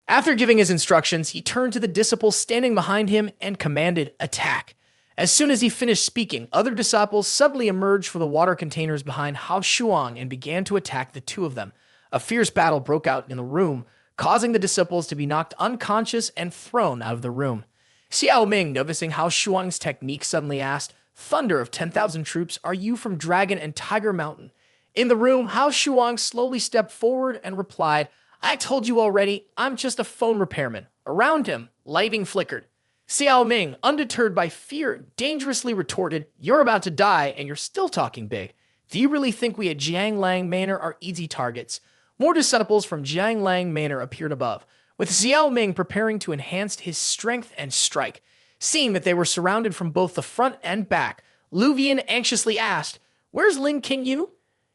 After giving his instructions, he turned to the disciples standing behind him and commanded, "Attack." As soon as he finished speaking, other disciples suddenly emerged from the water containers behind Hao Shuang and began to attack the two of them. A fierce battle broke out in the room, causing the disciples to be knocked unconscious and thrown out of the room. Xiao Ming, noticing Hao Shuang's technique, suddenly asked, "Thunder of 10,000 troops, are you from Dragon and Tiger Mountain?" In the room, Hao Shuang slowly stepped forward and replied, "I told you already, I'm just a phone repairman." Around him, lighting flickered. Xiao Ming, undeterred by fear, dangerously retorted, "You're about to die, and you're still talking big. Do you really think we at Jianglang Manor are easy targets?" More disciples from Jianglang Manor appeared above, with Xiao Ming preparing to enhance his strength and strike. Seeing that they were surrounded from both the front and back, Lu Vian anxiously asked, "Where's Lin Qinyu?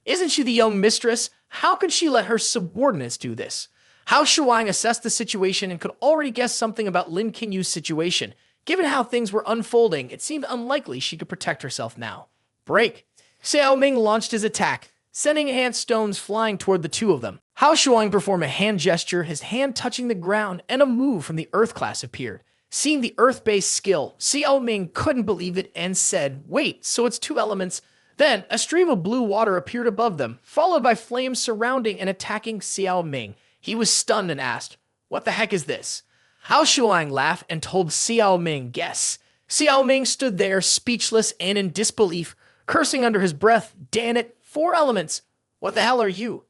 Isn't she the young mistress? How can she let her subordinates do this?" Hao Shuang assessed the situation and could already guess something about Lin Qinyu's situation. Given how things were unfolding, it seemed unlikely she could protect herself now. Break! Xiao Ming launched his attack, sending hand stones flying toward the two of them. Hao Shuang performed a hand gesture, his hand touching the ground, and a move from the Earth class appeared. Seeing the Earth-based skill, Xiao Ming couldn't believe it and said, "Wait, so it's two elements?" Then, a stream of blue water appeared above them, followed by flames surrounding and attacking Xiao Ming. He was stunned and asked, "What the heck is this?" Hao Shuang laughed and told Xiao Ming, "Guess." Xiao Ming stood there, speechless and in disbelief, cursing under his breath, "Damn it, 4 elements. What the hell are you?"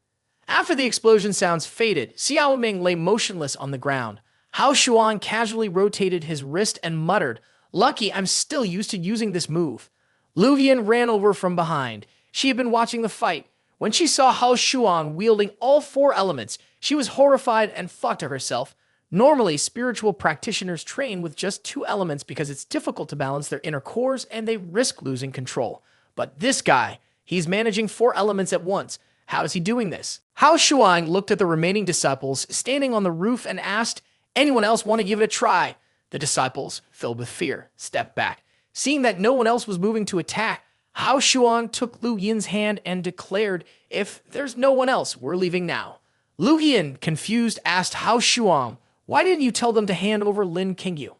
After the explosion sounds faded, Xiao Ming lay motionless on the ground. Hao Shuang casually rotated his wrist and muttered, "Lucky I'm still used to using this move." Lu Vian ran over from behind. She had been watching the fight. When she saw Hao Shuang wielding all 4 elements, she was horrified and thought to herself, normally spiritual practitioners train with just 2 elements because it's difficult to balance their inner cores and they risk losing control. But this guy, he's managing 4 elements at once. How is he doing this? Hao Shuang looked at the remaining disciples standing on the roof and asked, "Anyone else want to give it a try?" The disciples, filled with fear, stepped back. Seeing that no one else was moving to attack, Hao Shuang took Lu Yin's hand and declared, "If there's no one else, we're leaving now." Lu Yin, confused, asked Hao Shuang, "Why didn't you tell them to hand over Lin Qinyu?"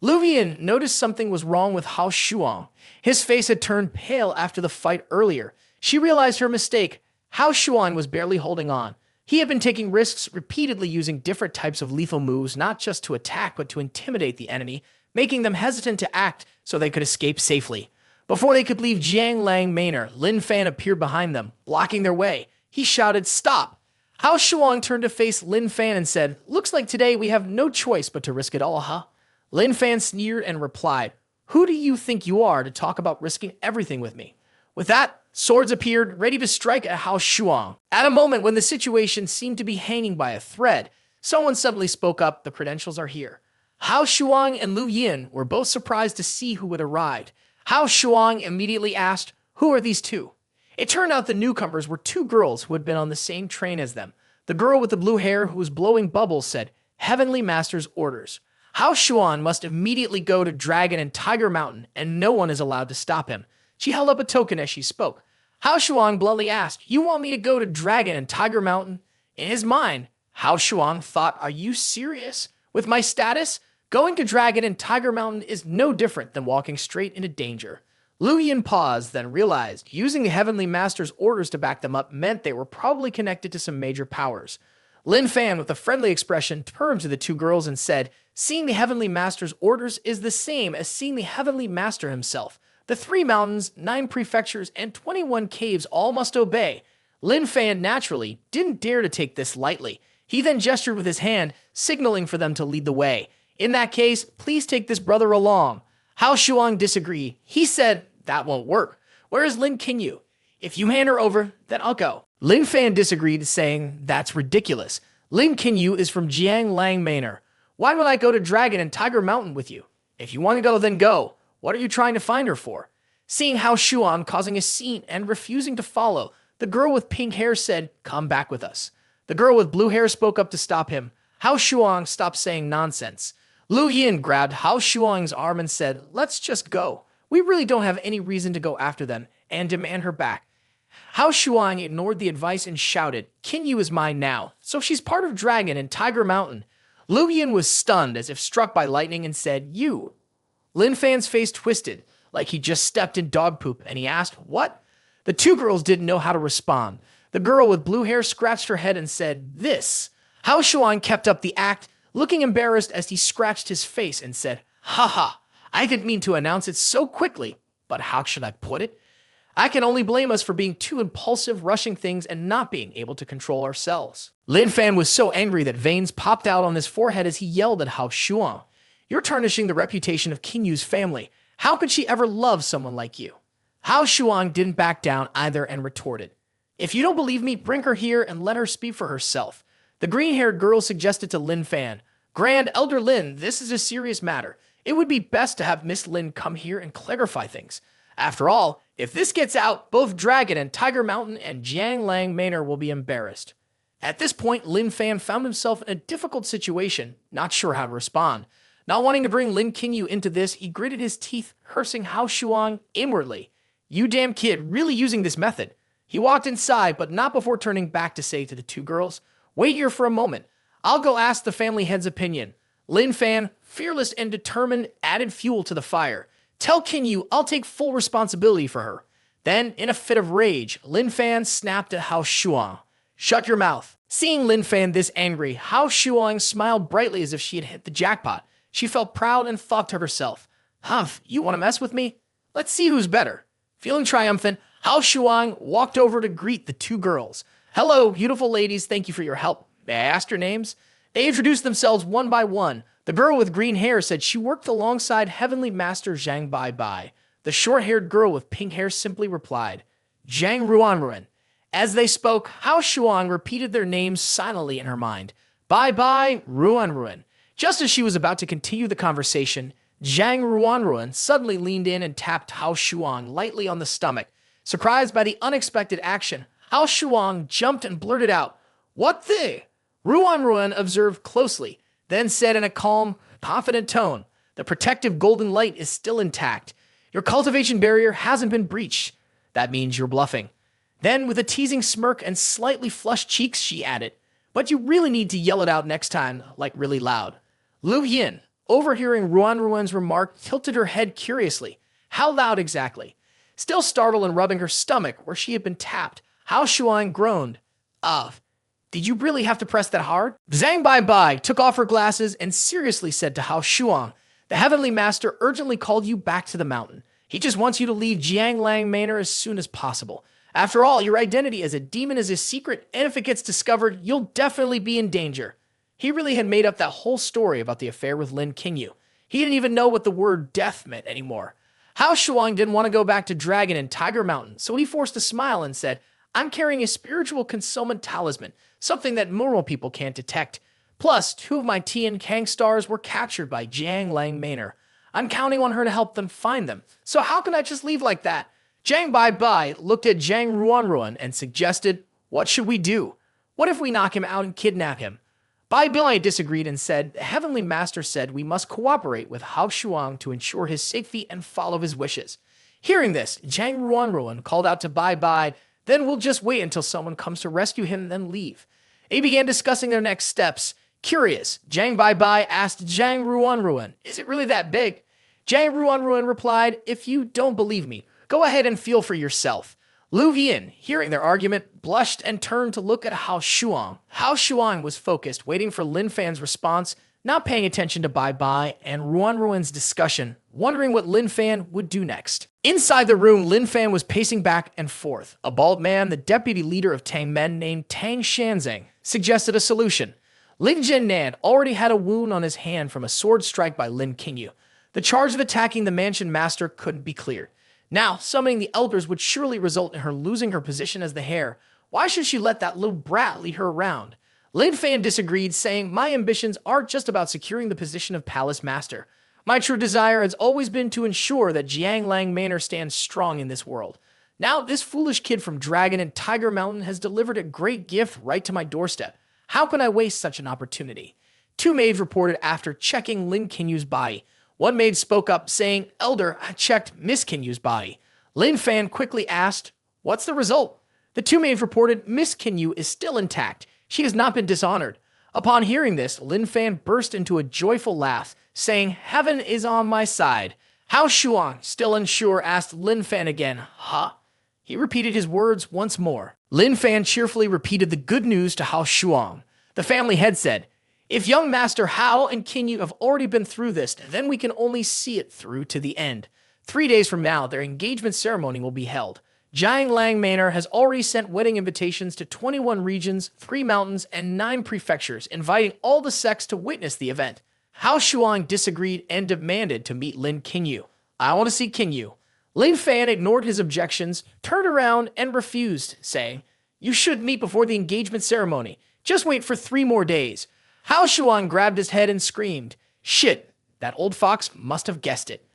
Lu Yin noticed something was wrong with Hao Shuang. His face had turned pale after the fight earlier. She realized her mistake. Hao Shuang was barely holding on. He had been taking risks, repeatedly using different types of lethal moves, not just to attack, but to intimidate the enemy, making them hesitant to act so they could escape safely. Before they could leave Jianglang Manor, Lin Fan appeared behind them, blocking their way. He shouted, "Stop!" Hao Shuang turned to face Lin Fan and said, "Looks like today we have no choice but to risk it all, huh?" Lin Fan sneered and replied, "Who do you think you are to talk about risking everything with me?" With that, swords appeared, ready to strike at Hao Shuang. At a moment when the situation seemed to be hanging by a thread, someone suddenly spoke up, "The credentials are here." Hao Shuang and Lu Yin were both surprised to see who had arrived. Hao Shuang immediately asked, "Who are these two?" It turned out the newcomers were 2 girls who had been on the same train as them. The girl with the blue hair who was blowing bubbles said, "Heavenly Master's orders." Hao Shuang must immediately go to Dragon and Tiger Mountain, and no one is allowed to stop him. She held up a token as she spoke. Hao Shuang bluntly asked, "You want me to go to Dragon and Tiger Mountain?" In his mind, Hao Shuang thought, "Are you serious? With my status, going to Dragon and Tiger Mountain is no different than walking straight into danger." Lu Yin paused, then realized using the Heavenly Master's orders to back them up meant they were probably connected to some major powers. Lin Fan, with a friendly expression, turned to the 2 girls and said, "Seeing the Heavenly Master's orders is the same as seeing the Heavenly Master himself. The 3 mountains, 9 prefectures, and 21 caves all must obey." Lin Fan, naturally, didn't dare to take this lightly. He then gestured with his hand, signaling for them to lead the way. "In that case, please take this brother along." Hao Shuang disagreed. He said, "That won't work. Where is Lin Qinyu? If you hand her over, then I'll go." Lin Fan disagreed, saying, "That's ridiculous. Lin Qinyu is from Jianglang Manor. Why would I go to Dragon and Tiger Mountain with you? If you want to go, then go. What are you trying to find her for?" Seeing Hao Shuang causing a scene and refusing to follow, the girl with pink hair said, "Come back with us." The girl with blue hair spoke up to stop him. Hao Shuang stopped saying nonsense. Lu Yin grabbed Hao Shuang's arm and said, "Let's just go. We really don't have any reason to go after them and demand her back." Hao Shuang ignored the advice and shouted, "Qinyu is mine now, so she's part of Dragon and Tiger Mountain." Lu Yin was stunned as if struck by lightning and said, "You." Lin Fan's face twisted, like he just stepped in dog poop, and he asked, "What?" The two girls didn't know how to respond. The girl with blue hair scratched her head and said, "This." Hao Shuang kept up the act, looking embarrassed as he scratched his face and said, "Haha, I didn't mean to announce it so quickly, but how should I put it? I can only blame us for being too impulsive, rushing things, and not being able to control ourselves." Lin Fan was so angry that veins popped out on his forehead as he yelled at Hao Shuang. "You're tarnishing the reputation of Qinyu's family. How could she ever love someone like you?" Hao Shuang didn't back down either and retorted, "If you don't believe me, bring her here and let her speak for herself." The green-haired girl suggested to Lin Fan, "Grand Elder Lin, this is a serious matter. It would be best to have Miss Lin come here and clarify things. After all, if this gets out, both Dragon and Tiger Mountain and Jianglang Manor will be embarrassed." At this point, Lin Fan found himself in a difficult situation, not sure how to respond. Not wanting to bring Lin Qinyu into this, he gritted his teeth, cursing Hao Shuang inwardly. "You damn kid, really using this method." He walked inside, but not before turning back to say to the two girls, "Wait here for a moment. I'll go ask the family head's opinion." Lin Fan, fearless and determined, added fuel to the fire. "Tell Qinyu I'll take full responsibility for her." Then, in a fit of rage, Lin Fan snapped at Hao Shuang. "Shut your mouth." Seeing Lin Fan this angry, Hao Shuang smiled brightly as if she had hit the jackpot. She felt proud and thought to herself, "Humph, you want to mess with me? Let's see who's better." Feeling triumphant, Hao Shuang walked over to greet the two girls. "Hello, beautiful ladies, thank you for your help. May I ask your names?" They introduced themselves one by one. The girl with green hair said she worked alongside Heavenly Master Zhang Bai Bai. The short-haired girl with pink hair simply replied, "Zhang Ruanruan." As they spoke, Hao Shuang repeated their names silently in her mind. Bai Bai, Ruanruan. Just as she was about to continue the conversation, Zhang Ruanruan suddenly leaned in and tapped Hao Shuang lightly on the stomach. Surprised by the unexpected action, Hao Shuang jumped and blurted out, "What the?" Ruanruan observed closely, then said in a calm, confident tone, "The protective golden light is still intact. Your cultivation barrier hasn't been breached. That means you're bluffing." Then, with a teasing smirk and slightly flushed cheeks, she added, "But you really need to yell it out next time, like really loud." Lu Yin, overhearing Ruanruan's remark, tilted her head curiously. How loud exactly? Still startled and rubbing her stomach where she had been tapped, Hao Shuang groaned. Did you really have to press that hard?" Zhang Bai Bai took off her glasses and seriously said to Hao Shuang, "The Heavenly Master urgently called you back to the mountain. He just wants you to leave Jianglang Manor as soon as possible. After all, your identity as a demon is a secret, and if it gets discovered, you'll definitely be in danger." He really had made up that whole story about the affair with Lin Qinyu. He didn't even know what the word death meant anymore. Hao Shuang didn't want to go back to Dragon and Tiger Mountain, so he forced a smile and said, "I'm carrying a spiritual concealment talisman, something that normal people can't detect. Plus, 2 of my Tian Kang stars were captured by Jianglang Manor. I'm counting on her to help them find them, so how can I just leave like that?" Zhang Bai Bai looked at Zhang Ruanruan and suggested, "What should we do? What if we knock him out and kidnap him?" Bai Bai disagreed and said, "The Heavenly Master said we must cooperate with Hao Shuang to ensure his safety and follow his wishes." Hearing this, Zhang Ruanruan called out to Bai Bai, "Then we'll just wait until someone comes to rescue him and then leave." They began discussing their next steps. Curious, Zhang Bai Bai asked Zhang Ruanruan, "Is it really that big?" Zhang Ruanruan replied, "If you don't believe me, go ahead and feel for yourself." Lu Yin, hearing their argument, blushed and turned to look at Hao Shuang. Hao Shuang was focused, waiting for Lin Fan's response, not paying attention to Bai Bai and Ruanruan's discussion, wondering what Lin Fan would do next. Inside the room, Lin Fan was pacing back and forth. A bald man, the deputy leader of Tang Men named Tang Shanzang, suggested a solution. Lin Jiannan already had a wound on his hand from a sword strike by Lin Qinyu. The charge of attacking the mansion master couldn't be cleared. Now, summoning the elders would surely result in her losing her position as the heir. Why should she let that little brat lead her around? Lin Fan disagreed, saying, "My ambitions aren't just about securing the position of palace master. My true desire has always been to ensure that Jianglang Manor stands strong in this world. Now, this foolish kid from Dragon and Tiger Mountain has delivered a great gift right to my doorstep. How can I waste such an opportunity?" 2 maids reported after checking Lin Qinyu's body. One maid spoke up, saying, "Elder, I checked Miss Qinyu's body." Lin Fan quickly asked, "What's the result?" The 2 maids reported Miss Qinyu is still intact. She has not been dishonored. Upon hearing this, Lin Fan burst into a joyful laugh, saying, "Heaven is on my side." Hao Shuang, still unsure, asked Lin Fan again, "Huh?" He repeated his words once more. Lin Fan cheerfully repeated the good news to Hao Shuang. The family head said, "If young Master Hao and Qinyu have already been through this, then we can only see it through to the end. 3 days from now, their engagement ceremony will be held. Jianglang Manor has already sent wedding invitations to 21 regions, 3 mountains, and 9 prefectures, inviting all the sects to witness the event." Hao Shuang disagreed and demanded to meet Lin Qinyu. "I want to see Qinyu." Lin Fan ignored his objections, turned around, and refused, saying, "You should meet before the engagement ceremony. Just wait for 3 more days." Hao Shuang grabbed his head and screamed, "Shit, that old fox must have guessed it."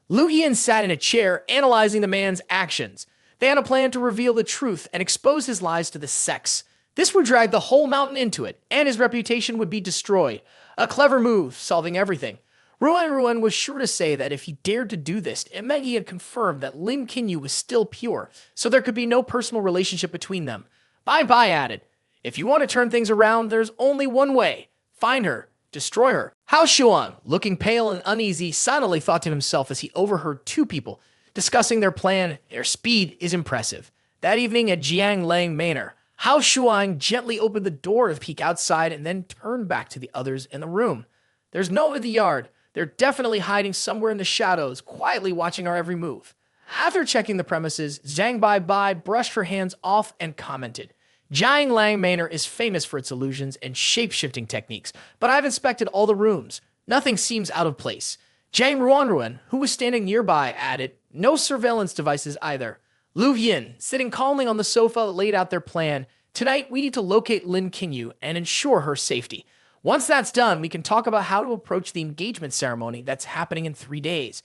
Lu Yin sat in a chair, analyzing the man's actions. They had a plan to reveal the truth and expose his lies to the sects. This would drag the whole mountain into it, and his reputation would be destroyed. A clever move, solving everything. Ruan was sure to say that if he dared to do this, it meant he had confirmed that Lin Qinyu was still pure, so there could be no personal relationship between them. Bai Bai added, "If you want to turn things around, there's only one way. Find her. Destroy her." Hao Shuang, looking pale and uneasy, silently thought to himself as he overheard 2 people discussing their plan. Their speed is impressive. That evening at Jianglang Manor, Hao Shuang gently opened the door to peek outside and then turned back to the others in the room. "There's no one in the yard. They're definitely hiding somewhere in the shadows, quietly watching our every move." After checking the premises, Zhang Bai brushed her hands off and commented, "Jianglang Manor is famous for its illusions and shape-shifting techniques, but I've inspected all the rooms. Nothing seems out of place." Zhang Ruan, who was standing nearby, added, "No surveillance devices either." Lu Yin, sitting calmly on the sofa, laid out their plan. "Tonight, we need to locate Lin Qinyu and ensure her safety. Once that's done, we can talk about how to approach the engagement ceremony that's happening in 3 days."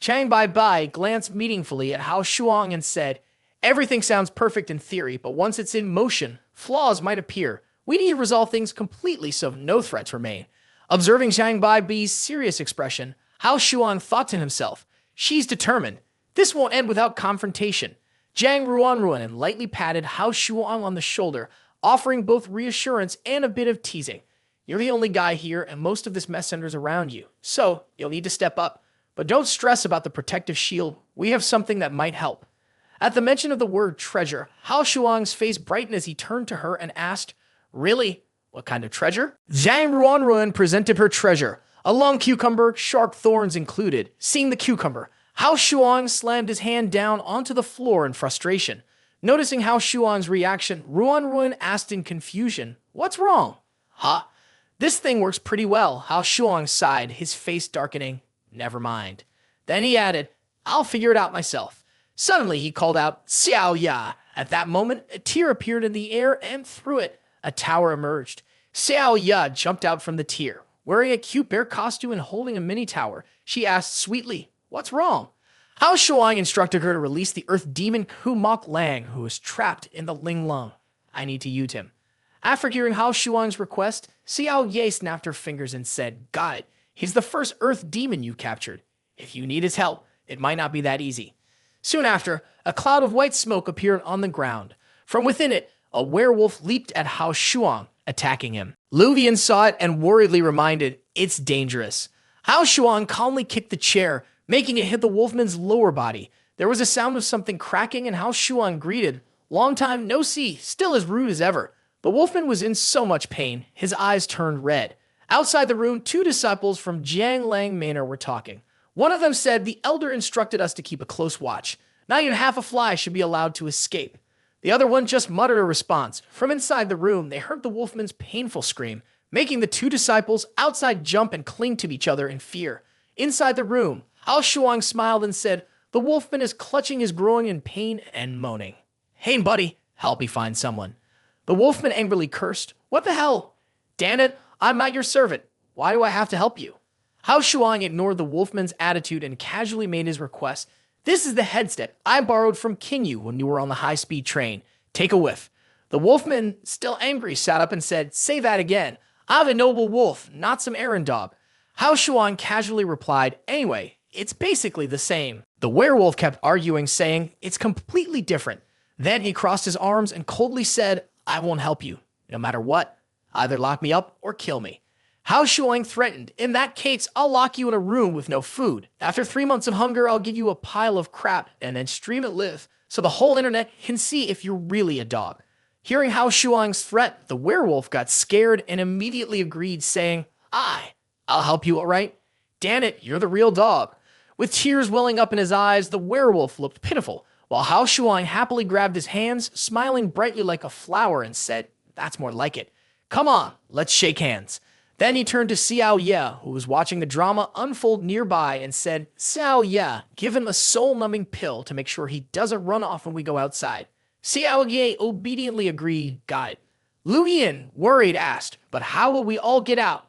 Zhang Bai glanced meaningfully at Hao Shuang and said, "Everything sounds perfect in theory, but once it's in motion, flaws might appear. We need to resolve things completely so no threats remain." Observing Zhang Bai's serious expression, Hao Shuang thought to himself, "She's determined. This won't end without confrontation." Zhang Ruan lightly patted Hao Shuang on the shoulder, offering both reassurance and a bit of teasing. "You're the only guy here, and most of this mess centers around you, so you'll need to step up. But don't stress about the protective shield. We have something that might help." At the mention of the word treasure, Hao Shuang's face brightened as he turned to her and asked, "Really? What kind of treasure?" Zhang Ruan presented her treasure, a long cucumber, sharp thorns included. Seeing the cucumber, Hao Shuang slammed his hand down onto the floor in frustration. Noticing Hao Shuang's reaction, Ruan asked in confusion, "What's wrong?" "Huh? This thing works pretty well." Hao Shuang sighed, his face darkening. "Never mind." Then he added, "I'll figure it out myself." Suddenly, he called out, "Xiao Ya!" At that moment, a tear appeared in the air, and through it, a tower emerged. Xiao Ya jumped out from the tear. Wearing a cute bear costume and holding a mini tower, she asked sweetly, "What's wrong?" Hao Shuang instructed her to release the earth demon Kumok Lang, who was trapped in the Linglong. "I need to use him." After hearing Hao Shuang's request, Xiao Ye snapped her fingers and said, "Got it. He's the first earth demon you captured. If you need his help, it might not be that easy." Soon after, a cloud of white smoke appeared on the ground. From within it, a werewolf leaped at Hao Shuang, attacking him. Lu Yin saw it and worriedly reminded, "It's dangerous." Hao Shuang calmly kicked the chair, making it hit the wolfman's lower body. There was a sound of something cracking, and Hao Shuang greeted, "Long time no see, still as rude as ever." The wolfman was in so much pain, his eyes turned red. Outside the room, 2 disciples from Jianglang Manor were talking. One of them said, "The elder instructed us to keep a close watch. Not even half a fly should be allowed to escape." The other one just muttered a response. From inside the room, they heard the wolfman's painful scream, making the 2 disciples outside jump and cling to each other in fear. Inside the room, Hao Shuang smiled and said, "The wolfman is clutching his groin in pain and moaning. Hey, buddy, help me find someone." The wolfman angrily cursed, "What the hell? Damn it, I'm not your servant. Why do I have to help you?" Hao Shuang ignored the wolfman's attitude and casually made his request. "This is the headset I borrowed from Qinyu when you were on the high-speed train. Take a whiff." The wolfman, still angry, sat up and said, "Say that again. I'm a noble wolf, not some errand dog." Hao Shuang casually replied, "Anyway, it's basically the same." The werewolf kept arguing, saying, "It's completely different." Then he crossed his arms and coldly said, "I won't help you, no matter what. Either lock me up or kill me. Hao Shuang threatened, in that case, I'll lock you in a room with no food. After 3 months of hunger, I'll give you a pile of crap and then stream it live so the whole internet can see if you're really a dog. Hearing Hao Shuang's threat, the werewolf got scared and immediately agreed, saying, I'll help you, all right? Damn it, you're the real dog. With tears welling up in his eyes, the werewolf looked pitiful, while Hao Shuang happily grabbed his hands, smiling brightly like a flower, and said, that's more like it. Come on, let's shake hands. Then he turned to Xiao Ye, who was watching the drama unfold nearby, and said, Xiao Ye, give him a soul-numbing pill to make sure he doesn't run off when we go outside. Xiao Ye obediently agreed, got it. Lu Yin, worried, asked, but how will we all get out?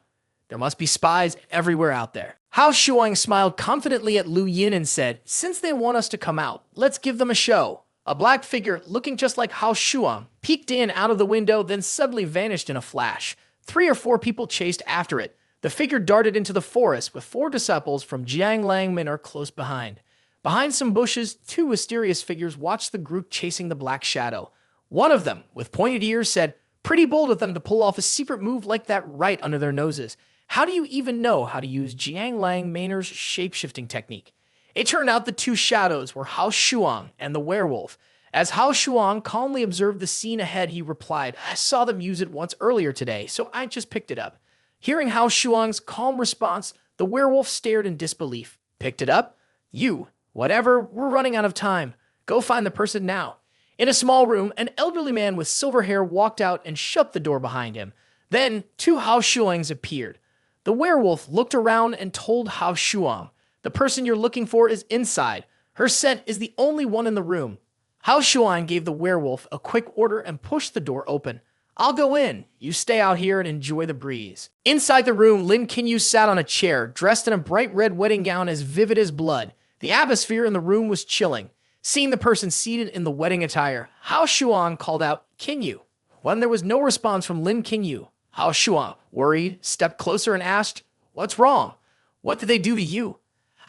There must be spies everywhere out there. Hao Shuang smiled confidently at Lu Yin and said, since they want us to come out, let's give them a show. A black figure, looking just like Hao Shuang, peeked in out of the window, then suddenly vanished in a flash. 3 or 4 people chased after it. The figure darted into the forest with 4 disciples from Jianglang Manor close behind. Behind some bushes, 2 mysterious figures watched the group chasing the black shadow. One of them, with pointed ears, said, pretty bold of them to pull off a secret move like that right under their noses. How do you even know how to use Jianglang Manor's shape-shifting technique? It turned out the 2 shadows were Hao Shuang and the werewolf. As Hao Shuang calmly observed the scene ahead, he replied, I saw them use it once earlier today, so I just picked it up. Hearing Hao Shuang's calm response, the werewolf stared in disbelief. Picked it up? You. Whatever, we're running out of time. Go find the person now. In a small room, an elderly man with silver hair walked out and shut the door behind him. Then 2 Hao Shuangs appeared. The werewolf looked around and told Hao Shuang, the person you're looking for is inside. Her scent is the only one in the room. Hao Shuang gave the werewolf a quick order and pushed the door open. I'll go in. You stay out here and enjoy the breeze. Inside the room, Lin Qinyu sat on a chair, dressed in a bright red wedding gown as vivid as blood. The atmosphere in the room was chilling. Seeing the person seated in the wedding attire, Hao Shuang called out, Qinyu. When there was no response from Lin Qinyu, Hao Shuang, worried, stepped closer and asked, what's wrong? What did they do to you?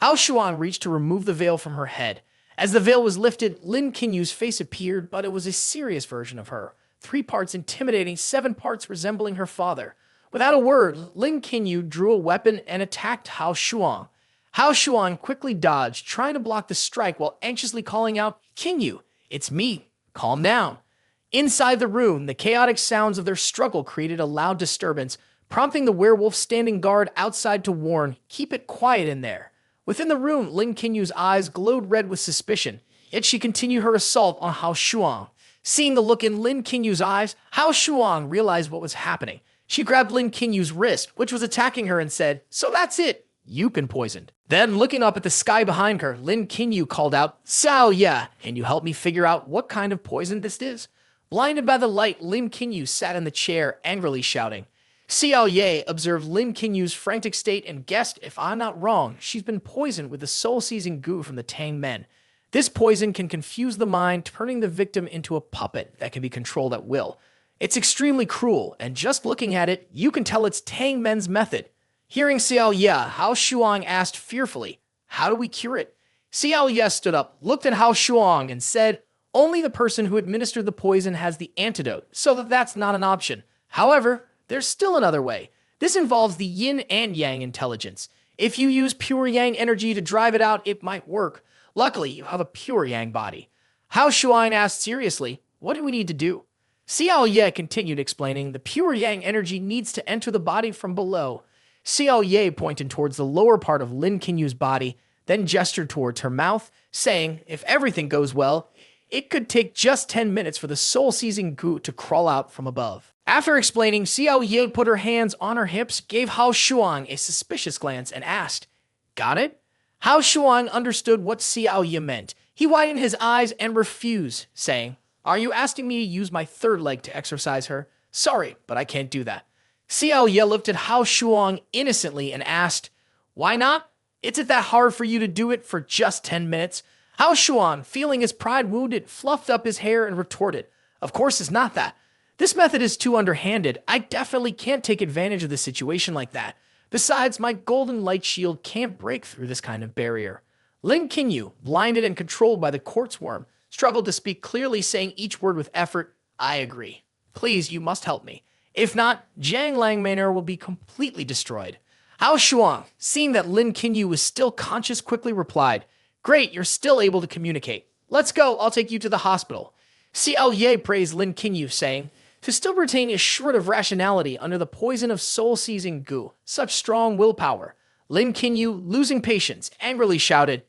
Hao Shuang reached to remove the veil from her head. As the veil was lifted, Lin Qinyu's face appeared, but it was a serious version of her. 3 parts intimidating, 7 parts resembling her father. Without a word, Lin Qinyu drew a weapon and attacked Hao Shuang. Hao Shuang quickly dodged, trying to block the strike while anxiously calling out, Qinyu, it's me. Calm down. Inside the room, the chaotic sounds of their struggle created a loud disturbance, prompting the werewolf standing guard outside to warn, keep it quiet in there. Within the room, Lin Qinyu's eyes glowed red with suspicion, yet she continued her assault on Hao Shuang. Seeing the look in Lin Qinyu's eyes, Hao Shuang realized what was happening. She grabbed Lin Qinyu's wrist, which was attacking her, and said, so that's it. You've been poisoned. Then, looking up at the sky behind her, Lin Qinyu called out, Xiao Ye, can you help me figure out what kind of poison this is? Blinded by the light, Lin Qinyu sat in the chair, angrily shouting. Xiao Ye observed Lin Qinyu's frantic state and guessed, if I'm not wrong, she's been poisoned with the soul-seizing goo from the Tang men. This poison can confuse the mind, turning the victim into a puppet that can be controlled at will. It's extremely cruel, and just looking at it, you can tell it's Tang men's method. Hearing Xiao Ye, Hao Shuang asked fearfully, how do we cure it? Xiao Ye stood up, looked at Hao Shuang, and said, only the person who administered the poison has the antidote, so that's not an option. However, there's still another way. This involves the yin and yang intelligence. If you use pure yang energy to drive it out, it might work. Luckily, you have a pure yang body. Hao Shuang asked seriously, what do we need to do? Xiao Ye continued explaining, the pure yang energy needs to enter the body from below. Xiao Ye pointed towards the lower part of Lin Qinyu's body, then gestured towards her mouth, saying, if everything goes well, it could take just 10 minutes for the soul-seizing goo to crawl out from above. After explaining, Xiao Ye put her hands on her hips, gave Hao Shuang a suspicious glance, and asked, got it? Hao Shuang understood what Xiao Ye meant. He widened his eyes and refused, saying, are you asking me to use my third leg to exorcise her? Sorry, but I can't do that. Xiao Ye looked at Hao Shuang innocently and asked, why not? Isn't that hard for you to do it for just 10 minutes? Hao Shuang, feeling his pride wounded, fluffed up his hair and retorted, of course it's not that. This method is too underhanded. I definitely can't take advantage of the situation like that. Besides, my golden light shield can't break through this kind of barrier. Lin Qinyu, blinded and controlled by the quartz worm, struggled to speak clearly, saying each word with effort, I agree. Please, you must help me. If not, Jianglang Manor will be completely destroyed. Hao Shuang, seeing that Lin Qinyu was still conscious, quickly replied, "Great, you're still able to communicate. Let's go, I'll take you to the hospital." Xiao Ye praised Lin Qinyu, saying, "To still retain a shred of rationality under the poison of soul-seizing goo, such strong willpower." Lin Qinyu, losing patience, angrily shouted,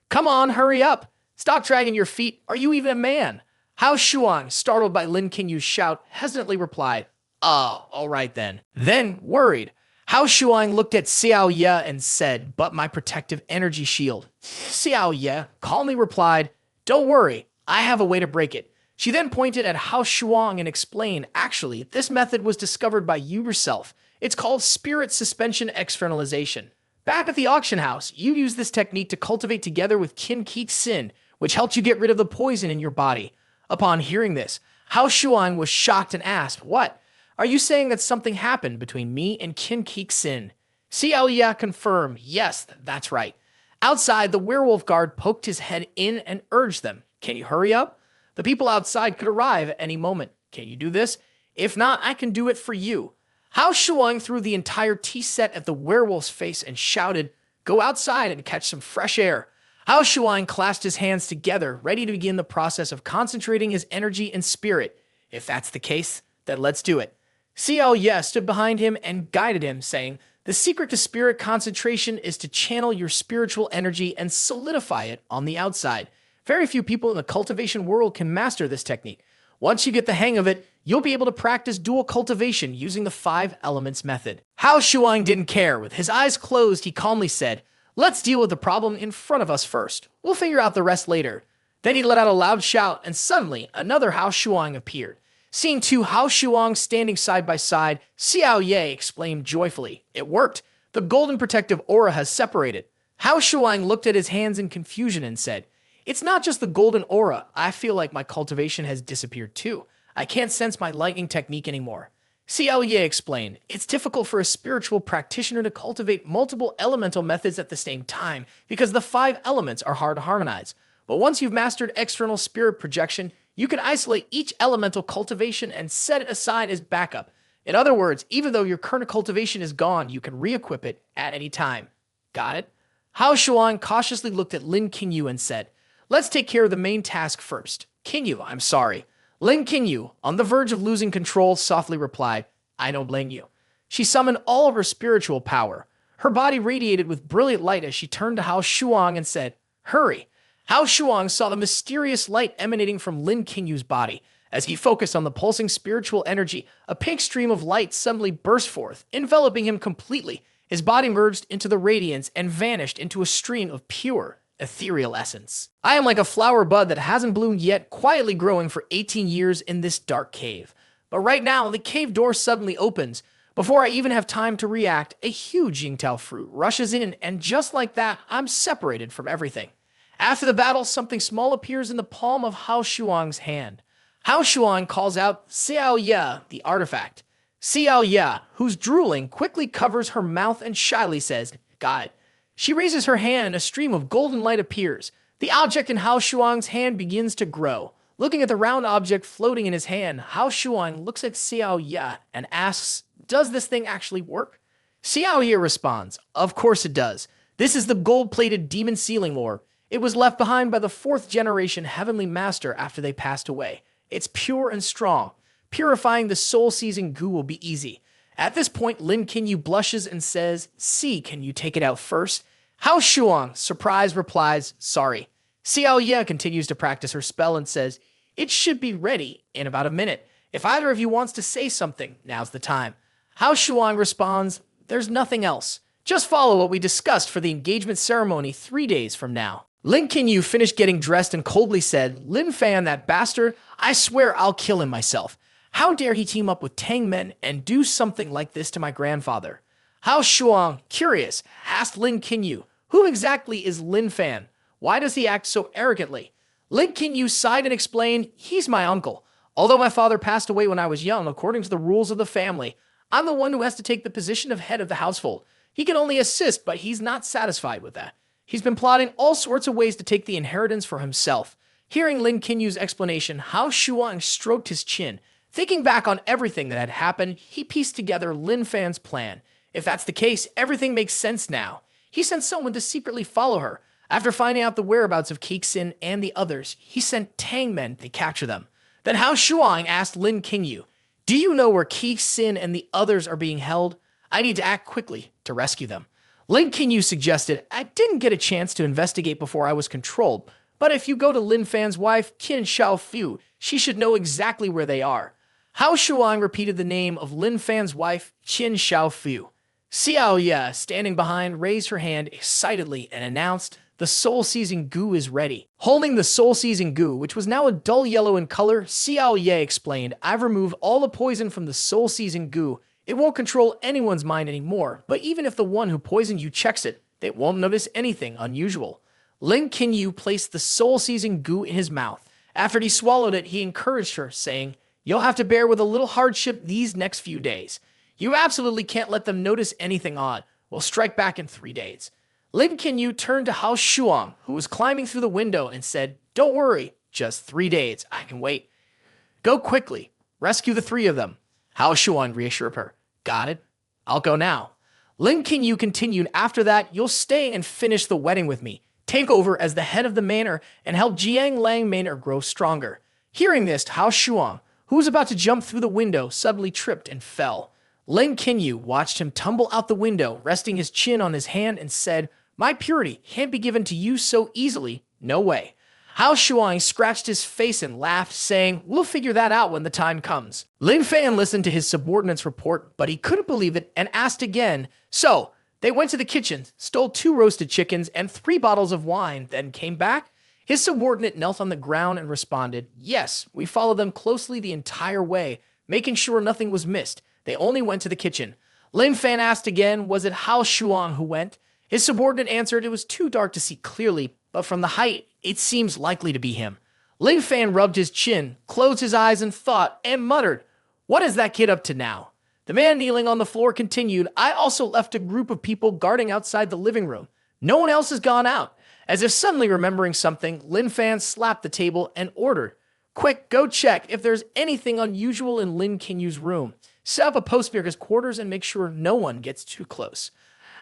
"Come on, hurry up! Stop dragging your feet, are you even a man?" Hao Shuang, startled by Lin Qinyu's shout, hesitantly replied, "Oh, all right then." Then, worried, Hao Shuang looked at Xiao Ye and said, "But my protective energy shield." Xiao Ye calmly replied, "Don't worry, I have a way to break it." She then pointed at Hao Shuang and explained, "Actually, this method was discovered by you yourself. It's called spirit suspension externalization. Back at the auction house, you used this technique to cultivate together with Qin Xin, which helped you get rid of the poison in your body." Upon hearing this, Hao Shuang was shocked and asked, "What? Are you saying that something happened between me and Qin Xin?" Xiao Ye confirmed, "Yes, that's right." Outside, the werewolf guard poked his head in and urged them, "Can you hurry up? The people outside could arrive at any moment. Can you do this? If not, I can do it for you." Hao Shuang threw the entire tea set at the werewolf's face and shouted, "Go outside and catch some fresh air." Hao Shuang clasped his hands together, ready to begin the process of concentrating his energy and spirit. "If that's the case, then let's do it." Xiao Ye stood behind him and guided him, saying, "The secret to spirit concentration is to channel your spiritual energy and solidify it on the outside. Very few people in the cultivation world can master this technique. Once you get the hang of it, you'll be able to practice dual cultivation using the 5 elements method." Hao Shuang didn't care. With his eyes closed, he calmly said, "Let's deal with the problem in front of us first. We'll figure out the rest later." Then he let out a loud shout, and suddenly another Hao Shuang appeared. Seeing 2 Hao Shuang standing side by side, Xiao Ye exclaimed joyfully, "It worked! The golden protective aura has separated." Hao Shuang looked at his hands in confusion and said, "It's not just the golden aura. I feel like my cultivation has disappeared too. I can't sense my lightning technique anymore." Xiao Ye explained, "It's difficult for a spiritual practitioner to cultivate multiple elemental methods at the same time because the 5 elements are hard to harmonize. But once you've mastered external spirit projection, you can isolate each elemental cultivation and set it aside as backup. In other words, even though your current cultivation is gone, you can re-equip it at any time." Got it? Hao Shuang cautiously looked at Lin Qinyu and said, "Let's take care of the main task first." "Qinyu, I'm sorry." Lin Qinyu, on the verge of losing control, softly replied, "I don't blame you." She summoned all of her spiritual power. Her body radiated with brilliant light as she turned to Hao Shuang and said, "Hurry." Hao Shuang saw the mysterious light emanating from Lin Qinyu's body. As he focused on the pulsing spiritual energy, a pink stream of light suddenly burst forth, enveloping him completely. His body merged into the radiance and vanished into a stream of pure, ethereal essence. "I am like a flower bud that hasn't bloomed yet, quietly growing for 18 years in this dark cave. But right now, the cave door suddenly opens. Before I even have time to react, a huge Yingtao fruit rushes in, and just like that, I'm separated from everything. After the battle, something small appears in the palm of Hao Shuang's hand. Hao Shuang calls out Xiao Ye, the artifact. Xiao Ye, who's drooling, quickly covers her mouth and shyly says, "Got it." She raises her hand and a stream of golden light appears. The object in Hao Shuang's hand begins to grow. Looking at the round object floating in his hand, Hao Shuang looks at Xiao Ye and asks, "Does this thing actually work?" Xiao Ye responds, "Of course it does. This is the gold-plated demon sealing ore. It was left behind by the 4th generation Heavenly Master after they passed away. It's pure and strong. Purifying the soul-seizing goo will be easy." At this point, Lin Qinyu blushes and says, "See, can you take it out first?" Hao Shuang, surprised, replies, "Sorry." Xiao Ye continues to practice her spell and says, "It should be ready in about a minute. If either of you wants to say something, now's the time." Hao Shuang responds, "There's nothing else. Just follow what we discussed for the engagement ceremony 3 days from now." Lin Qinyu finished getting dressed and coldly said, "Lin Fan, that bastard, I swear I'll kill him myself. How dare he team up with Tang Men and do something like this to my grandfather?" Hao Shuang, curious, asked Lin Qinyu, "Who exactly is Lin Fan? Why does he act so arrogantly?" Lin Qinyu sighed and explained, "He's my uncle. Although my father passed away when I was young, according to the rules of the family, I'm the one who has to take the position of head of the household. He can only assist, but he's not satisfied with that. He's been plotting all sorts of ways to take the inheritance for himself." Hearing Lin Qinyu's explanation, Hao Shuang stroked his chin. Thinking back on everything that had happened, he pieced together Lin Fan's plan. If that's the case, everything makes sense now. He sent someone to secretly follow her. After finding out the whereabouts of Kixin and the others, he sent Tang men to capture them. Then Hao Shuang asked Lin Qinyu, "Do you know where Kixin and the others are being held? I need to act quickly to rescue them." Lin Qinyu suggested, "I didn't get a chance to investigate before I was controlled, but if you go to Lin Fan's wife, Qin Shaofu, she should know exactly where they are." Hao Shuang repeated the name of Lin Fan's wife, Qin Shaofu. Xiao Ye, standing behind, raised her hand excitedly and announced, "The soul-seizing goo is ready." Holding the soul-seizing goo, which was now a dull yellow in color, Xiao Ye explained, "I've removed all the poison from the soul-seizing goo. It won't control anyone's mind anymore, but even if the one who poisoned you checks it, they won't notice anything unusual." Lin Qinyu placed the soul-seizing goo in his mouth. After he swallowed it, he encouraged her, saying, "You'll have to bear with a little hardship these next few days. You absolutely can't let them notice anything odd. We'll strike back in 3 days." Lin Qinyu turned to Hao Shuang, who was climbing through the window, and said, "Don't worry, just 3 days. I can wait. Go quickly. Rescue the 3 of them." Hao Shuang reassured her, "Got it. I'll go now." Lin Qinyu continued, "After that, you'll stay and finish the wedding with me. Take over as the head of the manor and help Jianglang Manor grow stronger." Hearing this, Hao Shuang, who was about to jump through the window, suddenly tripped and fell. Lin Qinyu watched him tumble out the window, resting his chin on his hand, and said, "My purity can't be given to you so easily. No way." Hao Shuang scratched his face and laughed, saying, "We'll figure that out when the time comes." Lin Fan listened to his subordinate's report, but he couldn't believe it and asked again. So, they went to the kitchen, stole 2 roasted chickens and 3 bottles of wine, then came back? His subordinate knelt on the ground and responded, "Yes, we followed them closely the entire way, making sure nothing was missed. They only went to the kitchen." Lin Fan asked again, was it Hao Shuang who went? His subordinate answered it was too dark to see clearly, but from the height, it seems likely to be him. Lin Fan rubbed his chin, closed his eyes and thought, and muttered, "What is that kid up to now?" The man kneeling on the floor continued, "I also left a group of people guarding outside the living room. No one else has gone out." As if suddenly remembering something, Lin Fan slapped the table and ordered, "Quick, go check if there's anything unusual in Lin Qinyu's room. Set up a post near his quarters and make sure no one gets too close."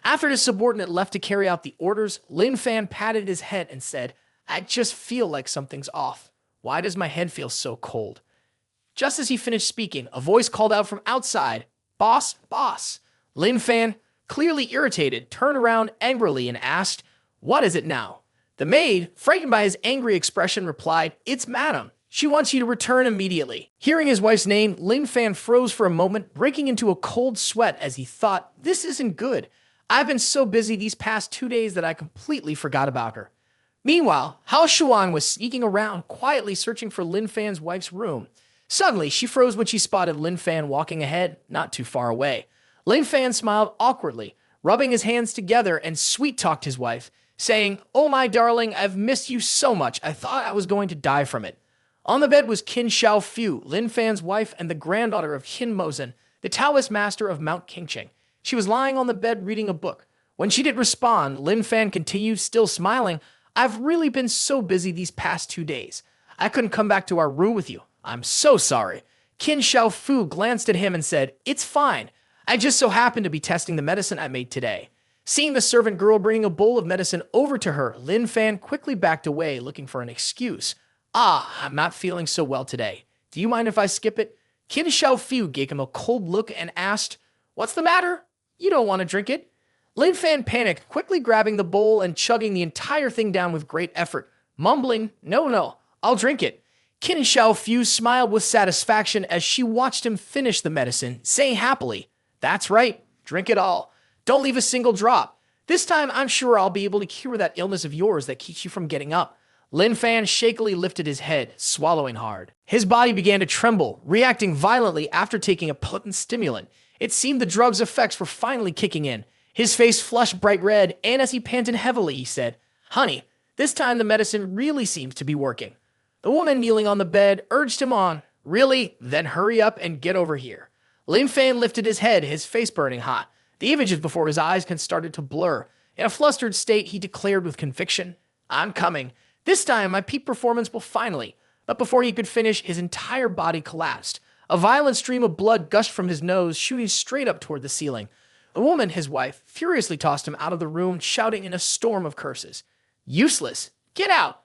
After his subordinate left to carry out the orders, Lin Fan patted his head and said, "I just feel like something's off. Why does my head feel so cold?" Just as he finished speaking, a voice called out from outside, "Boss, boss." Lin Fan, clearly irritated, turned around angrily and asked, "What is it now?" The maid, frightened by his angry expression, replied, "It's Madam. She wants you to return immediately." Hearing his wife's name, Lin Fan froze for a moment, breaking into a cold sweat as he thought, "This isn't good. I've been so busy these past 2 days that I completely forgot about her." Meanwhile, Hao Shuang was sneaking around, quietly searching for Lin Fan's wife's room. Suddenly, she froze when she spotted Lin Fan walking ahead, not too far away. Lin Fan smiled awkwardly, rubbing his hands together, and sweet-talked his wife, saying, "Oh my darling, I've missed you so much, I thought I was going to die from it." On the bed was Qin Shaofu, Lin Fan's wife and the granddaughter of Qin Mozhen, the Taoist master of Mount Qingqing. She was lying on the bed reading a book. When she didn't respond, Lin Fan continued, still smiling, "I've really been so busy these past 2 days. I couldn't come back to our room with you. I'm so sorry." Qin Shaofu glanced at him and said, "It's fine. I just so happened to be testing the medicine I made today." Seeing the servant girl bringing a bowl of medicine over to her, Lin Fan quickly backed away, looking for an excuse. "I'm not feeling so well today. Do you mind if I skip it?" Qin Shaofu gave him a cold look and asked, "What's the matter? You don't want to drink it?" Lin Fan panicked, quickly grabbing the bowl and chugging the entire thing down with great effort, mumbling, No, I'll drink it." Qin Shaofu smiled with satisfaction as she watched him finish the medicine, saying happily, "That's right, drink it all. Don't leave a single drop. This time I'm sure I'll be able to cure that illness of yours that keeps you from getting up." Lin Fan shakily lifted his head, swallowing hard. His body began to tremble, reacting violently after taking a potent stimulant. It seemed the drug's effects were finally kicking in. His face flushed bright red, and as he panted heavily, he said, "Honey, this time the medicine really seems to be working." The woman kneeling on the bed urged him on. "Really? Then hurry up and get over here." Lin Fan lifted his head, his face burning hot. The images before his eyes had started to blur. In a flustered state, he declared with conviction, "I'm coming. This time my peak performance will finally." But before he could finish, his entire body collapsed. A violent stream of blood gushed from his nose, shooting straight up toward the ceiling. The woman, his wife, furiously tossed him out of the room, shouting in a storm of curses. Useless! Get out!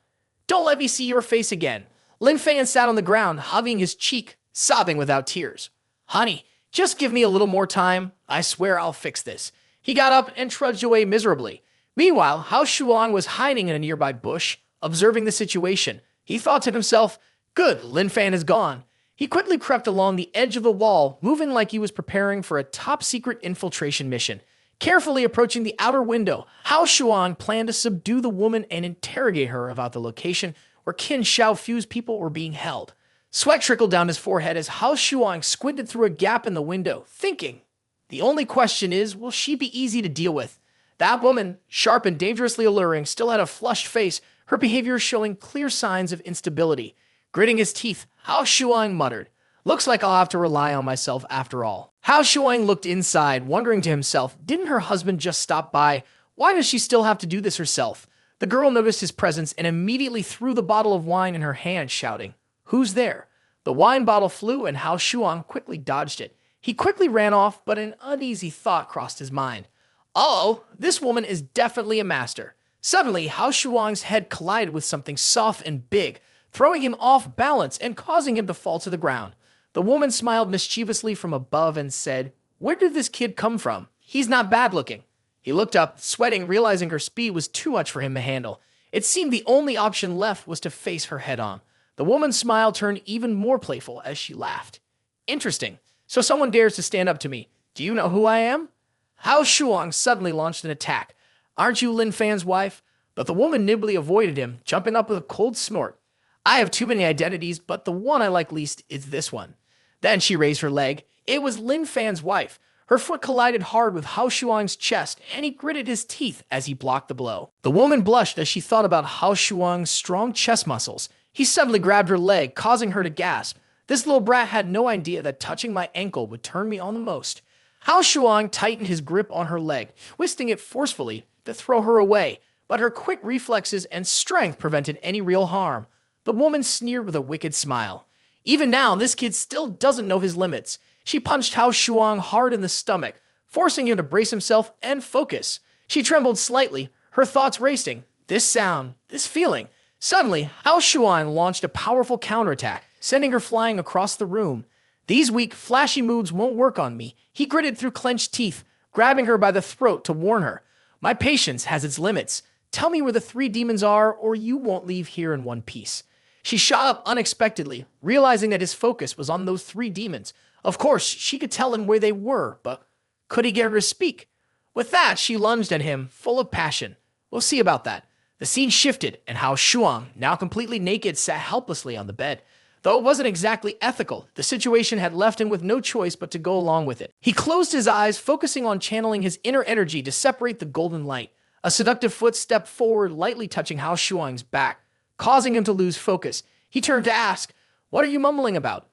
Don't let me see your face again! Lin Fan sat on the ground, hugging his cheek, sobbing without tears. Honey, just give me a little more time. I swear I'll fix this. He got up and trudged away miserably. Meanwhile, Hao Shuang was hiding in a nearby bush, observing the situation. He thought to himself, good, Lin Fan is gone. He quickly crept along the edge of the wall, moving like he was preparing for a top-secret infiltration mission. Carefully approaching the outer window, Hao Shuang planned to subdue the woman and interrogate her about the location where Qin Shaofu's people were being held. Sweat trickled down his forehead as Hao Shuang squinted through a gap in the window, thinking, the only question is, will she be easy to deal with? That woman, sharp and dangerously alluring, still had a flushed face, her behavior showing clear signs of instability. Gritting his teeth, Hao Shuang muttered, looks like I'll have to rely on myself after all. Hao Shuang looked inside, wondering to himself, didn't her husband just stop by? Why does she still have to do this herself? The girl noticed his presence and immediately threw the bottle of wine in her hand, shouting, who's there? The wine bottle flew and Hao Shuang quickly dodged it. He quickly ran off, but an uneasy thought crossed his mind. Uh-oh, this woman is definitely a master. Suddenly, Hao Shuang's head collided with something soft and big, throwing him off balance and causing him to fall to the ground. The woman smiled mischievously from above and said, where did this kid come from? He's not bad looking. He looked up, sweating, realizing her speed was too much for him to handle. It seemed the only option left was to face her head on. The woman's smile turned even more playful as she laughed. Interesting. So someone dares to stand up to me. Do you know who I am? Hao Shuang suddenly launched an attack. Aren't you Lin Fan's wife? But the woman nimbly avoided him, jumping up with a cold snort. I have too many identities, but the one I like least is this one. Then she raised her leg. It was Lin Fan's wife. Her foot collided hard with Hao Shuang's chest, and he gritted his teeth as he blocked the blow. The woman blushed as she thought about Hao Shuang's strong chest muscles. He suddenly grabbed her leg, causing her to gasp. This little brat had no idea that touching my ankle would turn me on the most. Hao Shuang tightened his grip on her leg, twisting it forcefully to throw her away, but her quick reflexes and strength prevented any real harm. The woman sneered with a wicked smile. Even now, this kid still doesn't know his limits. She punched Hao Shuang hard in the stomach, forcing him to brace himself and focus. She trembled slightly, her thoughts racing. This sound, this feeling. Suddenly, Hao Shuang launched a powerful counterattack, sending her flying across the room. These weak, flashy moves won't work on me. He gritted through clenched teeth, grabbing her by the throat to warn her. My patience has its limits. Tell me where the three demons are, or you won't leave here in one piece. She shot up unexpectedly, realizing that his focus was on those three demons. Of course, she could tell him where they were, but could he get her to speak? With that, she lunged at him, full of passion. We'll see about that. The scene shifted, and Hao Shuang, now completely naked, sat helplessly on the bed. Though it wasn't exactly ethical, the situation had left him with no choice but to go along with it. He closed his eyes, focusing on channeling his inner energy to separate the golden light. A seductive foot stepped forward, lightly touching Hao Shuang's back, causing him to lose focus. He turned to ask, what are you mumbling about?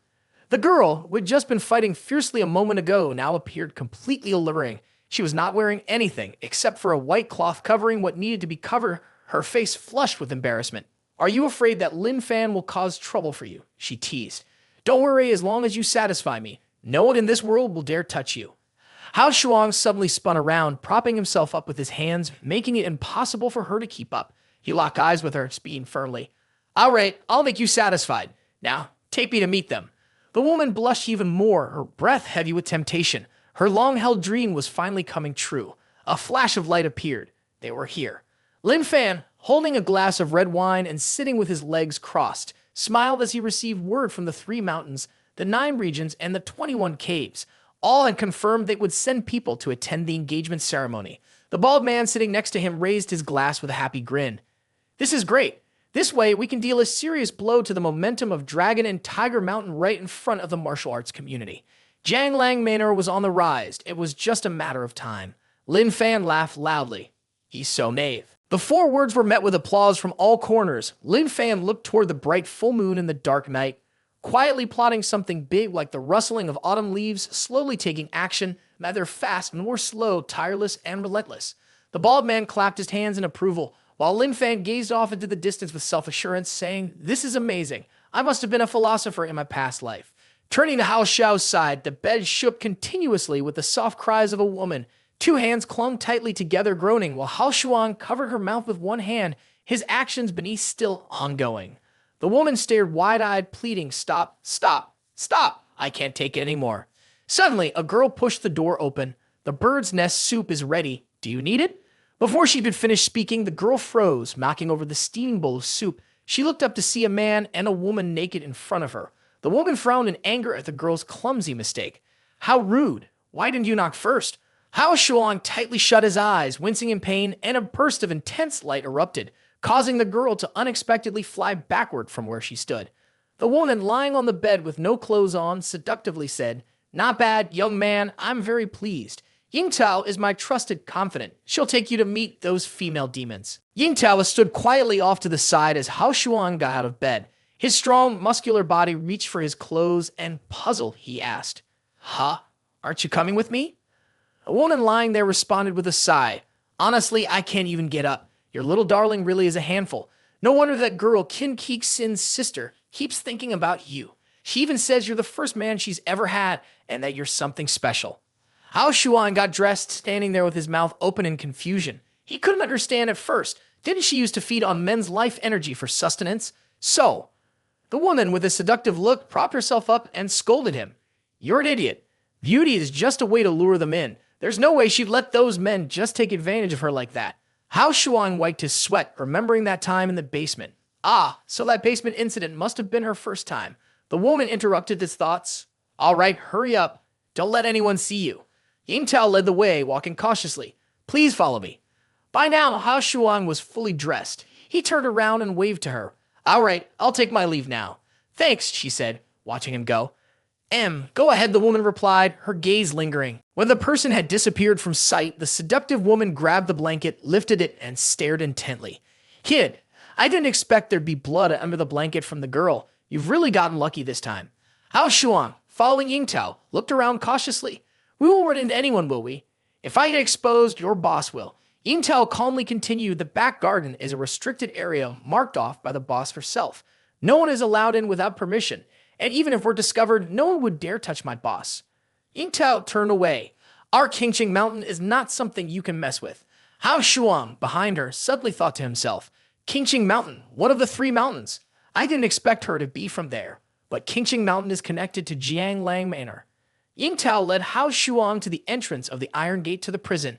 The girl, who had just been fighting fiercely a moment ago, now appeared completely alluring. She was not wearing anything except for a white cloth covering what needed to be covered, her face flushed with embarrassment. Are you afraid that Lin Fan will cause trouble for you? She teased. Don't worry, as long as you satisfy me. No one in this world will dare touch you. Hao Shuang suddenly spun around, propping himself up with his hands, making it impossible for her to keep up. He locked eyes with her, speaking firmly. All right, I'll make you satisfied. Now, take me to meet them. The woman blushed even more, her breath heavy with temptation. Her long-held dream was finally coming true. A flash of light appeared. They were here. Lin Fan, holding a glass of red wine and sitting with his legs crossed, smiled as he received word from the 3 mountains, the 9 regions, and the 21 caves. All had confirmed they would send people to attend the engagement ceremony. The bald man sitting next to him raised his glass with a happy grin. This is great. This way, we can deal a serious blow to the momentum of Dragon and Tiger Mountain right in front of the martial arts community. Jianglang Manor was on the rise. It was just a matter of time. Lin Fan laughed loudly. He's so naive. The 4 words were met with applause from all corners. Lin Fan looked toward the bright full moon in the dark night, quietly plotting something big like the rustling of autumn leaves, slowly taking action, neither fast nor slow, tireless and relentless. The bald man clapped his hands in approval, while Lin Fan gazed off into the distance with self-assurance, saying, This is amazing. I must have been a philosopher in my past life. Turning to Hao Xiao's side, the bed shook continuously with the soft cries of a woman. Two hands clung tightly together, groaning, while Hao Shuang covered her mouth with one hand, his actions beneath still ongoing. The woman stared wide-eyed, pleading, "Stop, stop, stop! I can't take it anymore." Suddenly, a girl pushed the door open. "The bird's nest soup is ready. Do you need it?" Before she could finish speaking, the girl froze, knocking over the steaming bowl of soup. She looked up to see a man and a woman naked in front of her. The woman frowned in anger at the girl's clumsy mistake. "How rude! Why didn't you knock first?" Hao Shuang tightly shut his eyes, wincing in pain, and a burst of intense light erupted, causing the girl to unexpectedly fly backward from where she stood. The woman, lying on the bed with no clothes on, seductively said, "Not bad, young man. I'm very pleased. Yingtao is my trusted confidant. She'll take you to meet those female demons." Yingtao stood quietly off to the side as Hao Shuang got out of bed. His strong, muscular body reached for his clothes and, puzzled, he asked, "Huh? Aren't you coming with me?" A woman lying there responded with a sigh. "Honestly, I can't even get up. Your little darling really is a handful. No wonder that girl, Qin Kixin's sister, keeps thinking about you. She even says you're the first man she's ever had and that you're something special." Hao Shuan got dressed, standing there with his mouth open in confusion. He couldn't understand at first. Didn't she used to feed on men's life energy for sustenance? So, the woman, with a seductive look, propped herself up and scolded him. "You're an idiot. Beauty is just a way to lure them in. There's no way she'd let those men just take advantage of her like that." Hao Shuang wiped his sweat, remembering that time in the basement. Ah, so that basement incident must have been her first time. The woman interrupted his thoughts. "All right, hurry up. Don't let anyone see you." Yingtao led the way, walking cautiously. "Please follow me." By now, Hao Shuang was fully dressed. He turned around and waved to her. "All right, I'll take my leave now." "Thanks," she said, watching him go. Go ahead," the woman replied, her gaze lingering. When the person had disappeared from sight, the seductive woman grabbed the blanket, lifted it, and stared intently. "Kid, I didn't expect there'd be blood under the blanket from the girl. You've really gotten lucky this time." Hao Shuang, following Yingtao, looked around cautiously. "We won't run into anyone, will we? If I get exposed, your boss will." Yingtao calmly continued, "The back garden is a restricted area marked off by the boss herself. No one is allowed in without permission. And even if we're discovered, no one would dare touch my boss." Yingtao turned away. "Our Qingqing Mountain is not something you can mess with." Hao Shuang, behind her, suddenly thought to himself, "Qingqing Mountain, one of the three mountains. I didn't expect her to be from there. But Qingqing Mountain is connected to Jianglang Manor." Yingtao led Hao Shuang to the entrance of the Iron Gate to the prison.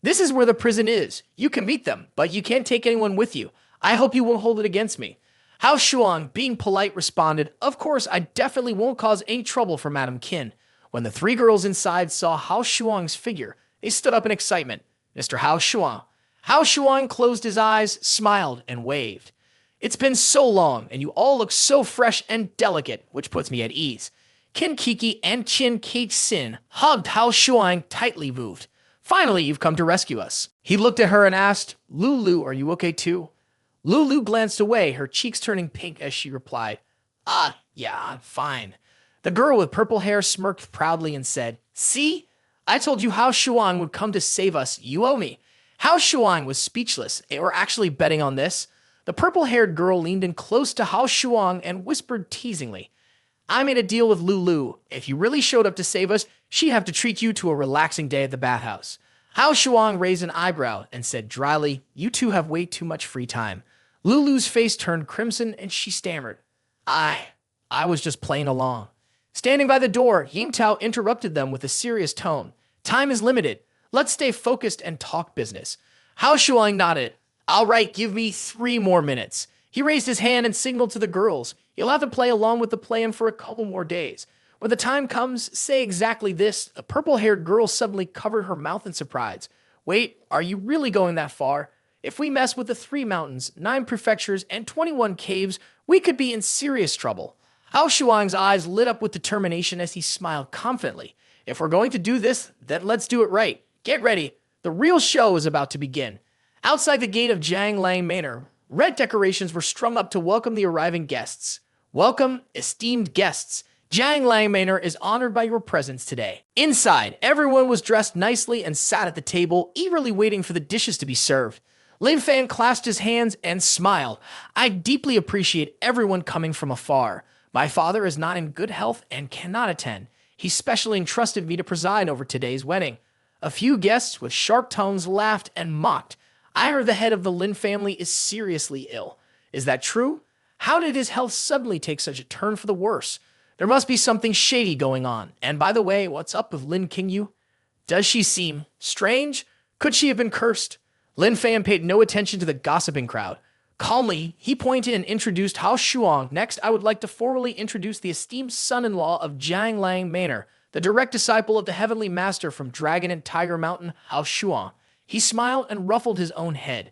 "This is where the prison is. You can meet them, but you can't take anyone with you. I hope you won't hold it against me." Hao Shuang, being polite, responded, "Of course, I definitely won't cause any trouble for Madame Qin." When the three girls inside saw Hao Shuang's figure, they stood up in excitement. "Mr. Hao Shuang." Hao Shuang closed his eyes, smiled, and waved. "It's been so long, and you all look so fresh and delicate, which puts me at ease." Qin Kiki and Qin Kixin hugged Hao Shuang, tightly moved. "Finally, you've come to rescue us." He looked at her and asked, "Lulu, are you okay too?" Lulu glanced away, her cheeks turning pink as she replied, Yeah, I'm fine." The girl with purple hair smirked proudly and said, "See? I told you Hao Shuang would come to save us. You owe me." Hao Shuang was speechless. They were actually betting on this. The purple-haired girl leaned in close to Hao Shuang and whispered teasingly, "I made a deal with Lulu. If you really showed up to save us, she'd have to treat you to a relaxing day at the bathhouse." Hao Shuang raised an eyebrow and said dryly, "You two have way too much free time." Lulu's face turned crimson and she stammered, I was just playing along." Standing by the door, Yingtao interrupted them with a serious tone. "Time is limited. Let's stay focused and talk business." Hao Shuang nodded. "All right, give me 3 more minutes." He raised his hand and signaled to the girls. "You'll have to play along with the plan for a couple more days. When the time comes, say exactly this." A purple-haired girl suddenly covered her mouth in surprise. "Wait, are you really going that far? If we mess with the 3 mountains, 9 prefectures, and 21 caves, we could be in serious trouble." Hao Shuang's eyes lit up with determination as he smiled confidently. "If we're going to do this, then let's do it right. Get ready. The real show is about to begin." Outside the gate of Jianglang Manor, red decorations were strung up to welcome the arriving guests. "Welcome, esteemed guests. Jianglang Manor is honored by your presence today." Inside, everyone was dressed nicely and sat at the table, eagerly waiting for the dishes to be served. Lin Fan clasped his hands and smiled. "I deeply appreciate everyone coming from afar. My father is not in good health and cannot attend. He specially entrusted me to preside over today's wedding. A few guests with sharp tones laughed and mocked. I heard the head of the Lin family is seriously ill. Is that true? How did his health suddenly take such a turn for the worse? There must be something shady going on. And by the way, what's up with Lin Qinyu? Does she seem strange? Could she have been cursed? Lin Fan paid no attention to the gossiping crowd. Calmly, he pointed and introduced Hao Shuang. Next, I would like to formally introduce the esteemed son-in-law of Jianglang Manor, the direct disciple of the Heavenly Master from Dragon and Tiger Mountain, Hao Shuang. He smiled and ruffled his own head.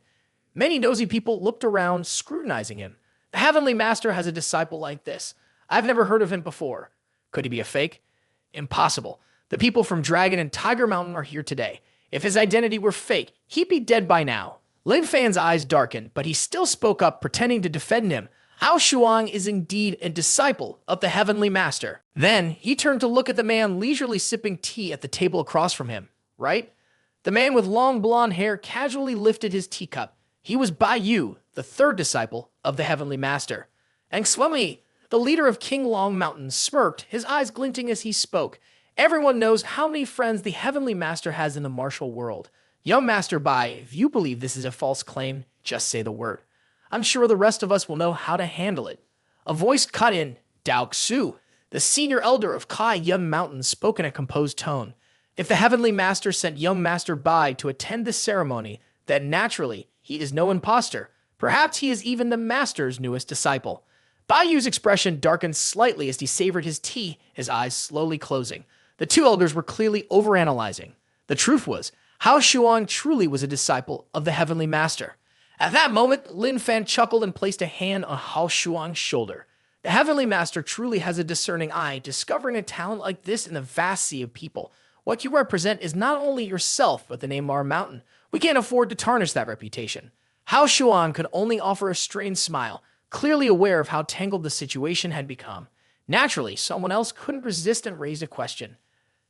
Many nosy people looked around, scrutinizing him. The Heavenly Master has a disciple like this. I've never heard of him before. Could he be a fake? Impossible. The people from Dragon and Tiger Mountain are here today. If his identity were fake, he'd be dead by now. Lin Fan's eyes darkened, but he still spoke up, pretending to defend him. Hao Shuang is indeed a disciple of the Heavenly Master. Then he turned to look at the man leisurely sipping tea at the table across from him. Right? The man with long blonde hair casually lifted his teacup. He was Bai Yu, the third disciple of the Heavenly Master. And Swami, the leader of King Long Mountain, smirked, his eyes glinting as he spoke. Everyone knows how many friends the Heavenly Master has in the martial world. Young Master Bai, if you believe this is a false claim, just say the word. I'm sure the rest of us will know how to handle it. A voice cut in. Dao Xu, the senior elder of Kai Yun Mountain, spoke in a composed tone. If the Heavenly Master sent young Master Bai to attend this ceremony, then naturally he is no imposter. Perhaps he is even the Master's newest disciple. Bai Yu's expression darkened slightly as he savored his tea, his eyes slowly closing. The two elders were clearly overanalyzing. The truth was, Hao Shuang truly was a disciple of the Heavenly Master. At that moment, Lin Fan chuckled and placed a hand on Hao Shuang's shoulder. The Heavenly Master truly has a discerning eye, discovering a talent like this in the vast sea of people. What you represent is not only yourself, but the name of our mountain. We can't afford to tarnish that reputation. Hao Shuang could only offer a strained smile, clearly aware of how tangled the situation had become. Naturally, someone else couldn't resist and raised a question.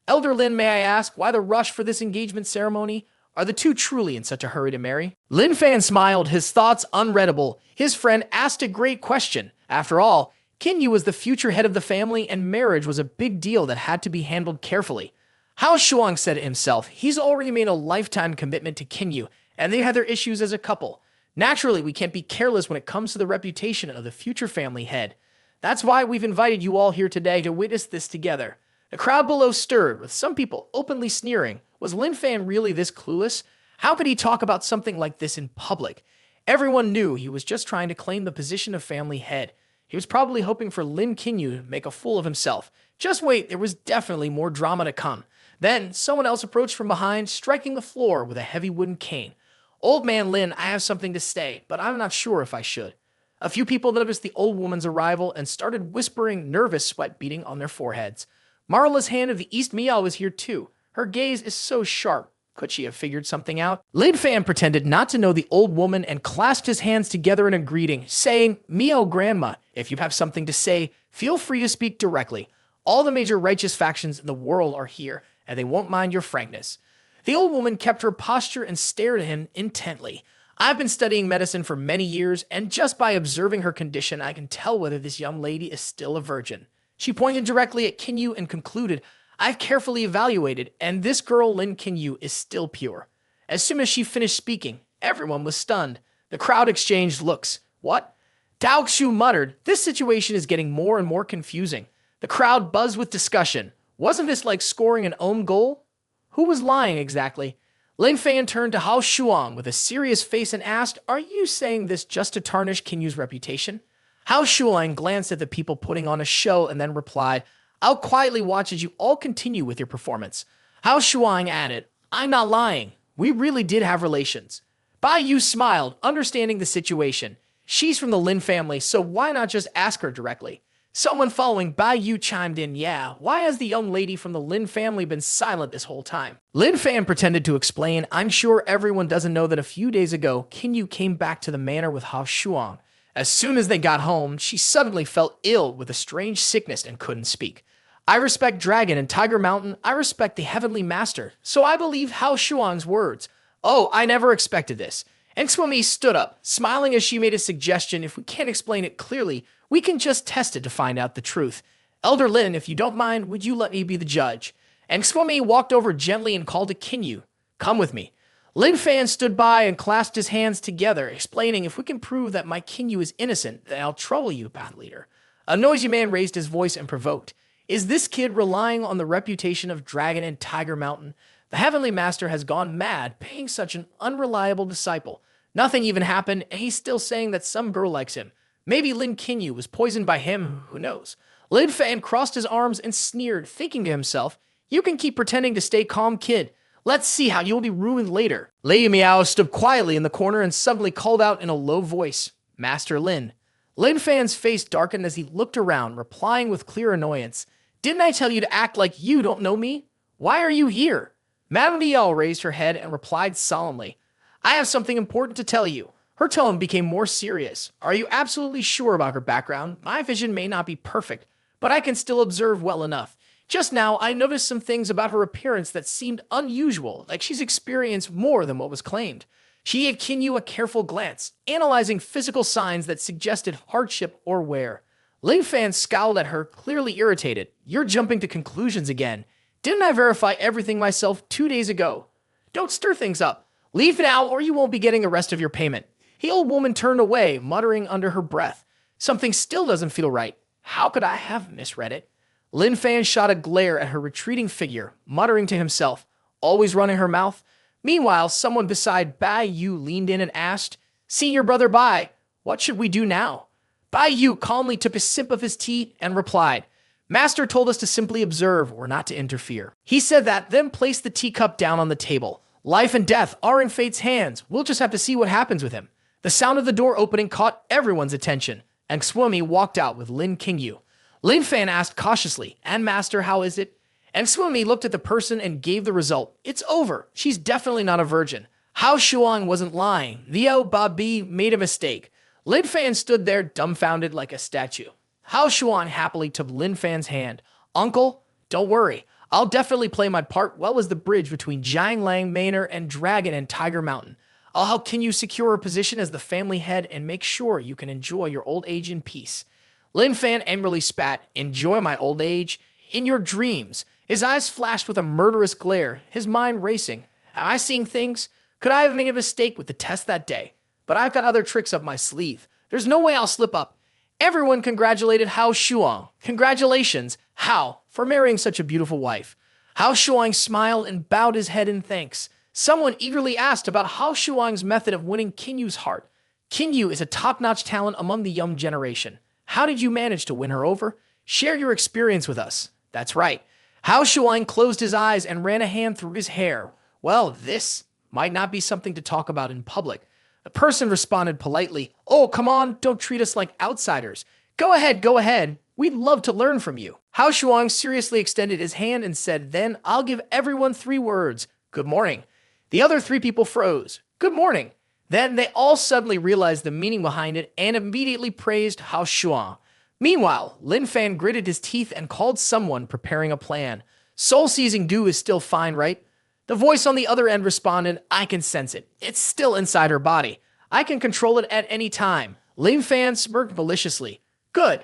Elder Lin, may I ask, why the rush for this engagement ceremony? Are the two truly in such a hurry to marry? Lin Fan smiled, his thoughts unreadable. His friend asked a great question. After all, Qinyu was the future head of the family, and marriage was a big deal that had to be handled carefully. Hao Shuang said to himself, he's already made a lifetime commitment to Qinyu, and they had their issues as a couple. Naturally, we can't be careless when it comes to the reputation of the future family head. That's why we've invited you all here today to witness this together. The crowd below stirred, with some people openly sneering. Was Lin Fan really this clueless? How could he talk about something like this in public? Everyone knew he was just trying to claim the position of family head. He was probably hoping for Lin Qinyu to make a fool of himself. Just wait, there was definitely more drama to come. Then, someone else approached from behind, striking the floor with a heavy wooden cane. Old man Lin, I have something to say, but I'm not sure if I should. A few people noticed the old woman's arrival and started whispering, nervous sweat beating on their foreheads. Marla's hand of the East Miao is here too. Her gaze is so sharp. Could she have figured something out? Lin Fan pretended not to know the old woman and clasped his hands together in a greeting, saying, Miao Grandma, if you have something to say, feel free to speak directly. All the major righteous factions in the world are here, and they won't mind your frankness. The old woman kept her posture and stared at him intently. I've been studying medicine for many years, and just by observing her condition, I can tell whether this young lady is still a virgin. She pointed directly at Qinyu and concluded, I've carefully evaluated, and this girl Lin Qinyu is still pure. As soon as she finished speaking, everyone was stunned. The crowd exchanged looks. What? Dao Xu muttered, this situation is getting more and more confusing. The crowd buzzed with discussion. Wasn't this like scoring an own goal? Who was lying exactly? Lin Fan turned to Hao Shuang with a serious face and asked, are you saying this just to tarnish Qinyu's reputation? Hao Shuang glanced at the people putting on a show and then replied, I'll quietly watch as you all continue with your performance. Hao Shuang added, I'm not lying. We really did have relations. Bai Yu smiled, understanding the situation. She's from the Lin family, so why not just ask her directly? Someone following Bai Yu chimed in, yeah, why has the young lady from the Lin family been silent this whole time? Lin Fan pretended to explain, I'm sure everyone doesn't know that a few days ago, Qinyu came back to the manor with Hao Shuang. As soon as they got home, she suddenly felt ill with a strange sickness and couldn't speak. I respect Dragon and Tiger Mountain. I respect the Heavenly Master. So I believe Hao Shuang's words. Oh, I never expected this. And Swami stood up, smiling as she made a suggestion. If we can't explain it clearly, we can just test it to find out the truth. Elder Lin, if you don't mind, would you let me be the judge? And Swami walked over gently and called to Qinyu. Come with me. Lin Fan stood by and clasped his hands together, explaining, if we can prove that my Qinyu is innocent, then I'll trouble you, path leader. A noisy man raised his voice and provoked. Is this kid relying on the reputation of Dragon and Tiger Mountain? The Heavenly Master has gone mad, paying such an unreliable disciple. Nothing even happened, and he's still saying that some girl likes him. Maybe Lin Qinyu was poisoned by him, who knows? Lin Fan crossed his arms and sneered, thinking to himself, you can keep pretending to stay calm, kid. Let's see how you'll be ruined later. Lei Miao stood quietly in the corner and suddenly called out in a low voice, Master Lin. Lin Fan's face darkened as he looked around, replying with clear annoyance. Didn't I tell you to act like you don't know me? Why are you here? Madame Liao raised her head and replied solemnly, I have something important to tell you. Her tone became more serious. Are you absolutely sure about her background? My vision may not be perfect, but I can still observe well enough. Just now, I noticed some things about her appearance that seemed unusual, like she's experienced more than what was claimed. She gave Qinyu a careful glance, analyzing physical signs that suggested hardship or wear. Lin Fan scowled at her, clearly irritated. You're jumping to conclusions again. Didn't I verify everything myself 2 days ago? Don't stir things up. Leave now or you won't be getting the rest of your payment. The old woman turned away, muttering under her breath. Something still doesn't feel right. How could I have misread it? Lin Fan shot a glare at her retreating figure, muttering to himself, always running her mouth. Meanwhile, someone beside Bai Yu leaned in and asked, Senior brother Bai, what should we do now? Bai Yu calmly took a sip of his tea and replied, Master told us to simply observe or not to interfere. He said that, then placed the teacup down on the table. Life and death are in fate's hands. We'll just have to see what happens with him. The sound of the door opening caught everyone's attention, and Swami walked out with Lin Qinyu. Lin Fan asked cautiously, and Master, how is it? And Swami looked at the person and gave the result. It's over. She's definitely not a virgin. Hao Shuang wasn't lying. Liao Babi made a mistake. Lin Fan stood there dumbfounded like a statue. Hao Shuang happily took Lin Fan's hand. Uncle, don't worry. I'll definitely play my part well as the bridge between Jianglang Manor and Dragon and Tiger Mountain. I'll help Qinyu secure a position as the family head and make sure you can enjoy your old age in peace. Lin Fan angrily spat, enjoy my old age? In your dreams. His eyes flashed with a murderous glare, his mind racing. Am I seeing things? Could I have made a mistake with the test that day? But I've got other tricks up my sleeve. There's no way I'll slip up. Everyone congratulated Hao Shuang. Congratulations, Hao, for marrying such a beautiful wife. Hao Shuang smiled and bowed his head in thanks. Someone eagerly asked about Hao Shuang's method of winning Qinyu's heart. Qinyu is a top-notch talent among the young generation. How did you manage to win her over? Share your experience with us. That's right. Hao Shuang closed his eyes and ran a hand through his hair. Well, this might not be something to talk about in public. The person responded politely, Oh, come on, don't treat us like outsiders. Go ahead. We'd love to learn from you. Hao Shuang seriously extended his hand and said, Then I'll give everyone 3 words. Good morning. The other 3 people froze. Good morning. Then they all suddenly realized the meaning behind it and immediately praised Hao Shuang. Meanwhile, Lin Fan gritted his teeth and called someone preparing a plan. Soul-seizing dew is still fine, right? The voice on the other end responded, I can sense it. It's still inside her body. I can control it at any time. Lin Fan smirked maliciously. Good.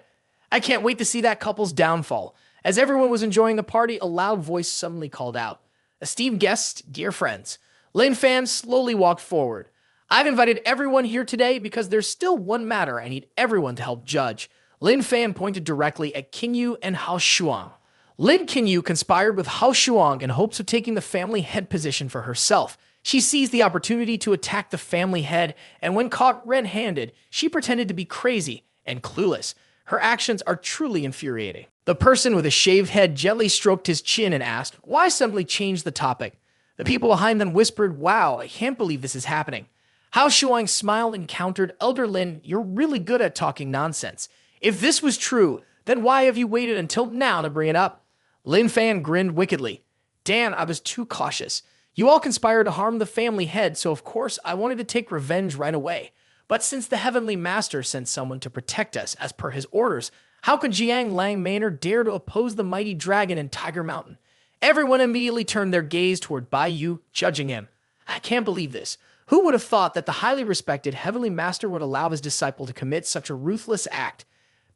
I can't wait to see that couple's downfall. As everyone was enjoying the party, a loud voice suddenly called out. Esteemed guests, dear friends. Lin Fan slowly walked forward. I've invited everyone here today because there's still one matter I need everyone to help judge. Lin Fan pointed directly at Qinyu and Hao Shuang. Lin Qinyu conspired with Hao Shuang in hopes of taking the family head position for herself. She seized the opportunity to attack the family head, and when caught red-handed, she pretended to be crazy and clueless. Her actions are truly infuriating. The person with a shaved head gently stroked his chin and asked, Why suddenly change the topic? The people behind them whispered, Wow, I can't believe this is happening. Hao Shuang smiled and countered, Elder Lin, you're really good at talking nonsense. If this was true, then why have you waited until now to bring it up? Lin Fan grinned wickedly. Dan, I was too cautious. You all conspired to harm the family head, so of course I wanted to take revenge right away. But since the Heavenly Master sent someone to protect us as per his orders, how could Jianglang Manor dare to oppose the mighty dragon in Tiger Mountain? Everyone immediately turned their gaze toward Bai Yu, judging him. I can't believe this. Who would have thought that the highly respected Heavenly Master would allow his disciple to commit such a ruthless act?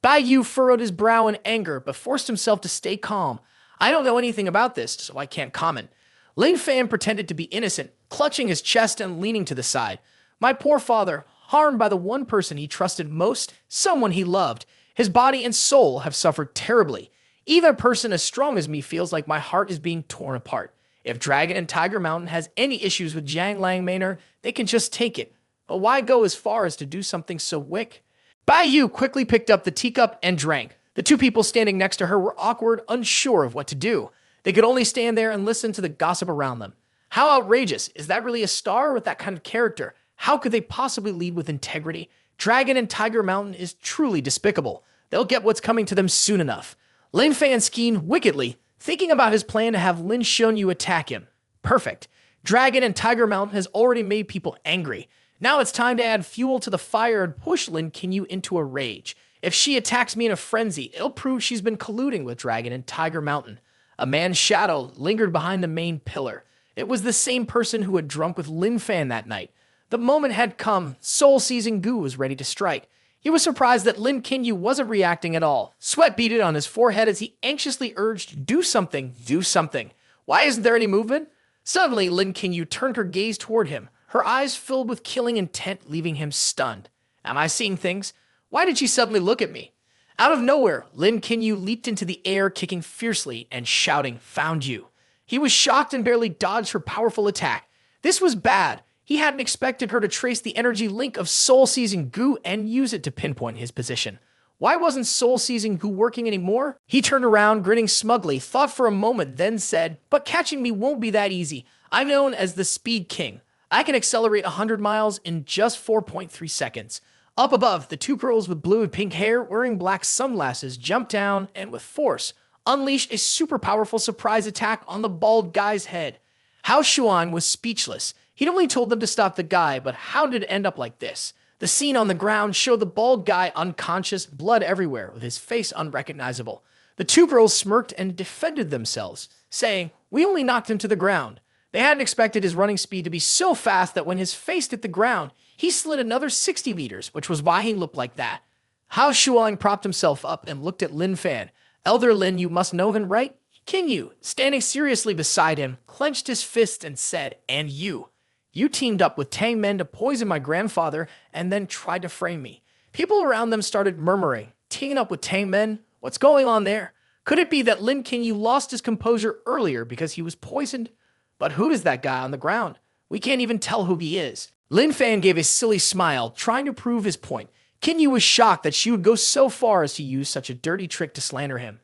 Bai Yu furrowed his brow in anger, but forced himself to stay calm. I don't know anything about this, so I can't comment. Lin Fan pretended to be innocent, clutching his chest and leaning to the side. My poor father, harmed by the one person he trusted most, someone he loved. His body and soul have suffered terribly. Even a person as strong as me feels like my heart is being torn apart. If Dragon and Tiger Mountain has any issues with Jianglang Manor, they can just take it. But why go as far as to do something so wicked? Bai Yu quickly picked up the teacup and drank. The two people standing next to her were awkward, unsure of what to do. They could only stand there and listen to the gossip around them. How outrageous. Is that really a star with that kind of character? How could they possibly lead with integrity? Dragon and Tiger Mountain is truly despicable. They'll get what's coming to them soon enough. Lin Fan schemed wickedly, thinking about his plan to have Lin Qinyu attack him. Perfect. Dragon and Tiger Mountain has already made people angry. Now it's time to add fuel to the fire and push Lin Qinyu into a rage. If she attacks me in a frenzy, it'll prove she's been colluding with Dragon and Tiger Mountain. A man's shadow lingered behind the main pillar. It was the same person who had drunk with Lin Fan that night. The moment had come. Soul-seizing Gu was ready to strike. He was surprised that Lin Qinyu wasn't reacting at all. Sweat beaded on his forehead as he anxiously urged, do something, do something. Why isn't there any movement? Suddenly, Lin Qinyu turned her gaze toward him, her eyes filled with killing intent, leaving him stunned. Am I seeing things? Why did she suddenly look at me? Out of nowhere, Lin Qinyu leaped into the air, kicking fiercely and shouting, found you. He was shocked and barely dodged her powerful attack. This was bad. He hadn't expected her to trace the energy link of soul-seizing Gu and use it to pinpoint his position. Why wasn't soul-seizing Gu working anymore? He turned around, grinning smugly, thought for a moment, then said, but catching me won't be that easy. I'm known as the Speed King. I can accelerate 100 miles in just 4.3 seconds. Up above, the two girls with blue and pink hair wearing black sunglasses jumped down and with force unleashed a super powerful surprise attack on the bald guy's head. Hao Xuan was speechless. He'd only told them to stop the guy, but how did it end up like this? The scene on the ground showed the bald guy unconscious, blood everywhere, with his face unrecognizable. The two girls smirked and defended themselves, saying, we only knocked him to the ground. They hadn't expected his running speed to be so fast that when his face hit the ground, he slid another 60 meters, which was why he looked like that. Hao Xuan propped himself up and looked at Lin Fan. Elder Lin, you must know him, right? Qinyu, standing seriously beside him, clenched his fist and said, and you. You teamed up with Tang Men to poison my grandfather and then tried to frame me. People around them started murmuring, teaming up with Tang Men? What's going on there? Could it be that Lin Qinyu lost his composure earlier because he was poisoned? But who is that guy on the ground? We can't even tell who he is. Lin Fan gave a silly smile, trying to prove his point. Qinyu was shocked that she would go so far as to use such a dirty trick to slander him.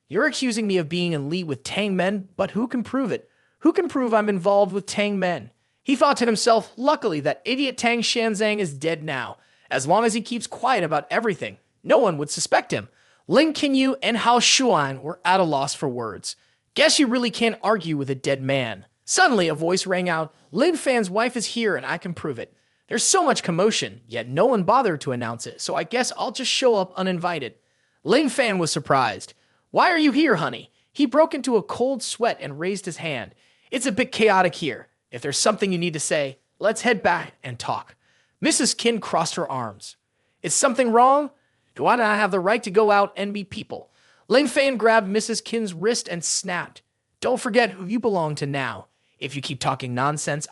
You're accusing me of being in league with Tang Men, but who can prove it? Who can prove I'm involved with Tang Men? He thought to himself, luckily that idiot Tang Shanzang is dead now. As long as he keeps quiet about everything, no one would suspect him. Lin Qinyu and Hao Xuan were at a loss for words. Guess you really can't argue with a dead man. Suddenly, a voice rang out, Lin Fan's wife is here and I can prove it. There's so much commotion, yet no one bothered to announce it, so I guess I'll just show up uninvited. Lin Fan was surprised. Why are you here, honey? He broke into a cold sweat and raised his hand. It's a bit chaotic here. If there's something you need to say, let's head back and talk. Mrs. Qin crossed her arms. Is something wrong? Do I not have the right to go out and meet people? Lin Fan grabbed Mrs. Qin's wrist and snapped. Don't forget who you belong to now. If you keep talking nonsense,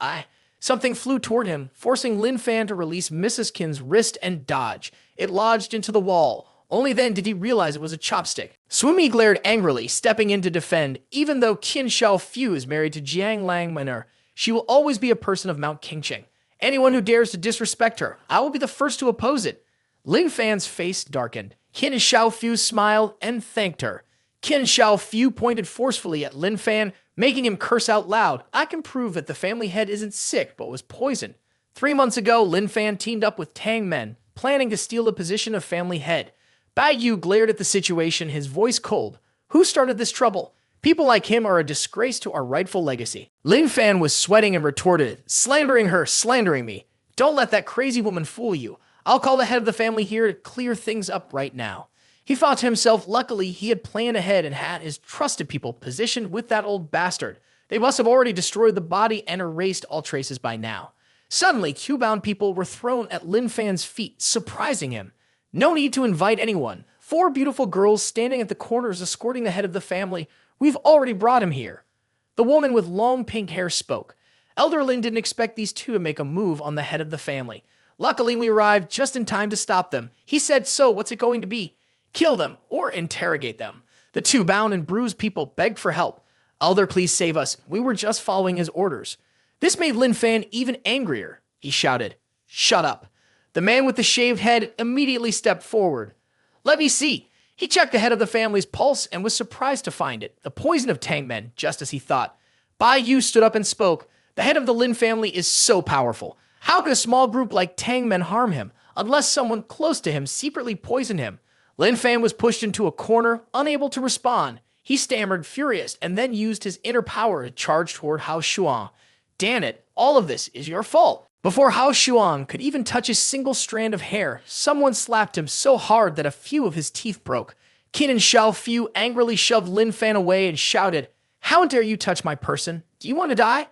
Something flew toward him, forcing Lin Fan to release Mrs. Qin's wrist and dodge. It lodged into the wall. Only then did he realize it was a chopstick. Swimi glared angrily, stepping in to defend. Even though Qin Xiaofu is married to Jianglang Manor, she will always be a person of Mount Qingqing. Anyone who dares to disrespect her, I will be the first to oppose it. Lin Fan's face darkened. Qin Xiaofu smiled and thanked her. Qin Xiaofu pointed forcefully at Lin Fan, making him curse out loud. I can prove that the family head isn't sick, but was poisoned. 3 months ago, Lin Fan teamed up with Tang Men, planning to steal the position of family head. Bai Yu glared at the situation, his voice cold. Who started this trouble? People like him are a disgrace to our rightful legacy. Lin Fan was sweating and retorted, slandering her, slandering me. Don't let that crazy woman fool you. I'll call the head of the family here to clear things up right now. He thought to himself, luckily he had planned ahead and had his trusted people positioned with that old bastard. They must have already destroyed the body and erased all traces by now. Suddenly, Q-bound people were thrown at Lin Fan's feet, surprising him. No need to invite anyone. 4 beautiful girls standing at the corners escorting the head of the family. We've already brought him here. The woman with long pink hair spoke. Elder Lin didn't expect these two to make a move on the head of the family. Luckily, we arrived just in time to stop them. He said, so what's it going to be? Kill them or interrogate them. The 2 bound and bruised people begged for help. Elder, please save us. We were just following his orders. This made Lin Fan even angrier. He shouted, shut up. The man with the shaved head immediately stepped forward. Let me see. He checked the head of the family's pulse and was surprised to find it, the poison of Tangmen, just as he thought. Bai Yu stood up and spoke. The head of the Lin family is so powerful. How could a small group like Tangmen harm him, unless someone close to him secretly poisoned him? Lin Fan was pushed into a corner, unable to respond. He stammered, furious, and then used his inner power to charge toward Hao Shuang. Damn it, all of this is your fault. Before Hao Shuang could even touch a single strand of hair, someone slapped him so hard that a few of his teeth broke. Qin and Xiao Fu angrily shoved Lin Fan away and shouted, how dare you touch my person? Do you want to die?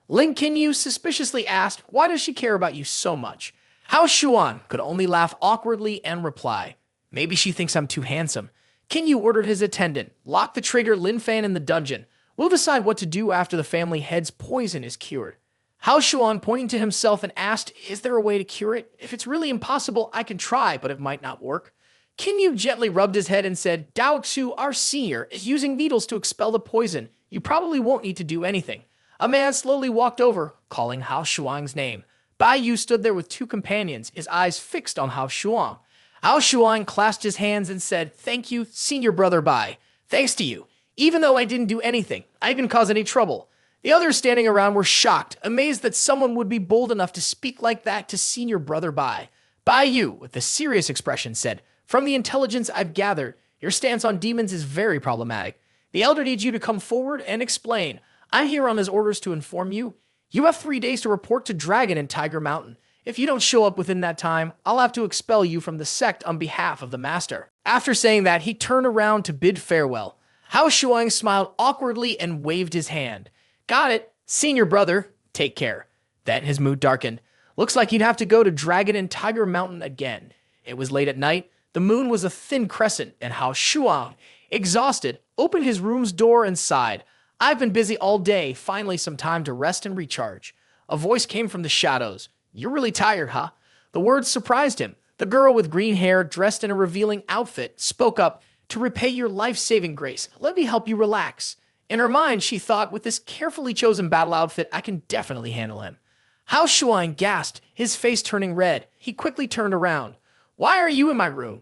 Lin Qinyu suspiciously asked, why does she care about you so much? Hao Shuang could only laugh awkwardly and reply, maybe she thinks I'm too handsome. Qinyu ordered his attendant, lock the traitor Lin Fan in the dungeon. We'll decide what to do after the family head's poison is cured. Hao Shuang pointing to himself and asked, is there a way to cure it? If it's really impossible, I can try, but it might not work. Qinyu gently rubbed his head and said, Dao Tu, our senior, is using needles to expel the poison. You probably won't need to do anything. A man slowly walked over, calling Hao Shuang's name. Bai Yu stood there with 2 companions, his eyes fixed on Hao Shuang. Hao Shuang clasped his hands and said, thank you, senior brother Bai. Thanks to you. Even though I didn't do anything, I didn't cause any trouble. The others standing around were shocked, amazed that someone would be bold enough to speak like that to senior brother Bai. Bai Yu, with a serious expression, said, from the intelligence I've gathered, your stance on demons is very problematic. The elder needs you to come forward and explain. I'm here on his orders to inform you. You have 3 days to report to Dragon in Tiger Mountain. If you don't show up within that time, I'll have to expel you from the sect on behalf of the master. After saying that, he turned around to bid farewell. Hao Shuang smiled awkwardly and waved his hand. Got it, senior brother. Take care. Then his mood darkened. Looks like he'd have to go to Dragon and Tiger Mountain again. It was late at night. The moon was a thin crescent, and Hao Shuang, exhausted, opened his room's door and sighed. I've been busy all day, finally some time to rest and recharge. A voice came from the shadows. You're really tired, huh? The words surprised him. The girl with green hair, dressed in a revealing outfit, spoke up. To repay your life-saving grace, let me help you relax. In her mind, she thought, with this carefully chosen battle outfit, I can definitely handle him. Hao Shuang gasped, his face turning red. He quickly turned around. Why are you in my room?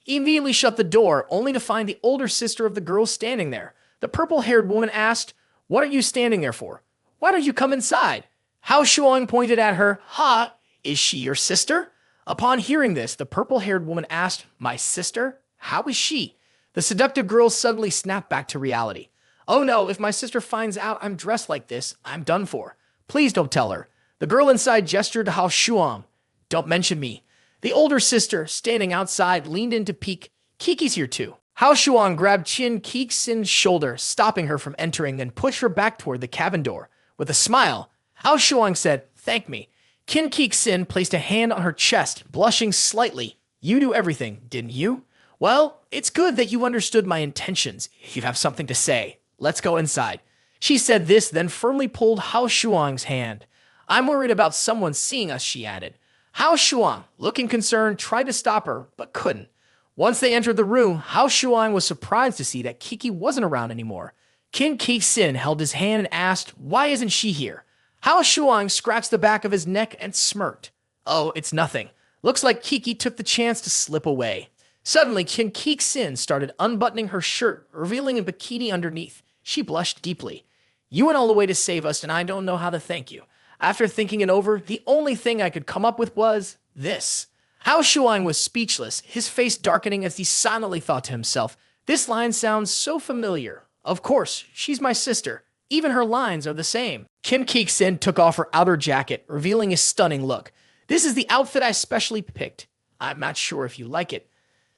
He immediately shut the door, only to find the older sister of the girl standing there. The purple-haired woman asked, what are you standing there for? Why don't you come inside? Hao Shuang pointed at her. Ha! Is she your sister? Upon hearing this, the purple-haired woman asked, my sister? How is she? The seductive girl suddenly snapped back to reality. Oh no, if my sister finds out I'm dressed like this, I'm done for. Please don't tell her. The girl inside gestured to Hao Shuang. Don't mention me. The older sister, standing outside, leaned in to peek. Kiki's here too. Hao Shuang grabbed Qin Kixin's shoulder, stopping her from entering, then pushed her back toward the cabin door. With a smile, Hao Shuang said, thank me. Qin Kixin placed a hand on her chest, blushing slightly. You knew everything, didn't you? Well, it's good that you understood my intentions. If you have something to say, let's go inside. She said this, then firmly pulled Hao Shuang's hand. I'm worried about someone seeing us, she added. Hao Shuang, looking concerned, tried to stop her, but couldn't. Once they entered the room, Hao Shuang was surprised to see that Kiki wasn't around anymore. Qin Kixin held his hand and asked, why isn't she here? Hao Shuang scratched the back of his neck and smirked. Oh, it's nothing. Looks like Kiki took the chance to slip away. Suddenly, Qin Kixin started unbuttoning her shirt, revealing a bikini underneath. She blushed deeply. You went all the way to save us, and I don't know how to thank you. After thinking it over, the only thing I could come up with was this. Hao Shuang was speechless, his face darkening as he silently thought to himself, this line sounds so familiar. Of course, she's my sister. Even her lines are the same. Qin Kixin took off her outer jacket, revealing a stunning look. This is the outfit I specially picked. I'm not sure if you like it.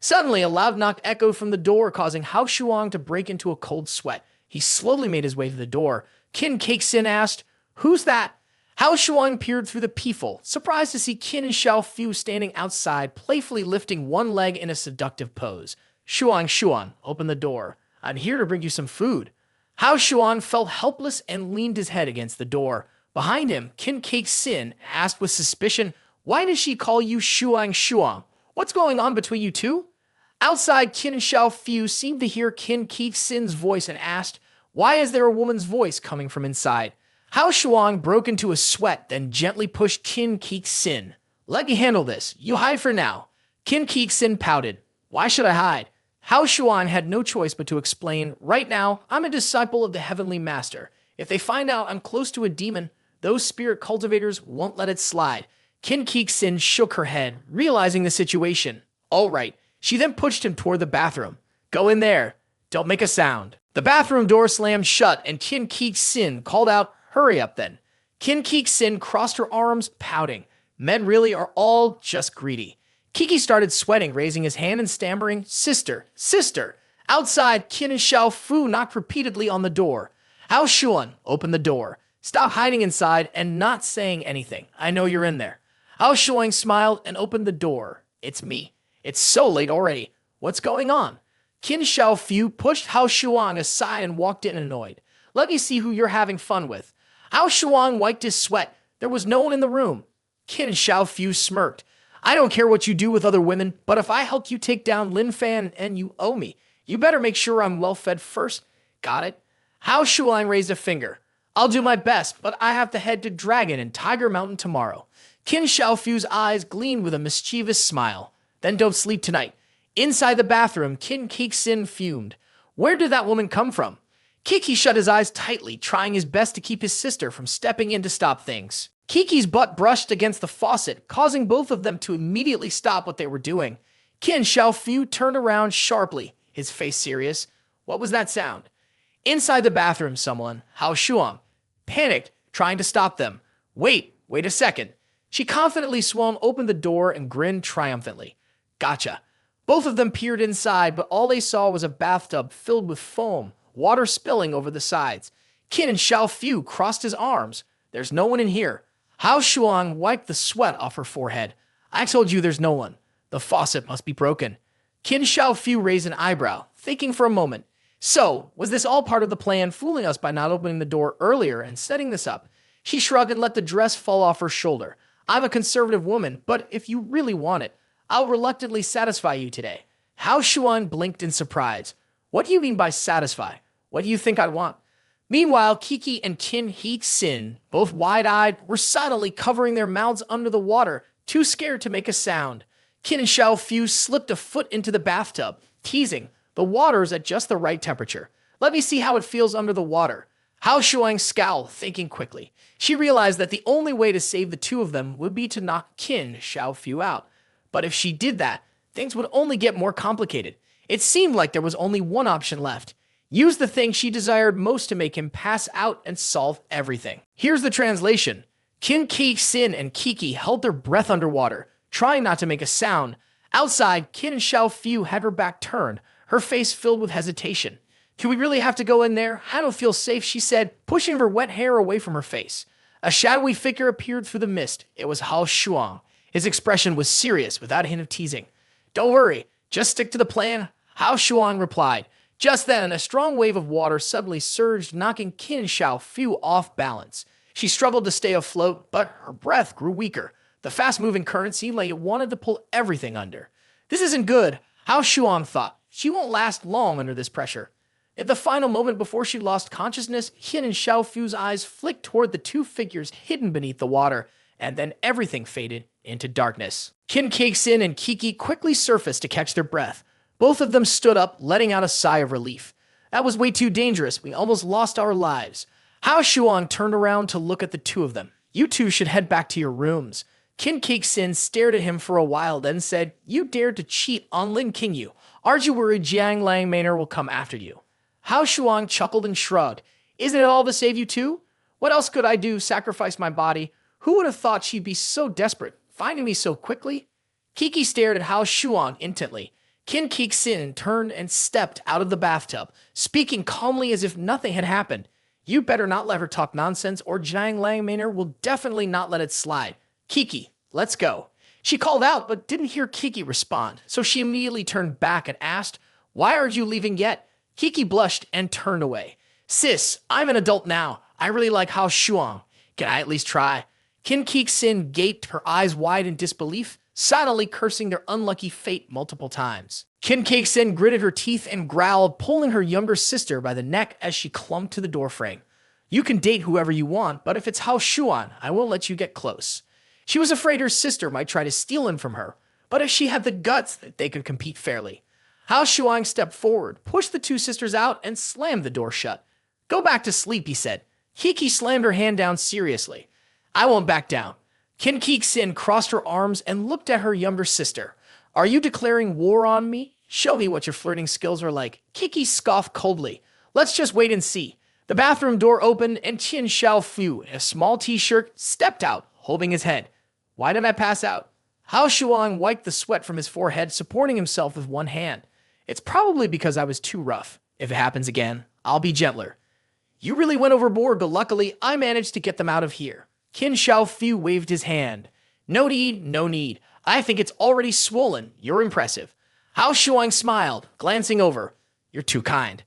Suddenly, a loud knock echoed from the door, causing Hao Shuang to break into a cold sweat. He slowly made his way to the door. Qin Kixin asked, who's that? Hao Shuang peered through the peephole, surprised to see Qin and Xiaofu standing outside, playfully lifting one leg in a seductive pose. Shuang, open the door. I'm here to bring you some food. Hao Shuang felt helpless and leaned his head against the door. Behind him, Qin Kexin asked with suspicion, why does she call you Shuang? What's going on between you two? Outside, Qin and Xiaofu seemed to hear Qin Kexin's voice and asked, why is there a woman's voice coming from inside? Hao Shuang broke into a sweat, then gently pushed Qin Kexin. Let me handle this. You hide for now. Qin Kexin pouted. Why should I hide? Hao Shuang had no choice but to explain, right now, I'm a disciple of the Heavenly Master. If they find out I'm close to a demon, those spirit cultivators won't let it slide. Qin Kexin shook her head, realizing the situation. All right. She then pushed him toward the bathroom. Go in there. Don't make a sound. The bathroom door slammed shut, and Qin Kexin called out, hurry up then. Qin Kexin crossed her arms, pouting. Men really are all just greedy. Kiki started sweating, raising his hand and stammering, Sister. Outside, Qin and Xiaofu knocked repeatedly on the door. Hao Shuang, open the door. Stop hiding inside and not saying anything. I know you're in there. Hao Shuang smiled and opened the door. It's me. It's so late already. What's going on? Qin Xiaofu pushed Hao Shuang aside and walked in annoyed. Let me see who you're having fun with. Hao Shuang wiped his sweat. There was no one in the room. Qin Xiaofu smirked. I don't care what you do with other women, but if I help you take down Lin Fan and you owe me, you better make sure I'm well fed first. Got it? Hao Shuang raised a finger. I'll do my best, but I have to head to Dragon and Tiger Mountain tomorrow. Qin Xiaofu's eyes gleamed with a mischievous smile. Then don't sleep tonight. Inside the bathroom, Qin Kexin fumed. Where did that woman come from? Kiki shut his eyes tightly, trying his best to keep his sister from stepping in to stop things. Kiki's butt brushed against the faucet, causing both of them to immediately stop what they were doing. Qin Xiaofu turned around sharply, his face serious. What was that sound? Inside the bathroom, someone, Hao Shuang, panicked, trying to stop them. Wait a second. She confidently swung open the door and grinned triumphantly. Gotcha. Both of them peered inside, but all they saw was a bathtub filled with foam, water spilling over the sides. Qin and Xiaofu crossed his arms. There's no one in here. Hao Shuang wiped the sweat off her forehead. I told you there's no one. The faucet must be broken. Qin Xiaofu raised an eyebrow, thinking for a moment. So, was this all part of the plan, fooling us by not opening the door earlier and setting this up? She shrugged and let the dress fall off her shoulder. I'm a conservative woman, but if you really want it, I'll reluctantly satisfy you today. Hao Shuang blinked in surprise. What do you mean by satisfy? What do you think I'd want? Meanwhile, Kiki and Qin Kexin, both wide-eyed, were silently covering their mouths under the water, too scared to make a sound. Qin and Xiaofu slipped a foot into the bathtub, teasing, the water's at just the right temperature. Let me see how it feels under the water. Hao Shuang scowled, thinking quickly. She realized that the only way to save the two of them would be to knock Qin Xiaofu out. But if she did that, things would only get more complicated. It seemed like there was only one option left. Use the thing she desired most to make him pass out and solve everything. Here's the translation. Qin Kexin and Kiki held their breath underwater, trying not to make a sound. Outside, Qin and Xiaofu had her back turned, her face filled with hesitation. Do we really have to go in there? I don't feel safe, she said, pushing her wet hair away from her face. A shadowy figure appeared through the mist. It was Hao Shuang. His expression was serious, without a hint of teasing. Don't worry, just stick to the plan, Hao Shuang replied. Just then, a strong wave of water suddenly surged, knocking Qin Xiaofu off balance. She struggled to stay afloat, but her breath grew weaker. The fast-moving current seemed like it wanted to pull everything under. This isn't good, Hao Shuang thought. She won't last long under this pressure. At the final moment before she lost consciousness, Qin and Xiaofu's eyes flicked toward the two figures hidden beneath the water, and then everything faded into darkness. Qin Kexin and Kiki quickly surfaced to catch their breath. Both of them stood up, letting out a sigh of relief. That was way too dangerous. We almost lost our lives. Hao Shuang turned around to look at the two of them. You two should head back to your rooms. Qin Kexin stared at him for a while, then said, You dared to cheat on Lin Qinyu. Aren't you worried Jianglang Manor will come after you? Hao Shuang chuckled and shrugged. Isn't it all to save you too? What else could I do? Sacrifice my body? Who would have thought she'd be so desperate, finding me so quickly? Kiki stared at Hao Shuang intently. Qin Kexin turned and stepped out of the bathtub, speaking calmly as if nothing had happened. You better not let her talk nonsense, or Jiang Lang Manor will definitely not let it slide. Kiki, let's go. She called out, but didn't hear Kiki respond, so she immediately turned back and asked, "Why aren't you leaving yet?" Kiki blushed and turned away. "Sis, I'm an adult now. I really like Hao Shuang. Can I at least try?" Qin Kixin gaped, her eyes wide in disbelief, silently cursing their unlucky fate multiple times. Qin Kixin gritted her teeth and growled, pulling her younger sister by the neck as she clumped to the doorframe. "You can date whoever you want, but if it's Hao Shuan, I won't let you get close." She was afraid her sister might try to steal him from her, but if she had the guts, they could compete fairly. Hao Shuang stepped forward, pushed the two sisters out, and slammed the door shut. "Go back to sleep," he said. Kiki slammed her hand down seriously. "I won't back down." Qin Kixin crossed her arms and looked at her younger sister. "Are you declaring war on me? Show me what your flirting skills are like." Kiki scoffed coldly. "Let's just wait and see." The bathroom door opened and Qian Xiaofu, in a small t-shirt, stepped out, holding his head. "Why did I pass out?" Hao Shuang wiped the sweat from his forehead, supporting himself with one hand. "It's probably because I was too rough. If it happens again, I'll be gentler." "You really went overboard, but luckily I managed to get them out of here." Qin Xiaofu waved his hand. "No need, no need. I think it's already swollen. You're impressive." Hao Shuang smiled, glancing over. "You're too kind."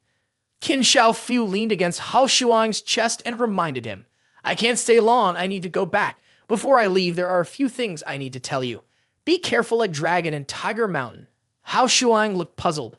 Qin Xiaofu leaned against Hao Shuang's chest and reminded him, "I can't stay long. I need to go back. Before I leave, there are a few things I need to tell you. Be careful at Dragon and Tiger Mountain." Hao Shuang looked puzzled.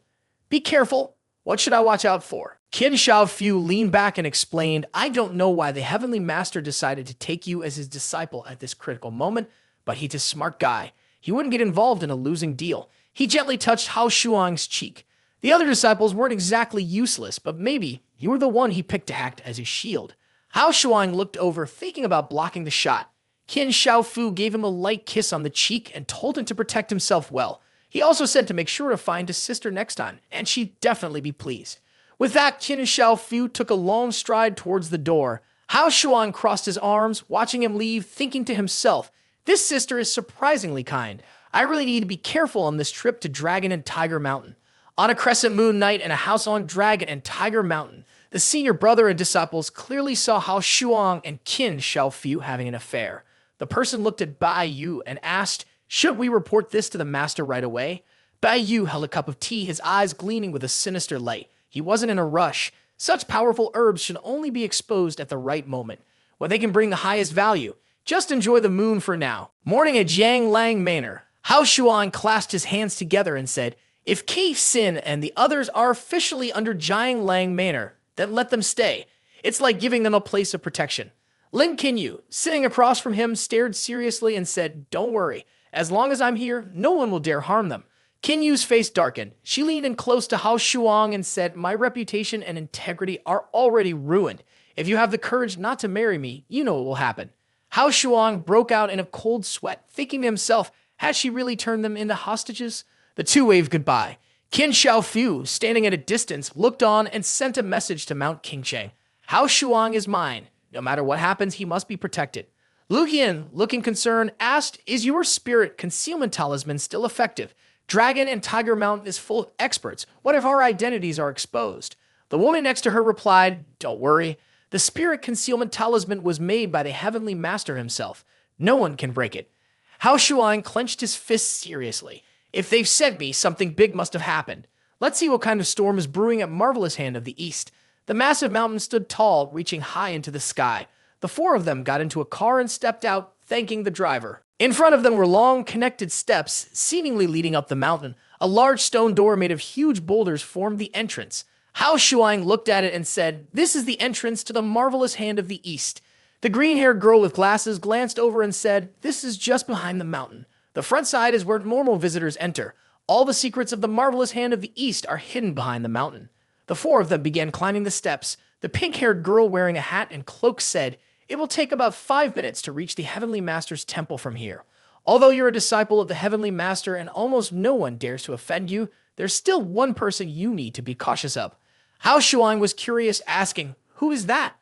"Be careful? What should I watch out for?" Qin Xiaofu leaned back and explained, "I don't know why the Heavenly Master decided to take you as his disciple at this critical moment, but he's a smart guy. He wouldn't get involved in a losing deal." He gently touched Hao Shuang's cheek. "The other disciples weren't exactly useless, but maybe you were the one he picked to act as his shield." Hao Shuang looked over, thinking about blocking the shot. Qin Xiaofu gave him a light kiss on the cheek and told him to protect himself well. He also said to make sure to find his sister next time, and she'd definitely be pleased. With that, Qin Xiaofu took a long stride towards the door. Hao Shuang crossed his arms, watching him leave, thinking to himself, "This sister is surprisingly kind. I really need to be careful on this trip to Dragon and Tiger Mountain." On a crescent moon night in a house on Dragon and Tiger Mountain, the senior brother and disciples clearly saw Hao Shuang and Qin Xiaofu having an affair. The person looked at Bai Yu and asked, "Should we report this to the master right away?" Bai Yu held a cup of tea, his eyes gleaming with a sinister light. He wasn't in a rush. Such powerful herbs should only be exposed at the right moment, when they can bring the highest value. Just enjoy the moon for now. Morning at Jiang Lang Manor, Hao Shuang clasped his hands together and said, "If Kei Sin and the others are officially under Jiang Lang Manor, then let them stay. It's like giving them a place of protection." Lin Qinyu, sitting across from him, stared seriously and said, "Don't worry. As long as I'm here, no one will dare harm them." Qinyu's face darkened. She leaned in close to Hao Shuang and said, "My reputation and integrity are already ruined. If you have the courage not to marry me, you know what will happen." Hao Shuang broke out in a cold sweat, thinking to himself, had she really turned them into hostages? The two waved goodbye. Qin Xiaofu, standing at a distance, looked on and sent a message to Mount Qingcheng. "Hao Shuang is mine. No matter what happens, he must be protected." Lu Yin, looking concerned, asked, "Is your spirit concealment talisman still effective? Dragon and Tiger Mountain is full of experts. What if our identities are exposed?" The woman next to her replied, "Don't worry. The spirit concealment talisman was made by the Heavenly Master himself. No one can break it." Hao Shuang clenched his fists seriously. "If they've sent me, something big must have happened. Let's see what kind of storm is brewing at Marvelous Hand of the East." The massive mountain stood tall, reaching high into the sky. The four of them got into a car and stepped out, thanking the driver. In front of them were long, connected steps, seemingly leading up the mountain. A large stone door made of huge boulders formed the entrance. Hao Shuang looked at it and said, "This is the entrance to the Marvelous Hand of the East." The green-haired girl with glasses glanced over and said, "This is just behind the mountain. The front side is where normal visitors enter. All the secrets of the Marvelous Hand of the East are hidden behind the mountain." The four of them began climbing the steps. The pink-haired girl wearing a hat and cloak said, "It will take about 5 minutes to reach the Heavenly Master's temple from here. Although you're a disciple of the Heavenly Master and almost no one dares to offend you, there's still one person you need to be cautious of." Hao Shuang was curious, asking, "Who is that?"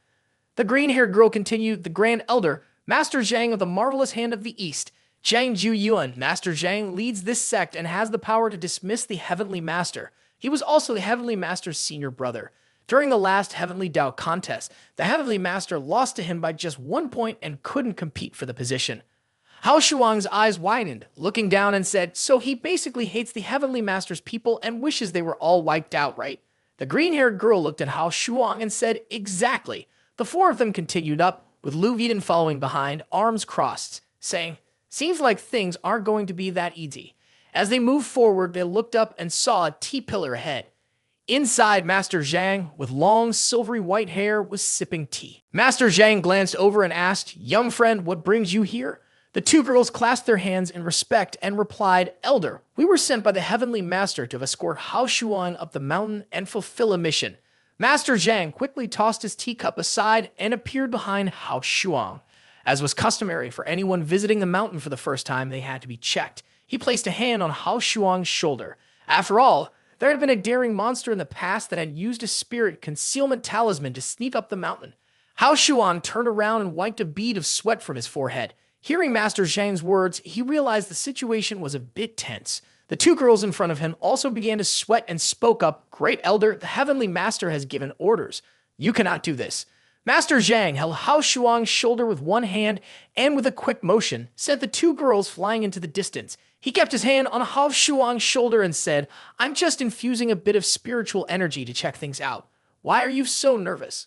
The green-haired girl continued, "The Grand Elder, Master Zhang of the Marvelous Hand of the East. Zhang Juyuan, Master Zhang, leads this sect and has the power to dismiss the Heavenly Master. He was also the Heavenly Master's senior brother. During the last Heavenly Doubt contest, the Heavenly Master lost to him by just 1 point and couldn't compete for the position. Hao Shuang's eyes widened, looking down and said, "So he basically hates the Heavenly Master's people and wishes they were all wiped out, right?" The green-haired girl looked at Hao Shuang and said, "Exactly." The four of them continued up, with Lu Yiden following behind, arms crossed, saying, "Seems like things aren't going to be that easy." As they moved forward, they looked up and saw a T-pillar ahead. Inside, Master Zhang, with long, silvery white hair, was sipping tea. Master Zhang glanced over and asked, "Young friend, what brings you here?" The two girls clasped their hands in respect and replied, "Elder, we were sent by the Heavenly Master to escort Hao Shuang up the mountain and fulfill a mission." Master Zhang quickly tossed his teacup aside and appeared behind Hao Shuang. As was customary for anyone visiting the mountain for the first time, they had to be checked. He placed a hand on Hao Shuang's shoulder. After all, there had been a daring monster in the past that had used a spirit concealment talisman to sneak up the mountain. Hao Shuang turned around and wiped a bead of sweat from his forehead. Hearing Master Zhang's words, he realized the situation was a bit tense. The two girls in front of him also began to sweat and spoke up, "Great Elder, the Heavenly Master has given orders. You cannot do this." Master Zhang held Hao Shuang's shoulder with one hand and with a quick motion sent the two girls flying into the distance. He kept his hand on Hao Shuang's shoulder and said, "I'm just infusing a bit of spiritual energy to check things out. Why are you so nervous?"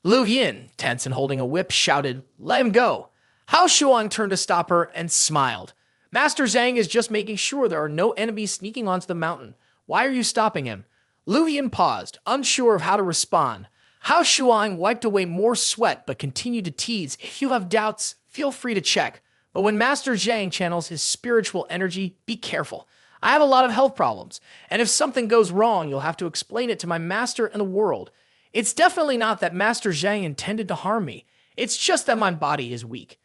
Lu Yin, tense and holding a whip, shouted, "Let him go." Hao Shuang turned to stop her and smiled. "Master Zhang is just making sure there are no enemies sneaking onto the mountain. Why are you stopping him?" Lu Yin paused, unsure of how to respond. Hao Shuang wiped away more sweat but continued to tease, "If you have doubts, feel free to check. But when Master Zhang channels his spiritual energy, be careful. I have a lot of health problems, and if something goes wrong, you'll have to explain it to my master and the world. It's definitely not that Master Zhang intended to harm me. It's just that my body is weak."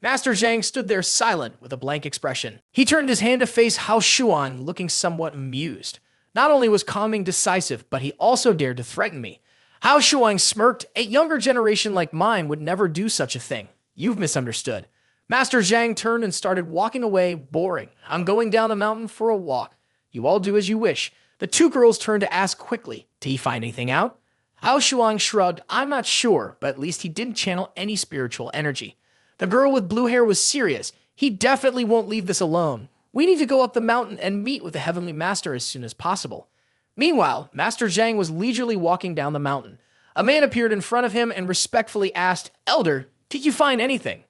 Master Zhang stood there silent with a blank expression. He turned his hand to face Hao Shuang, looking somewhat amused. Not only was calming decisive, but he also dared to threaten me. Hao Shuang smirked. "A younger generation like mine would never do such a thing. You've misunderstood." Master Zhang turned and started walking away, boring. "I'm going down the mountain for a walk. You all do as you wish." The two girls turned to ask quickly, "Did he find anything out?" Hao Shuang shrugged. "I'm not sure, but at least he didn't channel any spiritual energy." The girl with blue hair was serious. "He definitely won't leave this alone. We need to go up the mountain and meet with the Heavenly Master as soon as possible." Meanwhile, Master Zhang was leisurely walking down the mountain. A man appeared in front of him and respectfully asked, "Elder, did you find anything?"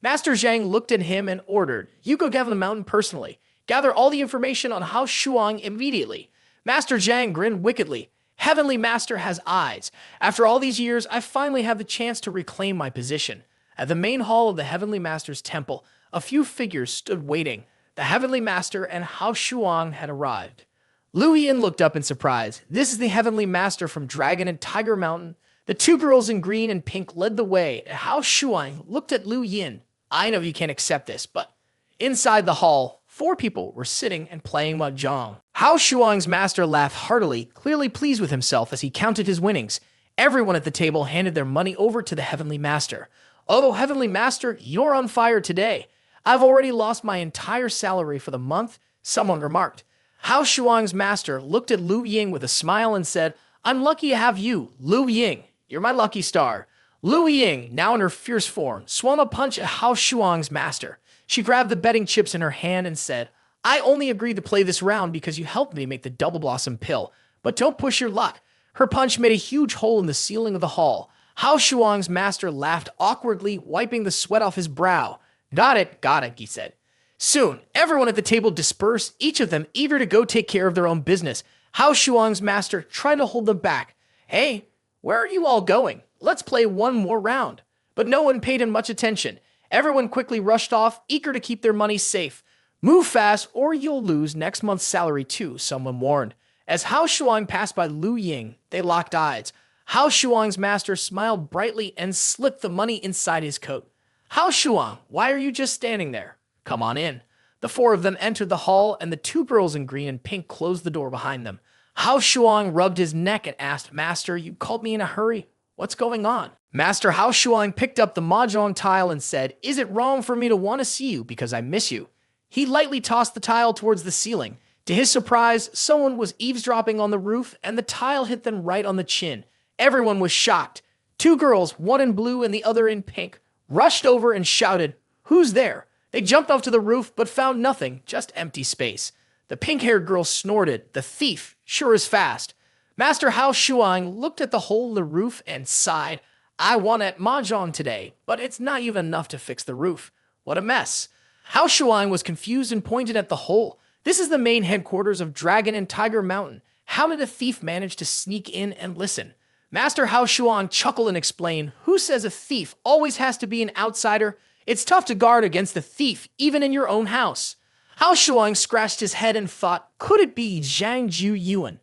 Master Zhang looked at him and ordered, "You go gather the mountain personally. Gather all the information on Hao Shuang immediately." Master Zhang grinned wickedly. "Heavenly Master has eyes. After all these years, I finally have the chance to reclaim my position." At the main hall of the Heavenly Master's temple, a few figures stood waiting. The Heavenly Master and Hao Shuang had arrived. Lu Yin looked up in surprise. "This is the Heavenly Master from Dragon and Tiger Mountain." The two girls in green and pink led the way. Hao Shuang looked at Lu Yin. "I know you can't accept this, but..." Inside the hall, four people were sitting and playing mahjong. Hao Shuang's master laughed heartily, clearly pleased with himself as he counted his winnings. Everyone at the table handed their money over to the Heavenly Master. "Although Heavenly Master, you're on fire today. I've already lost my entire salary for the month," someone remarked. Hao Shuang's master looked at Lu Ying with a smile and said, "I'm lucky to have you, Lu Ying. You're my lucky star." Lu Ying, now in her fierce form, swung a punch at Hao Shuang's master. She grabbed the betting chips in her hand and said, "I only agreed to play this round because you helped me make the Double Blossom pill, but don't push your luck." Her punch made a huge hole in the ceiling of the hall. Hao Shuang's master laughed awkwardly, wiping the sweat off his brow. Got it," he said. Soon, everyone at the table dispersed, each of them eager to go take care of their own business. Hao Shuang's master tried to hold them back. "Hey, where are you all going? Let's play one more round." But no one paid him much attention. Everyone quickly rushed off, eager to keep their money safe. "Move fast or you'll lose next month's salary too," someone warned. As Hao Shuang passed by Lu Ying, they locked eyes. Hao Shuang's master smiled brightly and slipped the money inside his coat. "Hao Shuang, why are you just standing there? Come on in." The four of them entered the hall, and the two girls in green and pink closed the door behind them. Hao Shuang rubbed his neck and asked, "Master, you called me in a hurry. What's going on?" Master Hao Shuang picked up the mahjong tile and said, "Is it wrong for me to want to see you because I miss you?" He lightly tossed the tile towards the ceiling. To his surprise, someone was eavesdropping on the roof, and the tile hit them right on the chin. Everyone was shocked. Two girls, one in blue and the other in pink, rushed over and shouted, "Who's there?" They jumped off to the roof but found nothing, just empty space. The pink-haired girl snorted, "The thief, sure is fast." Master Hao Shuang looked at the hole in the roof and sighed. "I won at Mahjong today, but it's not even enough to fix the roof. What a mess." Hao Shuang was confused and pointed at the hole. "This is the main headquarters of Dragon and Tiger Mountain. How did a thief manage to sneak in and listen?" Master Hao Shuang chuckled and explained, "Who says a thief always has to be an outsider? It's tough to guard against a thief, even in your own house." Hao Shuang scratched his head and thought, could it be Zhang Ju Yuan?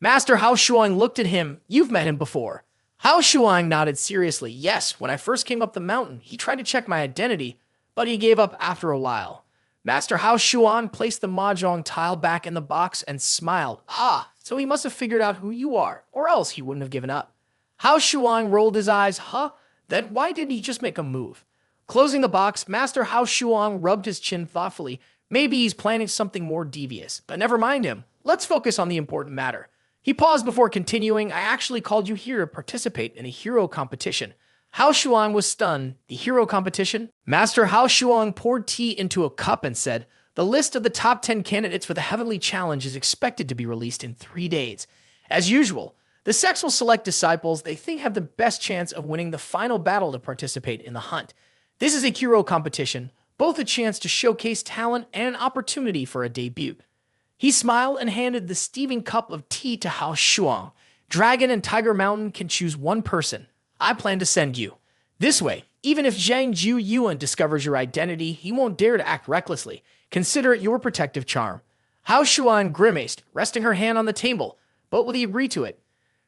Master Hao Shuang looked at him. "You've met him before." Hao Shuang nodded seriously. "Yes, when I first came up the mountain, he tried to check my identity, but he gave up after a while." Master Hao Shuang placed the mahjong tile back in the box and smiled. "Ah, so he must have figured out who you are, or else he wouldn't have given up." Hao Shuang rolled his eyes. "Huh? Then why didn't he just make a move?" Closing the box, Master Hao Shuang rubbed his chin thoughtfully. Maybe he's planning something more devious, but never mind him. Let's focus on the important matter. He paused before continuing. "I actually called you here to participate in a hero competition." Hao Shuang was stunned. "The hero competition?" Master Hao Shuang poured tea into a cup and said, "The list of the top 10 candidates for the Heavenly Challenge is expected to be released in 3 days. As usual, the sects will select disciples they think have the best chance of winning the final battle to participate in the hunt. This is a hero competition, both a chance to showcase talent and an opportunity for a debut." He smiled and handed the steaming cup of tea to Hao Shuang. "Dragon and Tiger Mountain can choose one person. I plan to send you. This way, even if Zhang Ju Yuan discovers your identity, he won't dare to act recklessly. Consider it your protective charm." Hao Shuang grimaced, resting her hand on the table. But will he agree to it?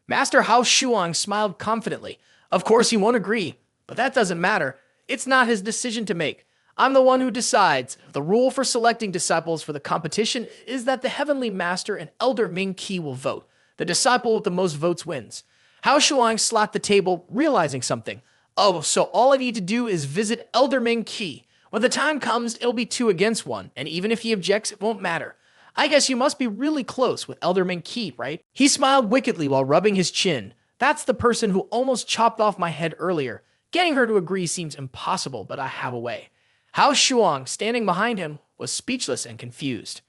Master Hao Shuang smiled confidently. "Of course he won't agree, but that doesn't matter. It's not his decision to make. I'm the one who decides. The rule for selecting disciples for the competition is that the Heavenly Master and Elder Ming Qi will vote. The disciple with the most votes wins." Hao Shuang slapped the table, realizing something. "Oh, so all I need to do is visit Elder Ming Qi. When the time comes, it'll be 2 against 1, and even if he objects, it won't matter. I guess you must be really close with Elder Ming Qi, right?" He smiled wickedly while rubbing his chin. "That's the person who almost chopped off my head earlier. Getting her to agree seems impossible, but I have a way." Hao Shuang, standing behind him, was speechless and confused.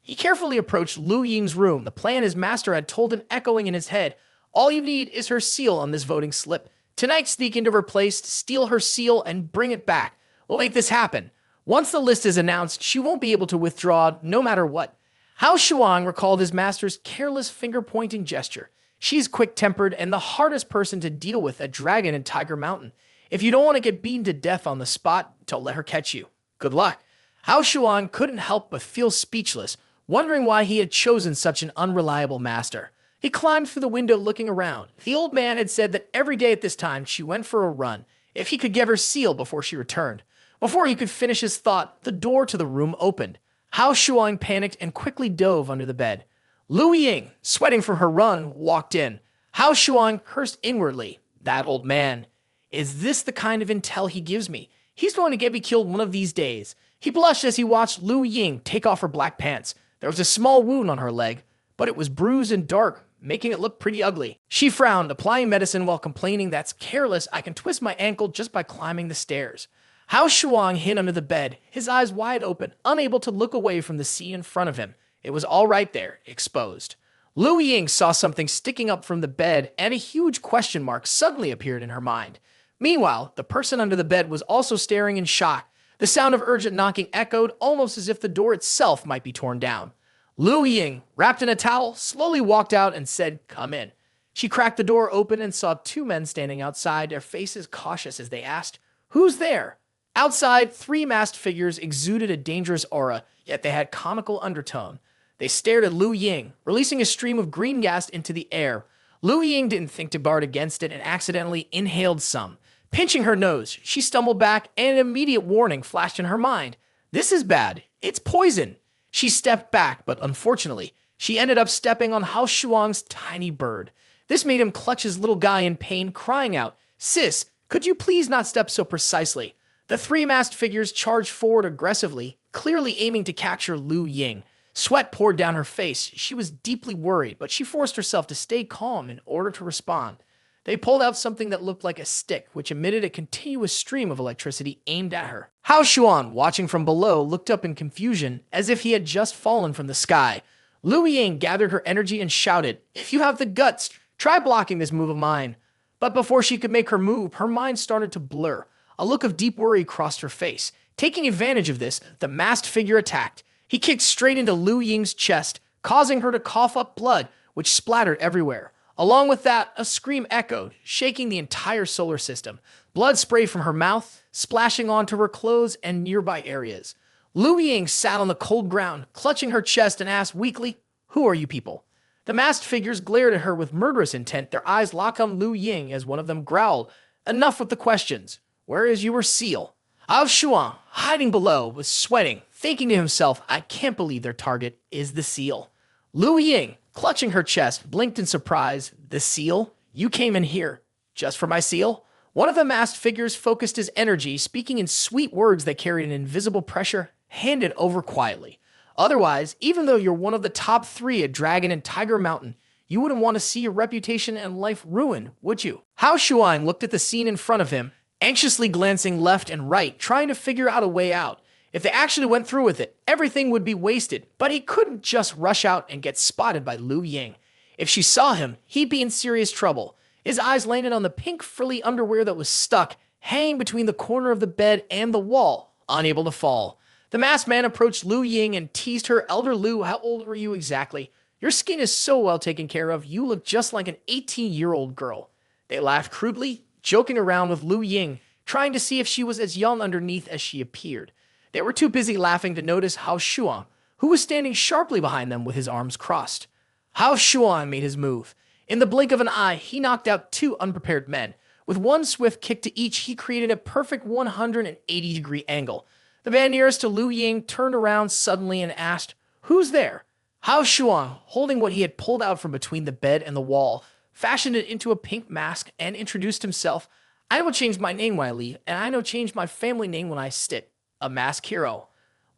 He carefully approached Lu Ying's room, the plan his master had told him echoing in his head. "All you need is her seal on this voting slip. Tonight sneak into her place, steal her seal, and bring it back. We'll make this happen. Once the list is announced, she won't be able to withdraw no matter what." Hao Shuang recalled his master's careless finger-pointing gesture. "She's quick-tempered and the hardest person to deal with at Dragon and Tiger Mountain. If you don't want to get beaten to death on the spot, don't let her catch you. Good luck." Hao Shuang couldn't help but feel speechless, wondering why he had chosen such an unreliable master. He climbed through the window looking around. The old man had said that every day at this time she went for a run, if he could get her seal before she returned. Before he could finish his thought, the door to the room opened. Hao Shuang panicked and quickly dove under the bed. Lu Ying, sweating from her run, walked in. Hao Shuang cursed inwardly. "That old man. Is this the kind of intel he gives me? He's going to get me killed one of these days." He blushed as he watched Lu Ying take off her black pants. There was a small wound on her leg, but it was bruised and dark, making it look pretty ugly. She frowned, applying medicine while complaining, "That's careless. I can twist my ankle just by climbing the stairs." Hao Shuang hid under the bed, his eyes wide open, unable to look away from the scene in front of him. It was all right there, exposed. Lu Ying saw something sticking up from the bed, and a huge question mark suddenly appeared in her mind. Meanwhile, the person under the bed was also staring in shock. The sound of urgent knocking echoed, almost as if the door itself might be torn down. Lu Ying, wrapped in a towel, slowly walked out and said, "Come in." She cracked the door open and saw 2 men standing outside, their faces cautious as they asked, "Who's there?" Outside, 3 masked figures exuded a dangerous aura, yet they had comical undertone. They stared at Lu Ying, releasing a stream of green gas into the air. Lu Ying didn't think to guard against it and accidentally inhaled some. Pinching her nose, she stumbled back, and an immediate warning flashed in her mind. "This is bad. It's poison." She stepped back, but unfortunately, she ended up stepping on Hao Shuang's tiny bird. This made him clutch his little guy in pain, crying out, "Sis, could you please not step so precisely?" The 3 masked figures charged forward aggressively, clearly aiming to capture Lu Ying. Sweat poured down her face. She was deeply worried, but she forced herself to stay calm in order to respond. They pulled out something that looked like a stick, which emitted a continuous stream of electricity aimed at her. Hao Xuan, watching from below, looked up in confusion, as if he had just fallen from the sky. Lu Ying gathered her energy and shouted, "If you have the guts, try blocking this move of mine." But before she could make her move, her mind started to blur. A look of deep worry crossed her face. Taking advantage of this, the masked figure attacked. He kicked straight into Lu Ying's chest, causing her to cough up blood, which splattered everywhere. Along with that, a scream echoed, shaking the entire solar system. Blood sprayed from her mouth, splashing onto her clothes and nearby areas. Lu Ying sat on the cold ground, clutching her chest, and asked weakly, "Who are you people?" The masked figures glared at her with murderous intent, their eyes locked on Lu Ying as one of them growled, "Enough with the questions. Where is your seal?" Hao Xuan, hiding below, was sweating, thinking to himself, "I can't believe their target is the seal." Lu Ying, clutching her chest, blinked in surprise. "The seal? You came in here just for my seal?" One of the masked figures focused his energy, speaking in sweet words that carried an invisible pressure, handed over quietly. "Otherwise, even though you're one of the top 3 at Dragon and Tiger Mountain, you wouldn't want to see your reputation and life ruined, would you?" Hao Xuan looked at the scene in front of him, anxiously glancing left and right, trying to figure out a way out. If they actually went through with it, everything would be wasted, but he couldn't just rush out and get spotted by Lu Ying. If she saw him, he'd be in serious trouble. His eyes landed on the pink frilly underwear that was stuck, hanging between the corner of the bed and the wall, unable to fall. The masked man approached Lu Ying and teased her. "Elder Lu, how old were you exactly? Your skin is so well taken care of, you look just like an 18-year-old girl." They laughed crudely, joking around with Lu Ying, trying to see if she was as young underneath as she appeared. They were too busy laughing to notice Hao Xuan, who was standing sharply behind them with his arms crossed. Hao Xuan made his move. In the blink of an eye, he knocked out 2 unprepared men. With one swift kick to each, he created a perfect 180-degree angle. The man nearest to Lu Ying turned around suddenly and asked, "Who's there?" Hao Xuan, holding what he had pulled out from between the bed and the wall, fashioned it into a pink mask and introduced himself. "I will change my name when I leave, and I will change my family name when I sit. A masked hero."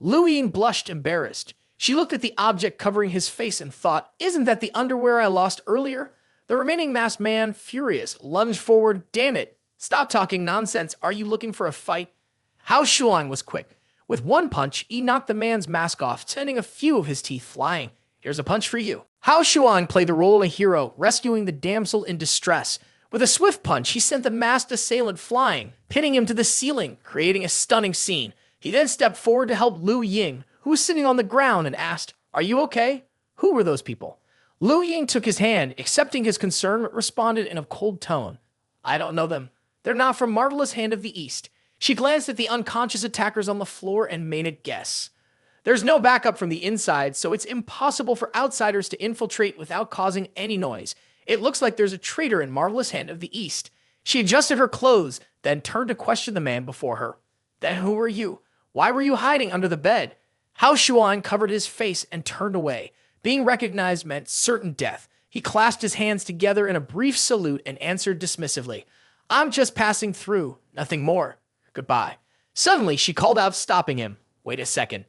Lu Ying blushed, embarrassed. She looked at the object covering his face and thought, "Isn't that the underwear I lost earlier?" The remaining masked man, furious, lunged forward. "Damn it! Stop talking nonsense. Are you looking for a fight?" Hao Xuan was quick. With one punch, he knocked the man's mask off, sending a few of his teeth flying. "Here's a punch for you." Hao Xuan played the role of a hero, rescuing the damsel in distress. With a swift punch, he sent the masked assailant flying, pinning him to the ceiling, creating a stunning scene. He then stepped forward to help Lu Ying, who was sitting on the ground, and asked, "Are you okay? Who were those people?" Lu Ying took his hand, accepting his concern, but responded in a cold tone, "I don't know them. They're not from Marvelous Hand of the East." She glanced at the unconscious attackers on the floor and made a guess. There's no backup from the inside, so it's impossible for outsiders to infiltrate without causing any noise. It looks like there's a traitor in Marvelous Hand of the East. She adjusted her clothes, then turned to question the man before her. "Then who are you? Why were you hiding under the bed?" Hao Xuan covered his face and turned away. Being recognized meant certain death. He clasped his hands together in a brief salute and answered dismissively, "I'm just passing through, nothing more. Goodbye." Suddenly, she called out, stopping him. "Wait a second."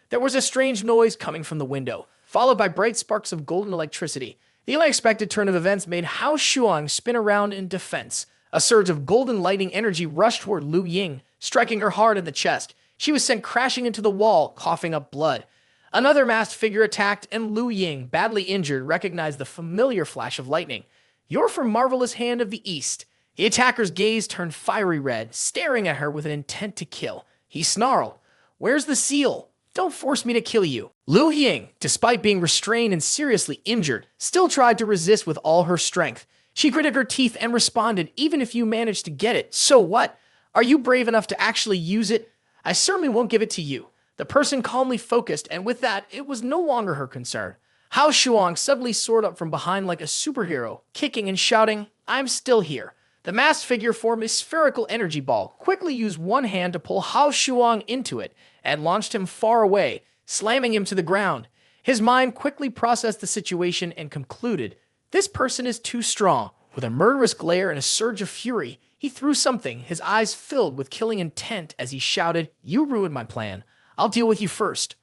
There was a strange noise coming from the window, followed by bright sparks of golden electricity. The unexpected turn of events made Hao Xuan spin around in defense. A surge of golden lighting energy rushed toward Lu Ying, striking her hard in the chest. She was sent crashing into the wall, coughing up blood. Another masked figure attacked, and Lu Ying, badly injured, recognized the familiar flash of lightning. "You're from Marvelous Hand of the East." The attacker's gaze turned fiery red, staring at her with an intent to kill. He snarled, "Where's the seal? Don't force me to kill you." Lu Ying, despite being restrained and seriously injured, still tried to resist with all her strength. She gritted her teeth and responded, "Even if you manage to get it, so what? Are you brave enough to actually use it? I certainly won't give it to you." The person calmly focused, and with that, it was no longer her concern. Hao Xuan suddenly soared up from behind like a superhero, kicking and shouting, "I'm still here." The masked figure formed a spherical energy ball, quickly used one hand to pull Hao Xuan into it, and launched him far away, slamming him to the ground. His mind quickly processed the situation and concluded, "This person is too strong." With a murderous glare and a surge of fury, he threw something, his eyes filled with killing intent as he shouted, "You ruined my plan. I'll deal with you first."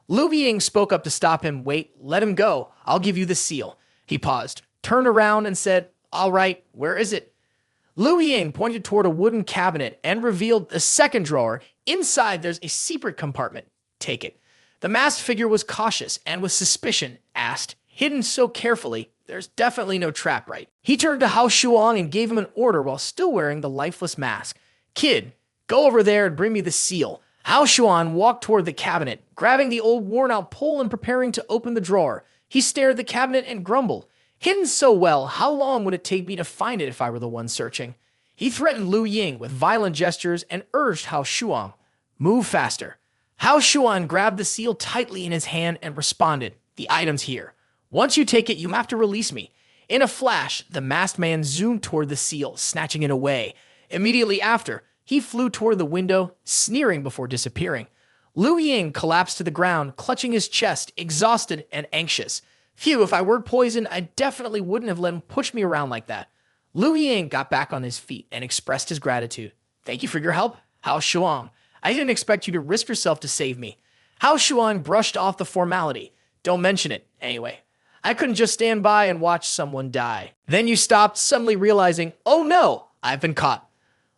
Lu Ying spoke up to stop him. "Wait, let him go. I'll give you the seal." He paused, turned around and said, All right, where is it? Liu Ying pointed toward a wooden cabinet and revealed a second drawer. Inside, there's a secret compartment. Take it. The masked figure was cautious and with suspicion asked, hidden so carefully, there's definitely no trap, right? He turned to Hao Shuang and gave him an order while still wearing the lifeless mask. Kid, go over there and bring me the seal. Hao Shuang walked toward the cabinet, grabbing the old worn-out pole and preparing to open the drawer. He stared at the cabinet and grumbled. Hidden so well, how long would it take me to find it if I were the one searching? He threatened Liu Ying with violent gestures and urged Hao Shuang, move faster. Hao Shuang grabbed the seal tightly in his hand and responded, the item's here. Once you take it, you have to release me. In a flash, the masked man zoomed toward the seal, snatching it away. Immediately after, he flew toward the window, sneering before disappearing. Liu Ying collapsed to the ground, clutching his chest, exhausted and anxious. Phew, if I were poisoned, I definitely wouldn't have let him push me around like that. Liu Ying got back on his feet and expressed his gratitude. Thank you for your help, Hao Shuang. I didn't expect you to risk yourself to save me. Hao Shuang brushed off the formality. Don't mention it, anyway. I couldn't just stand by and watch someone die. Then you stopped, suddenly realizing, oh no, I've been caught.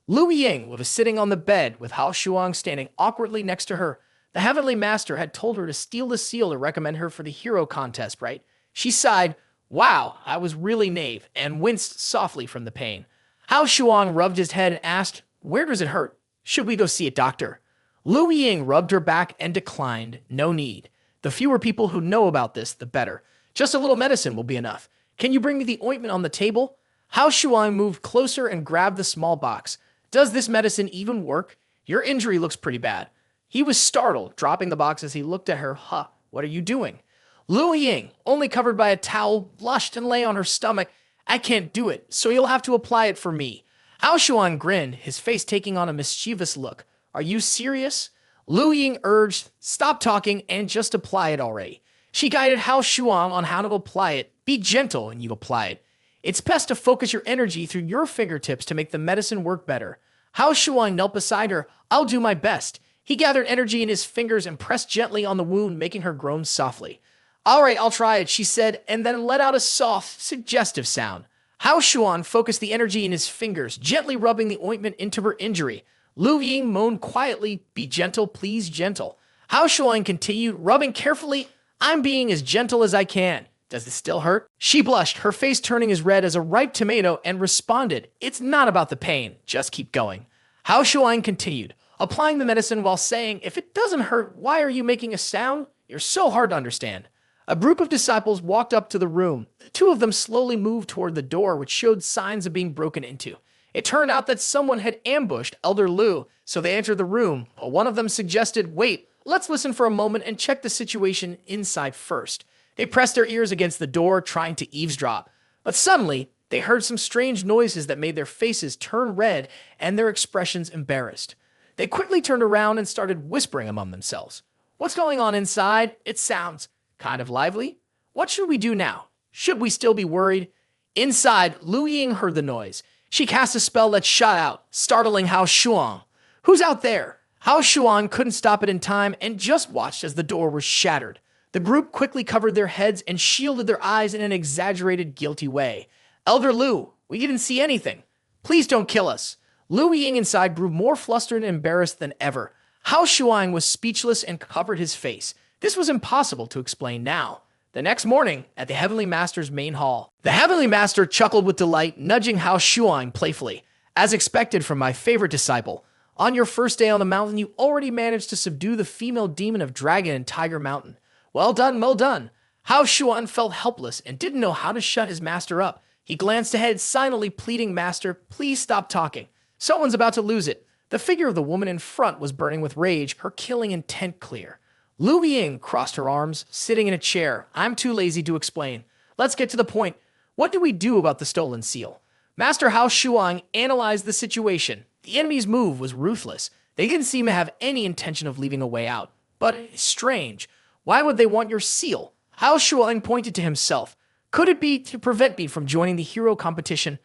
Liu Ying was sitting on the bed with Hao Shuang standing awkwardly next to her. The Heavenly Master had told her to steal the seal to recommend her for the hero contest, right? She sighed, wow, I was really knave, and winced softly from the pain. Hao Shuang rubbed his head and asked, where does it hurt? Should we go see a doctor? Liu Ying rubbed her back and declined, no need. The fewer people who know about this, the better. Just a little medicine will be enough. Can you bring me the ointment on the table? Hao Shuang moved closer and grabbed the small box. Does this medicine even work? Your injury looks pretty bad. He was startled, dropping the box as he looked at her. Huh, what are you doing? Liu Ying, only covered by a towel, blushed and lay on her stomach. I can't do it, so you'll have to apply it for me. Hao Shuang grinned, his face taking on a mischievous look. Are you serious? Liu Ying urged, stop talking and just apply it already. She guided Hao Shuang on how to apply it. Be gentle when you apply it. It's best to focus your energy through your fingertips to make the medicine work better. Hao Shuang knelt beside her. I'll do my best. He gathered energy in his fingers and pressed gently on the wound, making her groan softly. All right, I'll try it, she said, and then let out a soft, suggestive sound. Hao Shuang focused the energy in his fingers, gently rubbing the ointment into her injury. Liu Ying moaned quietly, be gentle, please, gentle. Hao Shuang continued, rubbing carefully. I'm being as gentle as I can. Does it still hurt? She blushed, her face turning as red as a ripe tomato, and responded, it's not about the pain, just keep going. Hao Shuang continued, applying the medicine while saying, if it doesn't hurt, why are you making a sound? You're so hard to understand. A group of disciples walked up to the room. Two of them slowly moved toward the door, which showed signs of being broken into. It turned out that someone had ambushed Elder Liu, so they entered the room. But one of them suggested, wait, let's listen for a moment and check the situation inside first. They pressed their ears against the door, trying to eavesdrop. But suddenly, they heard some strange noises that made their faces turn red and their expressions embarrassed. They quickly turned around and started whispering among themselves. What's going on inside? It sounds kind of lively. What should we do now? Should we still be worried? Inside, Liu Ying heard the noise. She cast a spell that shot out, startling Hao Shuang. Who's out there? Hao Shuang couldn't stop it in time and just watched as the door was shattered. The group quickly covered their heads and shielded their eyes in an exaggerated, guilty way. Elder Liu, we didn't see anything. Please don't kill us. Liu Ying inside grew more flustered and embarrassed than ever. Hao Shuang was speechless and covered his face. This was impossible to explain now. The next morning, at the Heavenly Master's main hall, the Heavenly Master chuckled with delight, nudging Hao Shuang playfully. As expected from my favorite disciple, on your first day on the mountain, you already managed to subdue the female demon of Dragon and Tiger Mountain. Well done, well done. Hao Shuang felt helpless and didn't know how to shut his master up. He glanced ahead, silently pleading, Master, please stop talking. Someone's about to lose it. The figure of the woman in front was burning with rage, her killing intent clear. Liu Ying crossed her arms, sitting in a chair. I'm too lazy to explain. Let's get to the point. What do we do about the stolen seal? Master Hao Shuang analyzed the situation. The enemy's move was ruthless. They didn't seem to have any intention of leaving a way out. But it's strange. Why would they want your seal? Hao Shuang pointed to himself. Could it be to prevent me from joining the hero competition?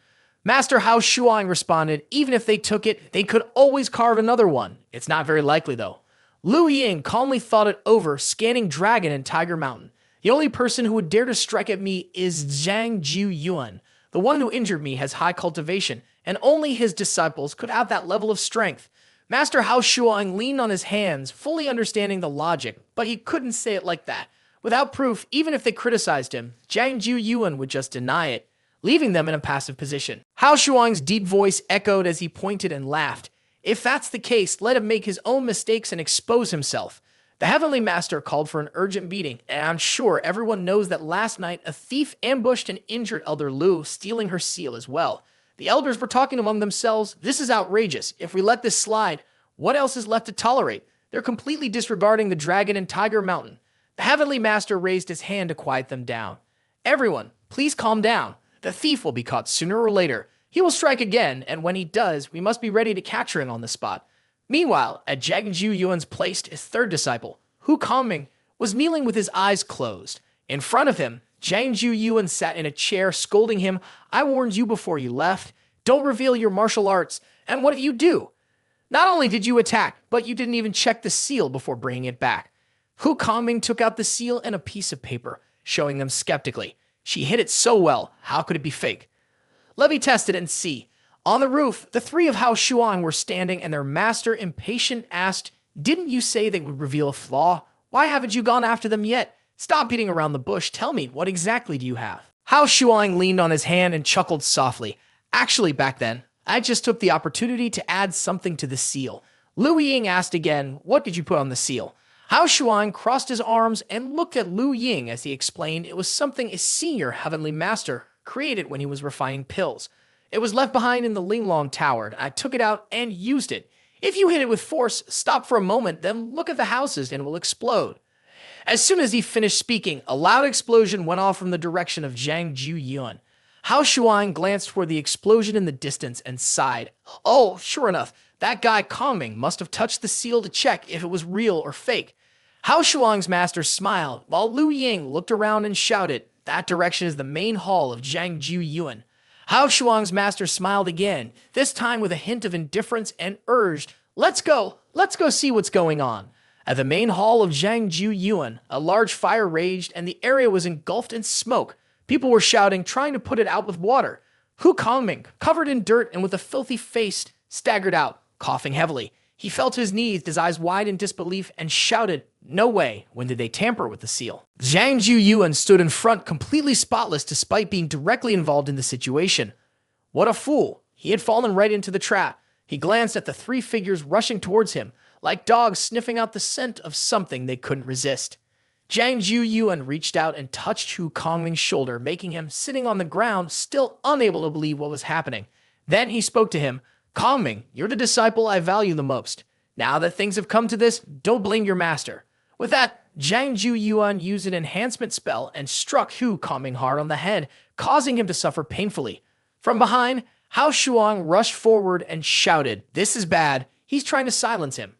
Master Hao Shuang responded, even if they took it, they could always carve another one. It's not very likely, though. Liu Ying calmly thought it over, scanning Dragon and Tiger Mountain. The only person who would dare to strike at me is Zhang Jiu Yuan. The one who injured me has high cultivation, and only his disciples could have that level of strength. Master Hao Shuang leaned on his hands, fully understanding the logic, but he couldn't say it like that. Without proof, even if they criticized him, Zhang Ju Yuan would just deny it, leaving them in a passive position. Hao Shuang's deep voice echoed as he pointed and laughed. If that's the case, let him make his own mistakes and expose himself. The Heavenly Master called for an urgent meeting, and I'm sure everyone knows that last night a thief ambushed and injured Elder Lu, stealing her seal as well. The elders were talking among themselves. This is outrageous. If we let this slide, what else is left to tolerate? They're completely disregarding the Dragon and Tiger Mountain. The Heavenly Master raised his hand to quiet them down. Everyone, please calm down. The thief will be caught sooner or later. He will strike again, and when he does, we must be ready to capture him on the spot. Meanwhile, at Zhang Ju Yuan's place, his third disciple, Hu Kongming, was kneeling with his eyes closed. In front of him, Zhang Ju Yuan sat in a chair, scolding him. I warned you before you left. Don't reveal your martial arts. And what did you do? Not only did you attack, but you didn't even check the seal before bringing it back. Hu Kongming took out the seal and a piece of paper, showing them skeptically. She hid it so well, how could it be fake? Let me test it and see. On the roof, the three of Hao Shuang were standing, and their master, impatient, asked, Didn't you say they would reveal a flaw? Why haven't you gone after them yet? Stop beating around the bush. Tell me, what exactly do you have? Hao Shuang leaned on his hand and chuckled softly. Actually, back then, I just took the opportunity to add something to the seal. Lu Ying asked again, What did you put on the seal? Hao Shuang crossed his arms and looked at Lu Ying as he explained it was something a senior Heavenly Master created when he was refining pills. It was left behind in the Linglong Tower, and I took it out and used it. If you hit it with force, stop for a moment, then look at the houses and it will explode. As soon as he finished speaking, a loud explosion went off from the direction of Zhang Ju Yuan. Hao Shuang glanced toward the explosion in the distance and sighed. Oh, sure enough, that guy Kongming must have touched the seal to check if it was real or fake. Hao Shuang's master smiled, while Lu Ying looked around and shouted, That direction is the main hall of Zhang Ju Yuan. Hao Shuang's master smiled again, this time with a hint of indifference, and urged, Let's go see what's going on. At the main hall of Zhang Ju Yuan, a large fire raged and the area was engulfed in smoke. People were shouting, trying to put it out with water. Hu Kongming, covered in dirt and with a filthy face, staggered out, coughing heavily. He fell to his knees, his eyes wide in disbelief, and shouted, No way, when did they tamper with the seal? Zhang Ju Yuan stood in front, completely spotless despite being directly involved in the situation. What a fool. He had fallen right into the trap. He glanced at the three figures rushing towards him, like dogs sniffing out the scent of something they couldn't resist. Zhang Ju Yuan reached out and touched Hu Kongming's shoulder, making him, sitting on the ground, still unable to believe what was happening. Then he spoke to him, Kongming, you're the disciple I value the most. Now that things have come to this, don't blame your master. With that, Zhang Ju Yuan used an enhancement spell and struck Hu Kongming hard on the head, causing him to suffer painfully. From behind, Hao Shuang rushed forward and shouted, This is bad. He's trying to silence him.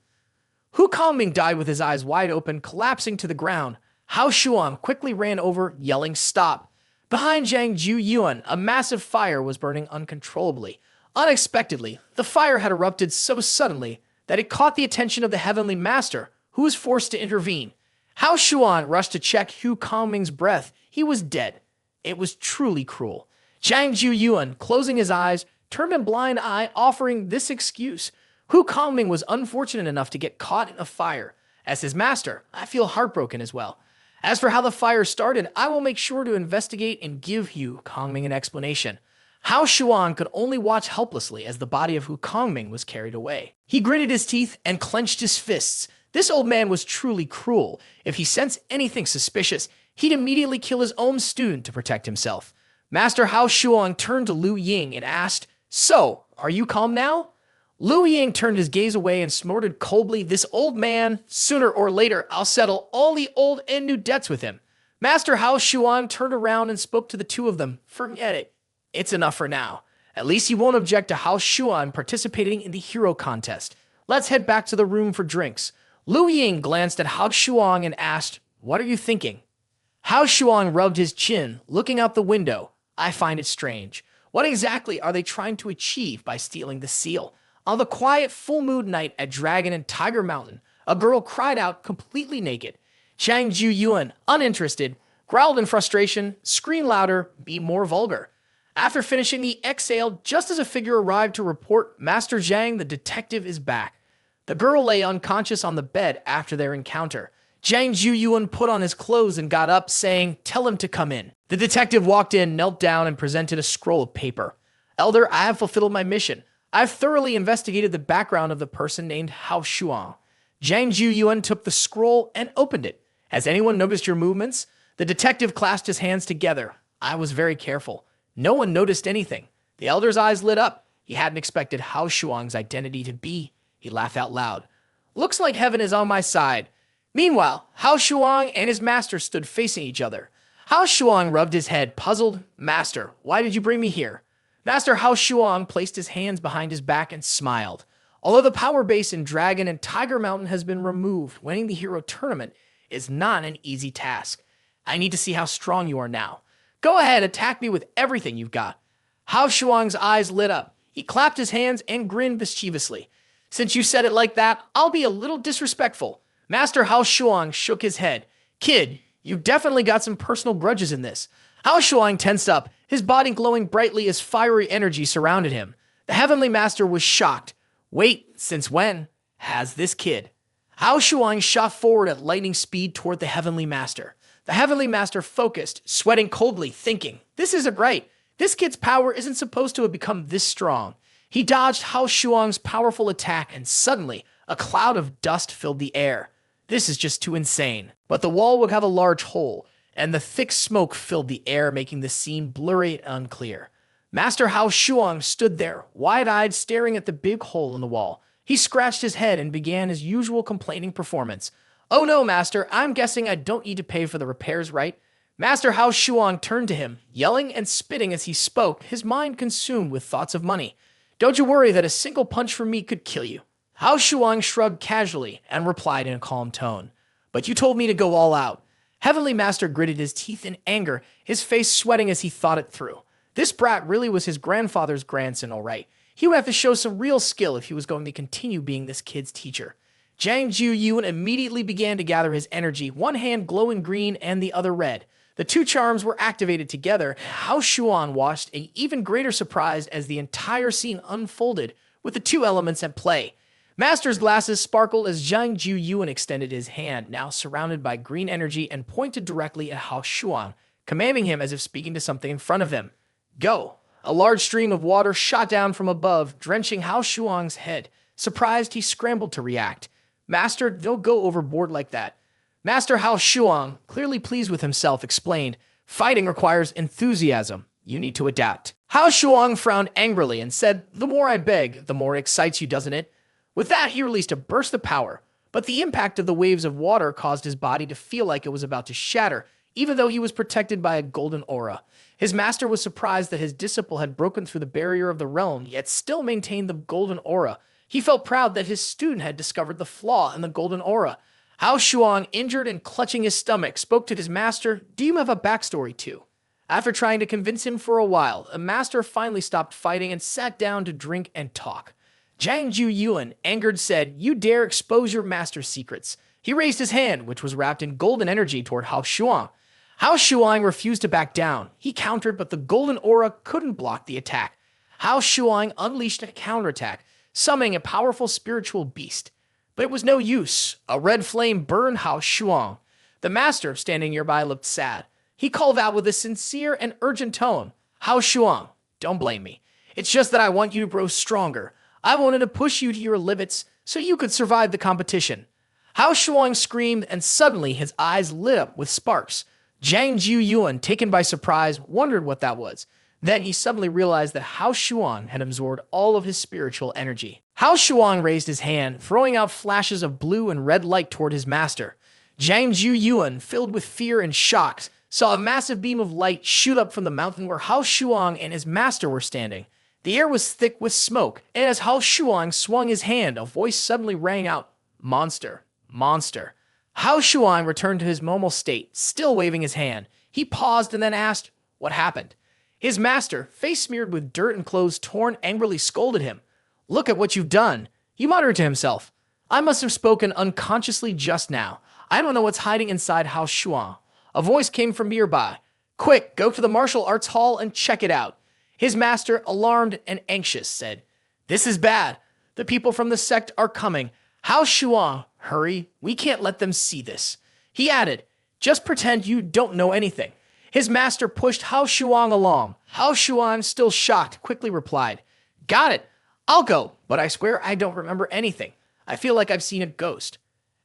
Hu Kongming died with his eyes wide open, collapsing to the ground. Hao Shuang quickly ran over, yelling, Stop. Behind Zhang Ju Yuan, a massive fire was burning uncontrollably. Unexpectedly, the fire had erupted so suddenly that it caught the attention of the Heavenly Master, who was forced to intervene. Hao Shuang rushed to check Hu Kongming's breath. He was dead. It was truly cruel. Zhang Ju Yuan, closing his eyes, turned a blind eye, offering this excuse. Hu Kongming was unfortunate enough to get caught in a fire. As his master, I feel heartbroken as well. As for how the fire started, I will make sure to investigate and give Hu Kongming an explanation. Hao Shuang could only watch helplessly as the body of Hu Kongming was carried away. He gritted his teeth and clenched his fists. This old man was truly cruel. If he sensed anything suspicious, he'd immediately kill his own student to protect himself. Master Hao Shuang turned to Lu Ying and asked, So, are you calm now? Lu Ying turned his gaze away and snorted coldly, This old man, sooner or later, I'll settle all the old and new debts with him. Master Hao Shuang turned around and spoke to the two of them. Forget it. It's enough for now. At least he won't object to Hao Shuang participating in the hero contest. Let's head back to the room for drinks. Lu Ying glanced at Hao Shuang and asked, What are you thinking? Hao Shuang rubbed his chin, looking out the window. I find it strange. What exactly are they trying to achieve by stealing the seal? On the quiet full moon night at Dragon and Tiger Mountain, a girl cried out completely naked. Zhang Ju Yuan, uninterested, growled in frustration, screamed louder, be more vulgar. After finishing the exhale, just as a figure arrived to report, Master Zhang, the detective, is back. The girl lay unconscious on the bed after their encounter. Zhang Zhuyuan put on his clothes and got up, saying, "Tell him to come in." The detective walked in, knelt down, and presented a scroll of paper. "Elder, I have fulfilled my mission. I've thoroughly investigated the background of the person named Hao Shuang." Zhang Zhuyuan took the scroll and opened it. "Has anyone noticed your movements?" The detective clasped his hands together. "I was very careful. No one noticed anything." The elder's eyes lit up. He hadn't expected Hao Shuang's identity to be. He laughed out loud. "Looks like heaven is on my side." Meanwhile, Hao Shuang and his master stood facing each other. Hao Shuang rubbed his head, puzzled. "Master, why did you bring me here?" Master Hao Shuang placed his hands behind his back and smiled. "Although the power base in Dragon and Tiger Mountain has been removed, winning the hero tournament is not an easy task. I need to see how strong you are now. Go ahead, attack me with everything you've got." Hao Shuang's eyes lit up. He clapped his hands and grinned mischievously. "Since you said it like that, I'll be a little disrespectful." Master Hao Shuang shook his head. "Kid, you've definitely got some personal grudges in this." Hao Shuang tensed up, his body glowing brightly as fiery energy surrounded him. The Heavenly Master was shocked. "Wait, since when has this kid?" Hao Shuang shot forward at lightning speed toward the Heavenly Master. The Heavenly Master focused, sweating coldly, thinking, "This isn't right. This kid's power isn't supposed to have become this strong." He dodged Hao Shuang's powerful attack, and suddenly, a cloud of dust filled the air. This is just too insane. But the wall would have a large hole, and the thick smoke filled the air, making the scene blurry and unclear. Master Hao Shuang stood there, wide-eyed, staring at the big hole in the wall. He scratched his head and began his usual complaining performance. "Oh no, Master, I'm guessing I don't need to pay for the repairs, right?" Master Hao Shuang turned to him, yelling and spitting as he spoke, his mind consumed with thoughts of money. "Don't you worry that a single punch from me could kill you." Hao Shuang shrugged casually and replied in a calm tone, "But you told me to go all out." Heavenly Master gritted his teeth in anger, his face sweating as he thought it through. This brat really was his grandfather's grandson, all right. He would have to show some real skill if he was going to continue being this kid's teacher. Zhang Zhuyuan immediately began to gather his energy, one hand glowing green and the other red. The two charms were activated together. Hao Shuang watched an even greater surprise as the entire scene unfolded with the two elements at play. Master's glasses sparkled as Zhang Zhuyuan extended his hand, now surrounded by green energy, and pointed directly at Hao Shuang, commanding him as if speaking to something in front of him. "Go!" A large stream of water shot down from above, drenching Hao Shuang's head. Surprised, he scrambled to react. "Master, don't go overboard like that." Master Hao Shuang, clearly pleased with himself, explained, "Fighting requires enthusiasm. You need to adapt." Hao Shuang frowned angrily and said, "The more I beg, the more it excites you, doesn't it?" With that, he released a burst of power, but the impact of the waves of water caused his body to feel like it was about to shatter, even though he was protected by a golden aura. His master was surprised that his disciple had broken through the barrier of the realm, yet still maintained the golden aura. He felt proud that his student had discovered the flaw in the golden aura. Hao Shuang, injured and clutching his stomach, spoke to his master, "Do you have a backstory too?" After trying to convince him for a while, the master finally stopped fighting and sat down to drink and talk. Zhang Zhuyuan, angered, said, "You dare expose your master's secrets." He raised his hand, which was wrapped in golden energy, toward Hao Shuang. Hao Shuang refused to back down. He countered, but the golden aura couldn't block the attack. Hao Shuang unleashed a counterattack, summoning a powerful spiritual beast. But it was no use. A red flame burned Hao Shuang. The master, standing nearby, looked sad. He called out with a sincere and urgent tone, "Hao Shuang, don't blame me. It's just that I want you to grow stronger. I wanted to push you to your limits so you could survive the competition." Hao Shuang screamed, and suddenly his eyes lit up with sparks. Zhang Zhuyuan, taken by surprise, wondered what that was. Then he suddenly realized that Hao Shuang had absorbed all of his spiritual energy. Hao Shuang raised his hand, throwing out flashes of blue and red light toward his master. Zhang Zhuyuan, filled with fear and shock, saw a massive beam of light shoot up from the mountain where Hao Shuang and his master were standing. The air was thick with smoke, and as Hao Shuang swung his hand, a voice suddenly rang out, "Monster, monster." Hao Shuang returned to his normal state, still waving his hand. He paused and then asked, "What happened?" His master, face smeared with dirt and clothes torn, angrily scolded him. "Look at what you've done." He muttered to himself, "I must have spoken unconsciously just now. I don't know what's hiding inside Hao Shuang." A voice came from nearby. "Quick, go to the martial arts hall and check it out." His master, alarmed and anxious, said, "This is bad. The people from the sect are coming. Hao Shuang, hurry. We can't let them see this." He added, "Just pretend you don't know anything." His master pushed Hao Shuang along. Hao Shuang, still shocked, quickly replied, "Got it. I'll go, but I swear I don't remember anything. I feel like I've seen a ghost."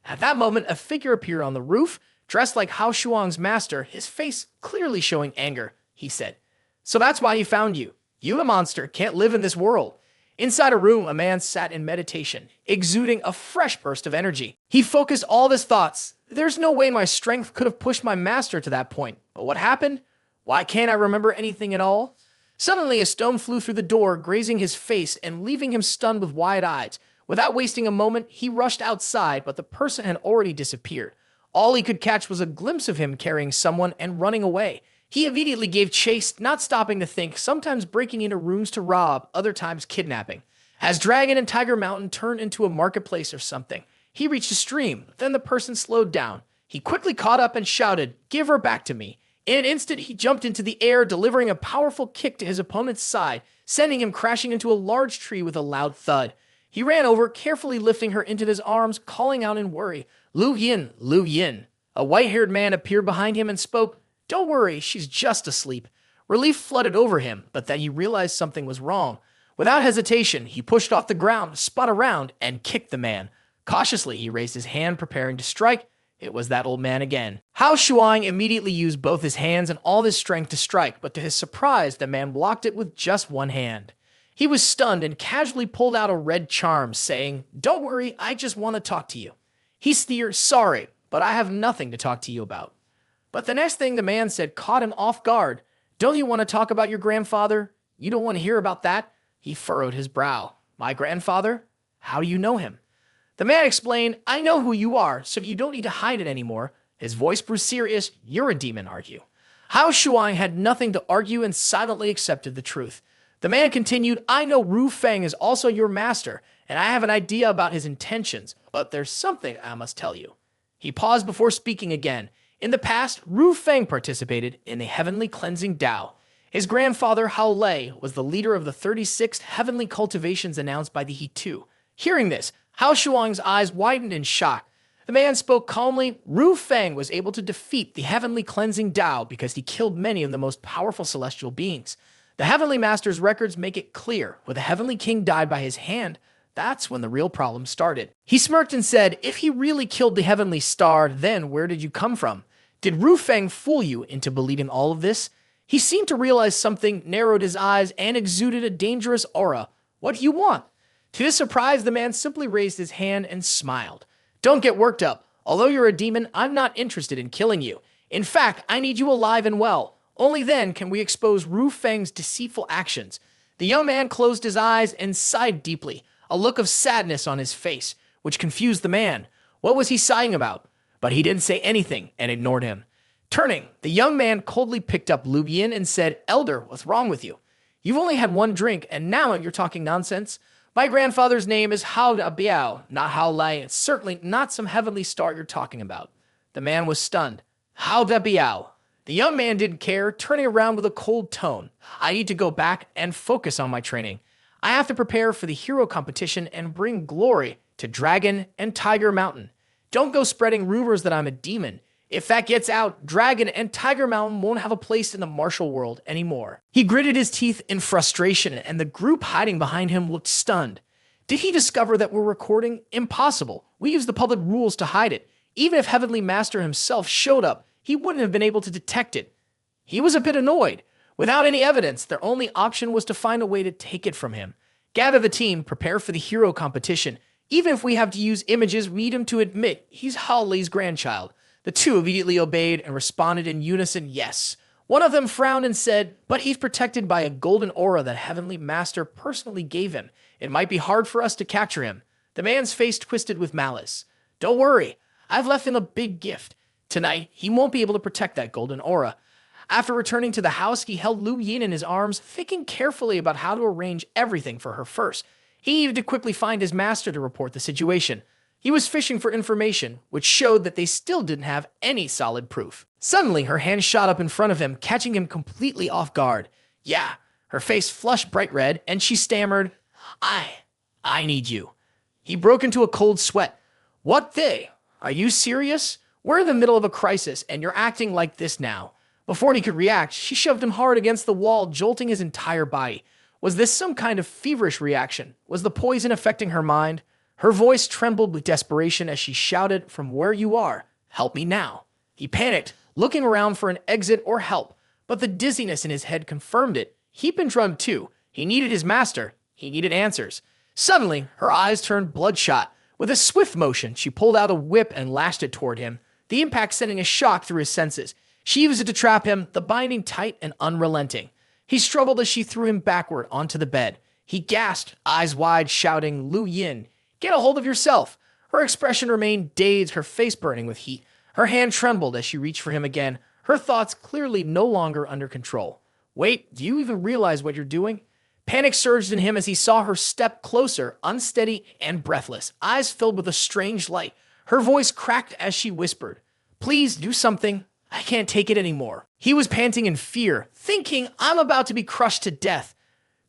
At that moment, a figure appeared on the roof, dressed like Hao Shuang's master, his face clearly showing anger. He said, "So that's why he found you. You, a monster, can't live in this world." Inside a room, a man sat in meditation, exuding a fresh burst of energy. He focused all of his thoughts. There's no way my strength could have pushed my master to that point. But what happened? Why can't I remember anything at all? Suddenly, a stone flew through the door, grazing his face and leaving him stunned with wide eyes. Without wasting a moment, he rushed outside, but the person had already disappeared. All he could catch was a glimpse of him carrying someone and running away. He immediately gave chase, not stopping to think, sometimes breaking into rooms to rob, other times kidnapping. As Dragon and Tiger Mountain turned into a marketplace or something, he reached a stream. Then the person slowed down. He quickly caught up and shouted, "Give her back to me." In an instant, he jumped into the air, delivering a powerful kick to his opponent's side, sending him crashing into a large tree with a loud thud. He ran over, carefully lifting her into his arms, calling out in worry, "Lu Yin, Lu Yin." A white-haired man appeared behind him and spoke, "Don't worry, she's just asleep." Relief flooded over him, but then he realized something was wrong. Without hesitation, he pushed off the ground, spun around, and kicked the man. Cautiously, he raised his hand, preparing to strike. It was that old man again. Hao Shuang immediately used both his hands and all his strength to strike, but to his surprise, the man blocked it with just one hand. He was stunned and casually pulled out a red charm, saying, "Don't worry, I just want to talk to you." He sneered, "Sorry, but I have nothing to talk to you about." But the next thing the man said caught him off guard. "Don't you want to talk about your grandfather? You don't want to hear about that?" He furrowed his brow. "My grandfather? How do you know him?" The man explained, "I know who you are, so you don't need to hide it anymore." His voice grew serious. "You're a demon, aren't you?" Hao Shuang had nothing to argue and silently accepted the truth. The man continued, "I know Ru Feng is also your master, and I have an idea about his intentions, but there's something I must tell you." He paused before speaking again. In the past, Ru Feng participated in the Heavenly Cleansing Tao. His grandfather, Hao Lei, was the leader of the 36th Heavenly Cultivations announced by the He-Tu. Hearing this, Hao Shuang's eyes widened in shock. The man spoke calmly. Ru Feng was able to defeat the Heavenly Cleansing Tao because he killed many of the most powerful celestial beings. The Heavenly Master's records make it clear, when the Heavenly King died by his hand, that's when the real problem started. He smirked and said, "If he really killed the Heavenly Star, then where did you come from? Did Ru Feng fool you into believing all of this?" He seemed to realize something, narrowed his eyes, and exuded a dangerous aura. "What do you want?" To his surprise, the man simply raised his hand and smiled. "Don't get worked up. Although you're a demon, I'm not interested in killing you. In fact, I need you alive and well. Only then can we expose Ru Feng's deceitful actions." The young man closed his eyes and sighed deeply, a look of sadness on his face, which confused the man. What was he sighing about? But he didn't say anything and ignored him. Turning, the young man coldly picked up Lu Yin and said, "Elder, what's wrong with you? You've only had one drink, and now you're talking nonsense. My grandfather's name is Hao Da Biao, not Hao Lai. It's certainly not some heavenly star you're talking about." The man was stunned. Hao Da Biao. The young man didn't care, turning around with a cold tone. "I need to go back and focus on my training. I have to prepare for the hero competition and bring glory to Dragon and Tiger Mountain. Don't go spreading rumors that I'm a demon. If that gets out, Dragon and Tiger Mountain won't have a place in the martial world anymore." He gritted his teeth in frustration, and the group hiding behind him looked stunned. Did he discover that we're recording? Impossible. We use the public rules to hide it. Even if Heavenly Master himself showed up, he wouldn't have been able to detect it. He was a bit annoyed. Without any evidence, their only option was to find a way to take it from him. Gather the team, prepare for the hero competition. Even if we have to use images, we need him to admit he's Hao Lei's grandchild. The two immediately obeyed and responded in unison, yes. One of them frowned and said, "But he's protected by a golden aura that Heavenly Master personally gave him. It might be hard for us to capture him." The man's face twisted with malice. "Don't worry, I've left him a big gift. Tonight, he won't be able to protect that golden aura." After returning to the house, he held Lu Yin in his arms, thinking carefully about how to arrange everything for her first. He needed to quickly find his master to report the situation. He was fishing for information, which showed that they still didn't have any solid proof. Suddenly, her hand shot up in front of him, catching him completely off guard. "Yeah, Her face flushed bright red, and she stammered, I need you. He broke into a cold sweat. What they? Are you serious? We're in the middle of a crisis, and you're acting like this now. Before he could react, she shoved him hard against the wall, jolting his entire body. Was this some kind of feverish reaction? Was the poison affecting her mind? Her voice trembled with desperation as she shouted from where you are, help me now. He panicked, looking around for an exit or help, but the dizziness in his head confirmed it. He'd been drugged too. He needed his master. He needed answers. Suddenly, her eyes turned bloodshot. With a swift motion, she pulled out a whip and lashed it toward him, the impact sending a shock through his senses. She used it to trap him, the binding tight and unrelenting. He struggled as she threw him backward onto the bed. He gasped, eyes wide, shouting, Lu Yin, get a hold of yourself. Her expression remained dazed, her face burning with heat. Her hand trembled as she reached for him again, her thoughts clearly no longer under control. Wait, do you even realize what you're doing? Panic surged in him as he saw her step closer, unsteady and breathless, eyes filled with a strange light. Her voice cracked as she whispered, please do something. I can't take it anymore. He was panting in fear, thinking, I'm about to be crushed to death.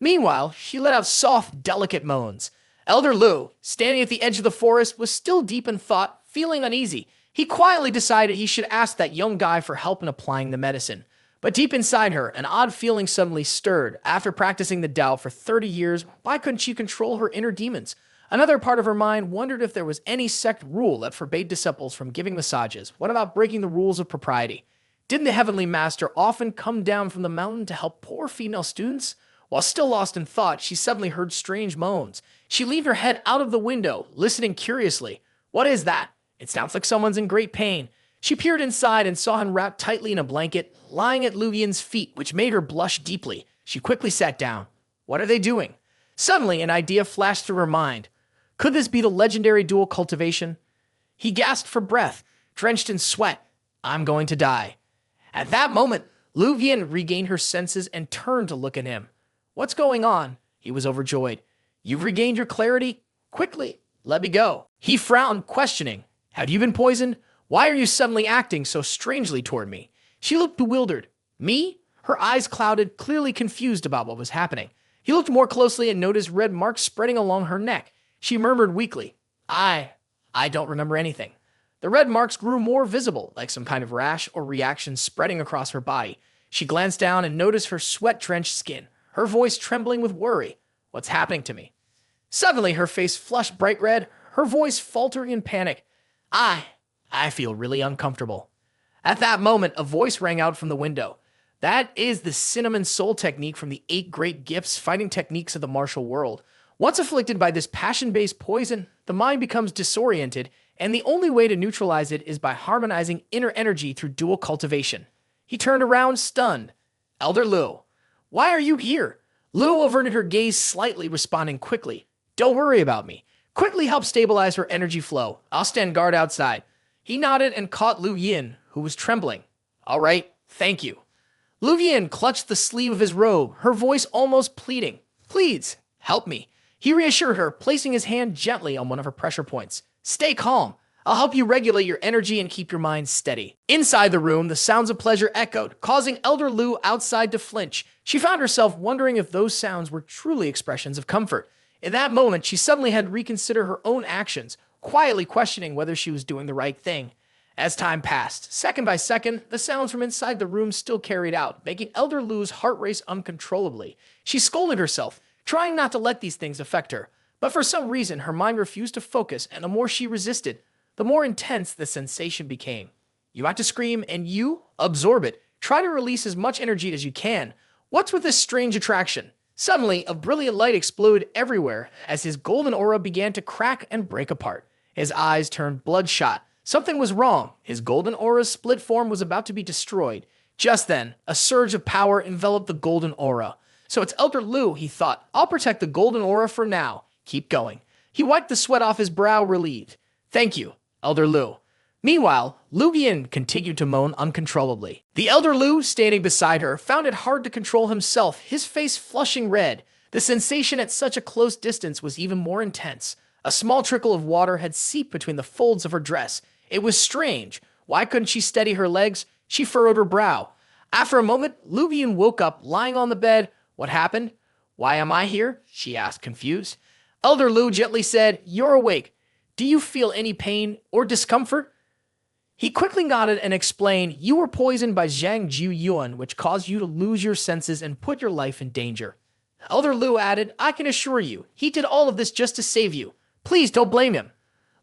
Meanwhile, she let out soft, delicate moans. Elder Lu, standing at the edge of the forest, was still deep in thought, feeling uneasy. He quietly decided he should ask that young guy for help in applying the medicine. But deep inside her, an odd feeling suddenly stirred. After practicing the Tao for 30 years, why couldn't she control her inner demons? Another part of her mind wondered if there was any sect rule that forbade disciples from giving massages. What about breaking the rules of propriety? Didn't the Heavenly Master often come down from the mountain to help poor female students? While still lost in thought, she suddenly heard strange moans. She leaned her head out of the window, listening curiously. What is that? It sounds like someone's in great pain. She peered inside and saw him wrapped tightly in a blanket, lying at Lu Yin's feet, which made her blush deeply. She quickly sat down. What are they doing? Suddenly, an idea flashed through her mind. Could this be the legendary dual cultivation? He gasped for breath, drenched in sweat. I'm going to die. At that moment, Lu Yin regained her senses and turned to look at him. What's going on? He was overjoyed. You've regained your clarity? Quickly, let me go. He frowned, questioning. Have you been poisoned? Why are you suddenly acting so strangely toward me? She looked bewildered. Me? Her eyes clouded, clearly confused about what was happening. He looked more closely and noticed red marks spreading along her neck. She murmured weakly, I don't remember anything. The red marks grew more visible, like some kind of rash or reaction spreading across her body. She glanced down and noticed her sweat-drenched skin, her voice trembling with worry. What's happening to me? Suddenly, her face flushed bright red, her voice faltering in panic. I feel really uncomfortable. At that moment, a voice rang out from the window. That is the cinnamon soul technique from the 8 great gifts fighting techniques of the martial world. Once afflicted by this passion-based poison, the mind becomes disoriented, and the only way to neutralize it is by harmonizing inner energy through dual cultivation. He turned around, stunned. Elder Lu, why are you here? Lu averted her gaze slightly, responding quickly. Don't worry about me. Quickly help stabilize her energy flow. I'll stand guard outside. He nodded and caught Lu Yin, who was trembling. All right, thank you. Lu Yin clutched the sleeve of his robe, her voice almost pleading. Please, help me. He reassured her, placing his hand gently on one of her pressure points. Stay calm. I'll help you regulate your energy and keep your mind steady. Inside the room, the sounds of pleasure echoed, causing Elder Lu outside to flinch. She found herself wondering if those sounds were truly expressions of comfort. In that moment, she suddenly had to reconsider her own actions, quietly questioning whether she was doing the right thing. As time passed, second by second, the sounds from inside the room still carried out, making Elder Lu's heart race uncontrollably. She scolded herself, trying not to let these things affect her. But for some reason, her mind refused to focus, and the more she resisted, the more intense the sensation became. You want to scream, and you absorb it. Try to release as much energy as you can. What's with this strange attraction? Suddenly, a brilliant light exploded everywhere as his golden aura began to crack and break apart. His eyes turned bloodshot. Something was wrong. His golden aura's split form was about to be destroyed. Just then, a surge of power enveloped the golden aura. So it's Elder Lu, he thought. I'll protect the golden aura for now. Keep going. He wiped the sweat off his brow, relieved. Thank you, Elder Lu. Meanwhile, Lu Yin continued to moan uncontrollably. The Elder Lu, standing beside her, found it hard to control himself, his face flushing red. The sensation at such a close distance was even more intense. A small trickle of water had seeped between the folds of her dress. It was strange. Why couldn't she steady her legs? She furrowed her brow. After a moment, Lu Yin woke up, lying on the bed. What happened? Why am I here? She asked, confused. Elder Lu gently said, You're awake. Do you feel any pain or discomfort? He quickly nodded and explained, You were poisoned by Zhang Ju Yuan, which caused you to lose your senses and put your life in danger. Elder Lu added, I can assure you, he did all of this just to save you. Please don't blame him.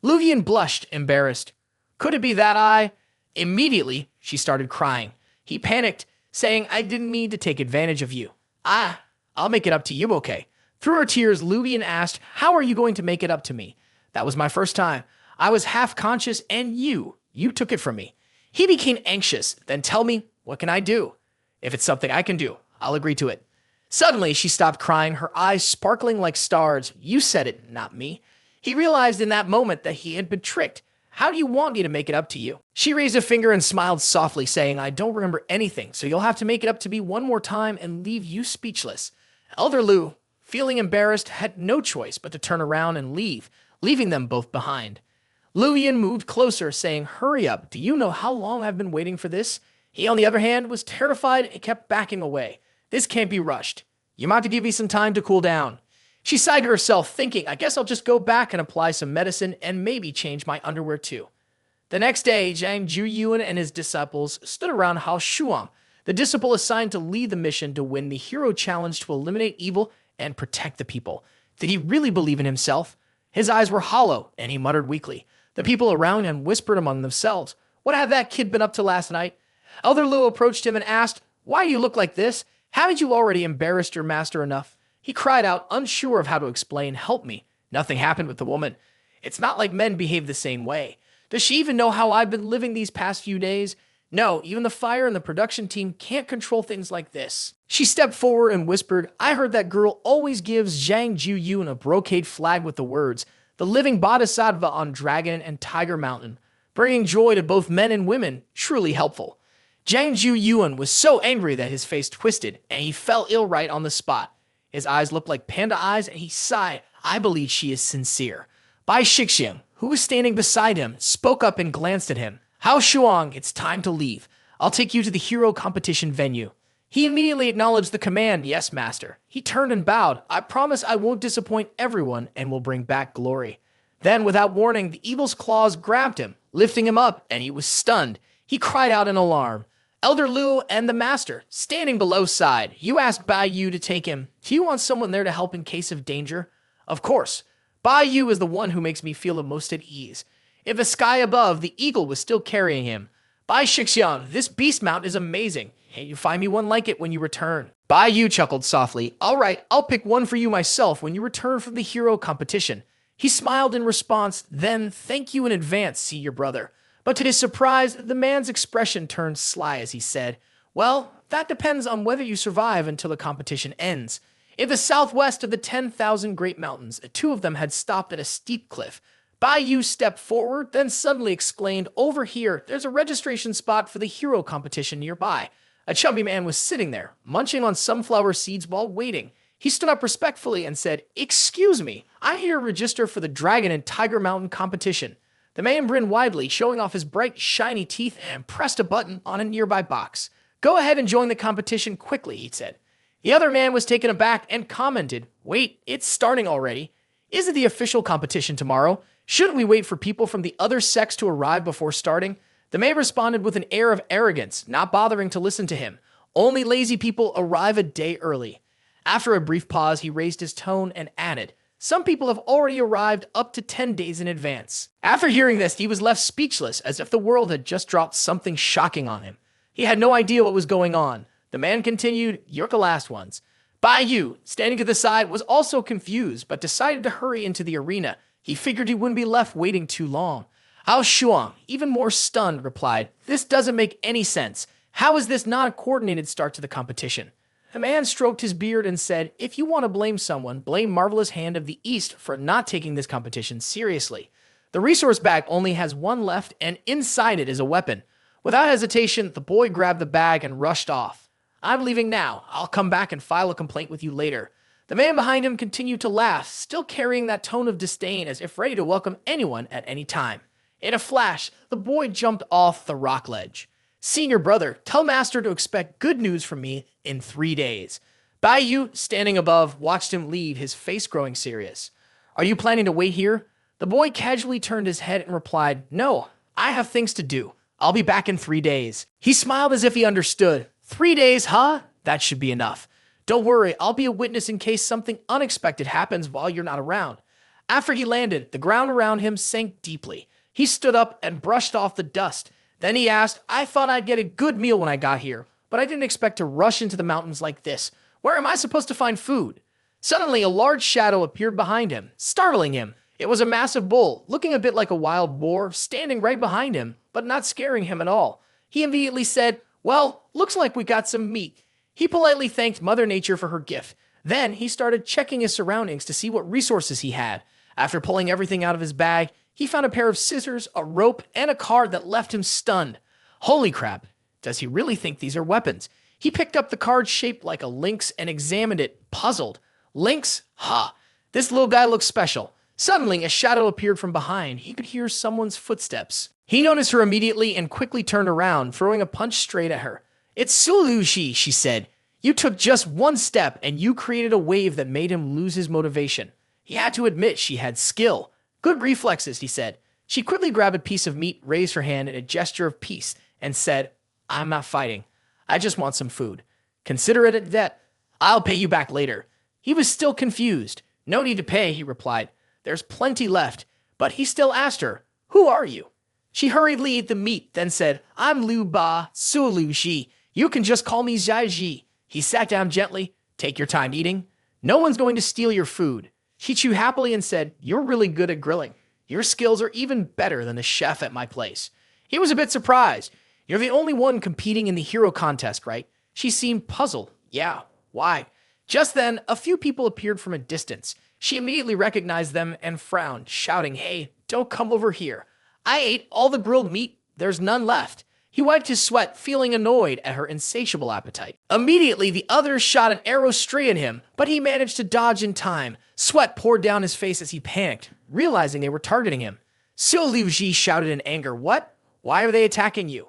Luvian blushed, embarrassed. Could it be that I... Immediately, she started crying. He panicked, saying, I didn't mean to take advantage of you. I'll make it up to you, okay? Through her tears, Luvian asked, How are you going to make it up to me? That was my first time. I was half conscious and you took it from me. He became anxious. Then tell me, what can I do? If it's something I can do, I'll agree to it. Suddenly, she stopped crying, her eyes sparkling like stars. You said it, not me. He realized in that moment that he had been tricked. How do you want me to make it up to you? She raised a finger and smiled softly, saying, I don't remember anything, so you'll have to make it up to me one more time and leave you speechless. Elder Lu, feeling embarrassed, had no choice but to turn around and leave, leaving them both behind. Luvian moved closer, saying, Hurry up, do you know how long I've been waiting for this? He, on the other hand, was terrified and kept backing away. This can't be rushed. You might have to give me some time to cool down. She sighed to herself, thinking, I guess I'll just go back and apply some medicine and maybe change my underwear too. The next day, Zhang Juyuan and his disciples stood around Hao Shuang, the disciple assigned to lead the mission to win the hero challenge to eliminate evil and protect the people. Did he really believe in himself? His eyes were hollow, and he muttered weakly. The people around him whispered among themselves, What had that kid been up to last night? Elder Lu approached him and asked, Why do you look like this? Haven't you already embarrassed your master enough? He cried out, unsure of how to explain, Help me. Nothing happened with the woman. It's not like men behave the same way. Does she even know how I've been living these past few days? No, even the fire and the production team can't control things like this. She stepped forward and whispered, I heard that girl always gives Zhang Juyun a brocade flag with the words, the living bodhisattva on Dragon and Tiger Mountain, bringing joy to both men and women, truly helpful. Zhang Juyuan was so angry that his face twisted, and he fell ill right on the spot. His eyes looked like panda eyes, and he sighed, I believe she is sincere. Bai Shixiang, who was standing beside him, spoke up and glanced at him. Hao Shuang, it's time to leave. I'll take you to the hero competition venue. He immediately acknowledged the command, Yes, master. He turned and bowed. I promise I won't disappoint everyone and will bring back glory. Then, without warning, the evil's claws grabbed him, lifting him up, and he was stunned. He cried out in alarm. Elder Lu and the master, standing below, sighed. You asked Bai Yu to take him. Do you want someone there to help in case of danger? Of course. Bai Yu is the one who makes me feel the most at ease. In the sky above, the eagle was still carrying him. Bai Shixian, this beast mount is amazing. Can you find me one like it when you return? Bai Yu chuckled softly. All right, I'll pick one for you myself when you return from the hero competition. He smiled in response, then, thank you in advance, see your brother. But to his surprise, the man's expression turned sly as he said, Well, that depends on whether you survive until the competition ends. In the southwest of the 10,000 Great Mountains, two of them had stopped at a steep cliff. Bai Yu stepped forward, then suddenly exclaimed, Over here, there's a registration spot for the hero competition nearby. A chubby man was sitting there, munching on sunflower seeds while waiting. He stood up respectfully and said, Excuse me, I'm here to register for the Dragon and Tiger Mountain competition. The man grinned widely, showing off his bright, shiny teeth, and pressed a button on a nearby box. Go ahead and join the competition quickly, he said. The other man was taken aback and commented, Wait, it's starting already. Isn't the official competition tomorrow? Shouldn't we wait for people from the other sex to arrive before starting? The man responded with an air of arrogance, not bothering to listen to him. Only lazy people arrive a day early. After a brief pause, he raised his tone and added, Some people have already arrived up to 10 days in advance. After hearing this, he was left speechless, as if the world had just dropped something shocking on him. He had no idea what was going on. The man continued, You're the last ones. Bai Yu, standing to the side, was also confused, but decided to hurry into the arena. He figured he wouldn't be left waiting too long. Hao Shuang, even more stunned, replied, This doesn't make any sense. How is this not a coordinated start to the competition? The man stroked his beard and said, If you want to blame someone, blame Marvelous Hand of the East for not taking this competition seriously. The resource bag only has one left, and inside it is a weapon. Without hesitation, the boy grabbed the bag and rushed off. I'm leaving now. I'll come back and file a complaint with you later. The man behind him continued to laugh, still carrying that tone of disdain as if ready to welcome anyone at any time. In a flash, the boy jumped off the rock ledge. Senior brother, tell Master to expect good news from me in 3 days. Bai Yu, standing above, watched him leave, his face growing serious. Are you planning to wait here? The boy casually turned his head and replied, No, I have things to do. I'll be back in 3 days. He smiled as if he understood. 3 days, huh? That should be enough. Don't worry, I'll be a witness in case something unexpected happens while you're not around. After he landed, the ground around him sank deeply. He stood up and brushed off the dust. Then he asked, I thought I'd get a good meal when I got here, but I didn't expect to rush into the mountains like this. Where am I supposed to find food? Suddenly, a large shadow appeared behind him, startling him. It was a massive bull, looking a bit like a wild boar, standing right behind him, but not scaring him at all. He immediately said, Well, looks like we got some meat. He politely thanked Mother Nature for her gift. Then he started checking his surroundings to see what resources he had. After pulling everything out of his bag, he found a pair of scissors, a rope, and a card that left him stunned. Holy crap, does he really think these are weapons? He picked up the card shaped like a lynx and examined it, puzzled. Lynx? This little guy looks special. Suddenly, a shadow appeared from behind. He could hear someone's footsteps. He noticed her immediately and quickly turned around, throwing a punch straight at her. It's Sulushi, she said. You took just one step and you created a wave that made him lose his motivation. He had to admit she had skill. Good reflexes, he said. She quickly grabbed a piece of meat, raised her hand in a gesture of peace, and said, I'm not fighting. I just want some food. Consider it a debt. I'll pay you back later. He was still confused. No need to pay, he replied. There's plenty left. But he still asked her, Who are you? She hurriedly ate the meat, then said, I'm Liu Ba Su Liu Shi. You can just call me Zhai Ji. He sat down gently. Take your time eating. No one's going to steal your food. She chewed happily and said, You're really good at grilling. Your skills are even better than the chef at my place. He was a bit surprised. You're the only one competing in the hero contest, right? She seemed puzzled. Yeah, why? Just then, a few people appeared from a distance. She immediately recognized them and frowned, shouting, Hey, don't come over here. I ate all the grilled meat. There's none left. He wiped his sweat, feeling annoyed at her insatiable appetite. Immediately, the others shot an arrow straight at him, but he managed to dodge in time. Sweat poured down his face as he panicked, realizing they were targeting him. Xiu Liuji shouted in anger, What? Why are they attacking you?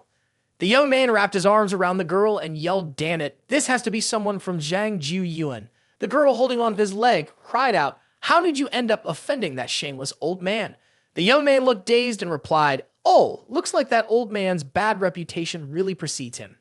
The young man wrapped his arms around the girl and yelled, Damn it, this has to be someone from Zhang Ju Yuan. The girl holding onto his leg cried out, How did you end up offending that shameless old man? The young man looked dazed and replied, Oh, looks like that old man's bad reputation really precedes him.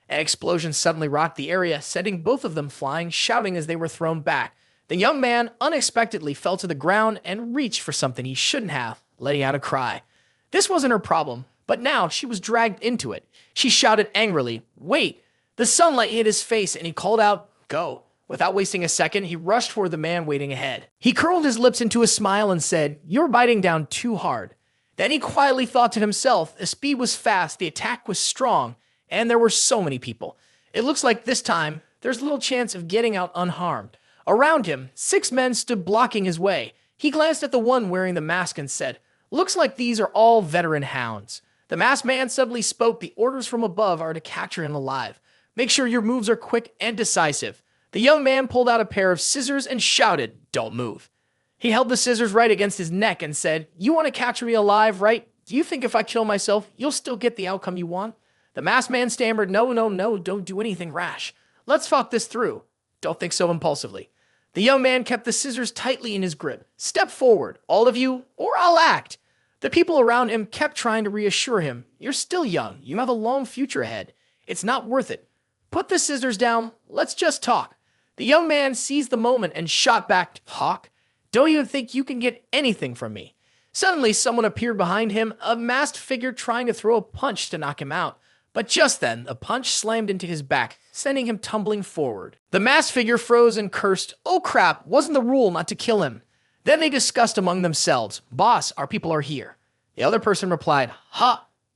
An explosion suddenly rocked the area, sending both of them flying, shouting as they were thrown back. The young man unexpectedly fell to the ground and reached for something he shouldn't have, letting out a cry. This wasn't her problem, but now she was dragged into it. She shouted angrily, Wait! The sunlight hit his face and he called out, Go! Without wasting a second, he rushed toward the man waiting ahead. He curled his lips into a smile and said, You're biting down too hard. Then he quietly thought to himself, the speed was fast, the attack was strong, and there were so many people. It looks like this time, there's little chance of getting out unharmed. Around him, 6 men stood blocking his way. He glanced at the one wearing the mask and said, Looks like these are all veteran hounds. The masked man suddenly spoke, The orders from above are to capture him alive. Make sure your moves are quick and decisive. The young man pulled out a pair of scissors and shouted, Don't move. He held the scissors right against his neck and said, You want to capture me alive, right? Do you think if I kill myself, you'll still get the outcome you want? The masked man stammered, No, don't do anything rash. Let's talk this through. Don't think so impulsively. The young man kept the scissors tightly in his grip. Step forward, all of you, or I'll act. The people around him kept trying to reassure him, You're still young. You have a long future ahead. It's not worth it. Put the scissors down. Let's just talk. The young man seized the moment and shot back, Talk? Don't even think you can get anything from me. Suddenly, someone appeared behind him, a masked figure trying to throw a punch to knock him out. But just then, the punch slammed into his back, sending him tumbling forward. The masked figure froze and cursed, Oh crap, wasn't the rule not to kill him? Then they discussed among themselves, Boss, our people are here. The other person replied,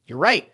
You're right.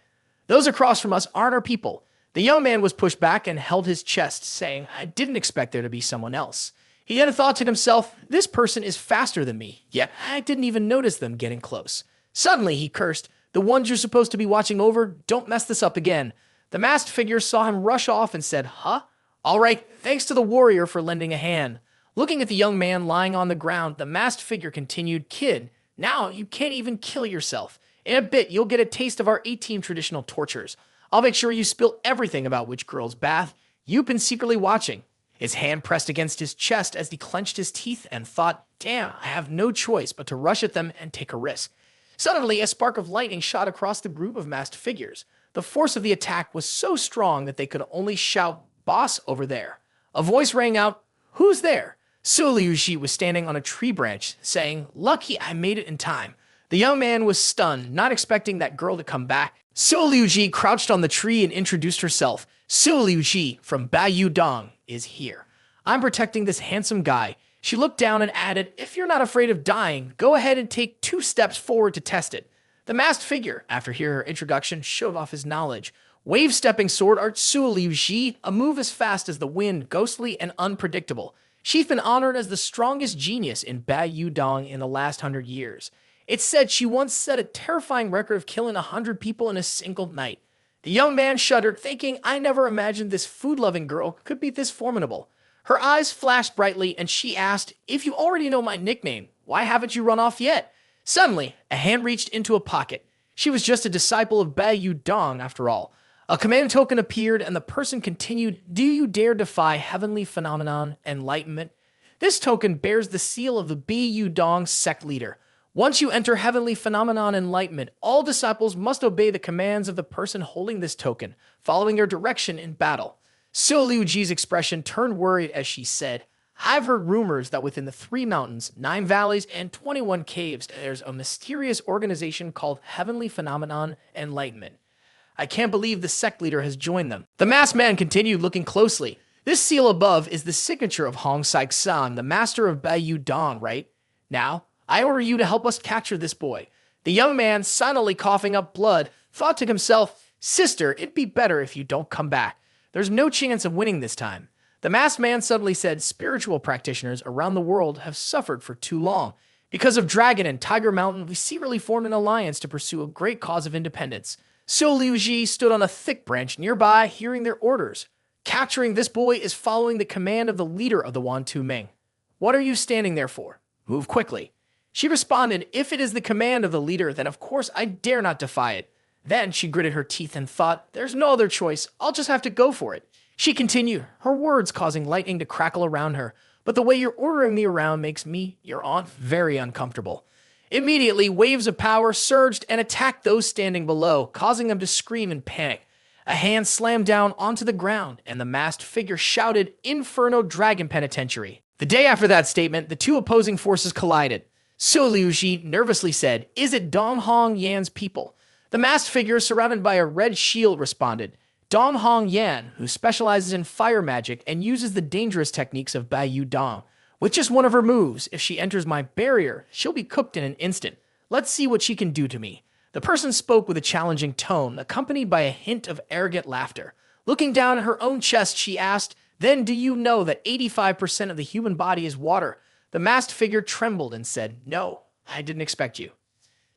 Those across from us aren't our people. The young man was pushed back and held his chest, saying, I didn't expect there to be someone else. He then thought to himself, This person is faster than me, yet I didn't even notice them getting close. Suddenly, he cursed, The ones you're supposed to be watching over, don't mess this up again. The masked figure saw him rush off and said, All right, thanks to the warrior for lending a hand. Looking at the young man lying on the ground, the masked figure continued, Kid, now you can't even kill yourself. In a bit, you'll get a taste of our 18 traditional tortures. I'll make sure you spill everything about which girl's bath you've been secretly watching. His hand pressed against his chest as he clenched his teeth and thought, damn, I have no choice but to rush at them and take a risk. Suddenly, a spark of lightning shot across the group of masked figures. The force of the attack was so strong that they could only shout, "Boss, over there." A voice rang out, "Who's there?" Su Liuji was standing on a tree branch, saying, "Lucky I made it in time." The young man was stunned, not expecting that girl to come back. Su Liuji crouched on the tree and introduced herself. "Su Liuji from Baiyu Dong is here. I'm protecting this handsome guy." She looked down and added, "If you're not afraid of dying, go ahead and take 2 steps forward to test it." The masked figure, after hearing her introduction, showed off his knowledge. Wave-stepping sword art Su Liuji, a move as fast as the wind, ghostly and unpredictable. She's been honored as the strongest genius in Baiyu Dong in the last 100 years. It's said she once set a terrifying record of killing 100 people in a single night. The young man shuddered, thinking, I never imagined this food-loving girl could be this formidable. Her eyes flashed brightly, and she asked, "If you already know my nickname, why haven't you run off yet?" Suddenly, a hand reached into a pocket. She was just a disciple of Baiyu Dong, after all. A command token appeared, and the person continued, "Do you dare defy heavenly phenomenon enlightenment?" This token bears the seal of the Baiyu Dong sect leader. Once you enter heavenly phenomenon enlightenment, all disciples must obey the commands of the person holding this token, following their direction in battle. Su Liuji's expression turned worried as she said, "I've heard rumors that within the 3 mountains, 9 valleys, and 21 caves, there's a mysterious organization called Heavenly Phenomenon Enlightenment. I can't believe the sect leader has joined them." The masked man continued looking closely. "This seal above is the signature of Hong Saik-san, the master of Baiyu Dong, right? Now, I order you to help us capture this boy." The young man, silently coughing up blood, thought to himself, "Sister, it'd be better if you don't come back. There's no chance of winning this time." The masked man suddenly said, "Spiritual practitioners around the world have suffered for too long. Because of Dragon and Tiger Mountain, we secretly formed an alliance to pursue a great cause of independence." Su Liuji stood on a thick branch nearby, hearing their orders. "Capturing this boy is following the command of the leader of the Wantu Ming. What are you standing there for? Move quickly." She responded, "If it is the command of the leader, then of course I dare not defy it." Then she gritted her teeth and thought, "There's no other choice. I'll just have to go for it." She continued, her words causing lightning to crackle around her. "But the way you're ordering me around makes me, your aunt, very uncomfortable." Immediately, waves of power surged and attacked those standing below, causing them to scream in panic. A hand slammed down onto the ground, and the masked figure shouted, "Inferno Dragon Penitentiary." The day after that statement, the 2 opposing forces collided. Su Liuji nervously said, "Is it Dong Hong Yan's people?" The masked figure, surrounded by a red shield, responded, "Dong Hong Yan, who specializes in fire magic and uses the dangerous techniques of Baiyu Dong. With just one of her moves, if she enters my barrier, she'll be cooked in an instant. Let's see what she can do to me." The person spoke with a challenging tone, accompanied by a hint of arrogant laughter. Looking down at her own chest, she asked, "Then do you know that 85% of the human body is water?" The masked figure trembled and said, "No, I didn't expect you."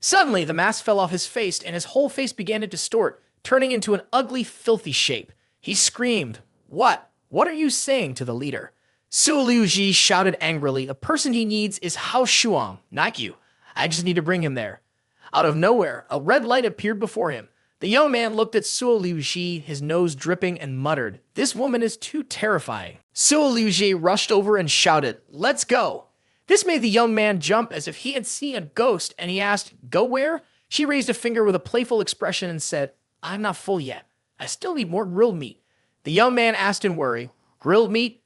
Suddenly, the mask fell off his face, and his whole face began to distort, turning into an ugly, filthy shape. He screamed, What? What are you saying?" to the leader. Su Liuji shouted angrily, "The person he needs is Hao Shuang, not you. I just need to bring him there." Out of nowhere, a red light appeared before him. The young man looked at Su Liuji, his nose dripping, and muttered, "This woman is too terrifying." Su Liuji rushed over and shouted, "Let's go." This made the young man jump as if he had seen a ghost, and he asked, "Go where?" She raised a finger with a playful expression and said, "I'm not full yet. I still need more grilled meat." The young man asked in worry, "Grilled meat?"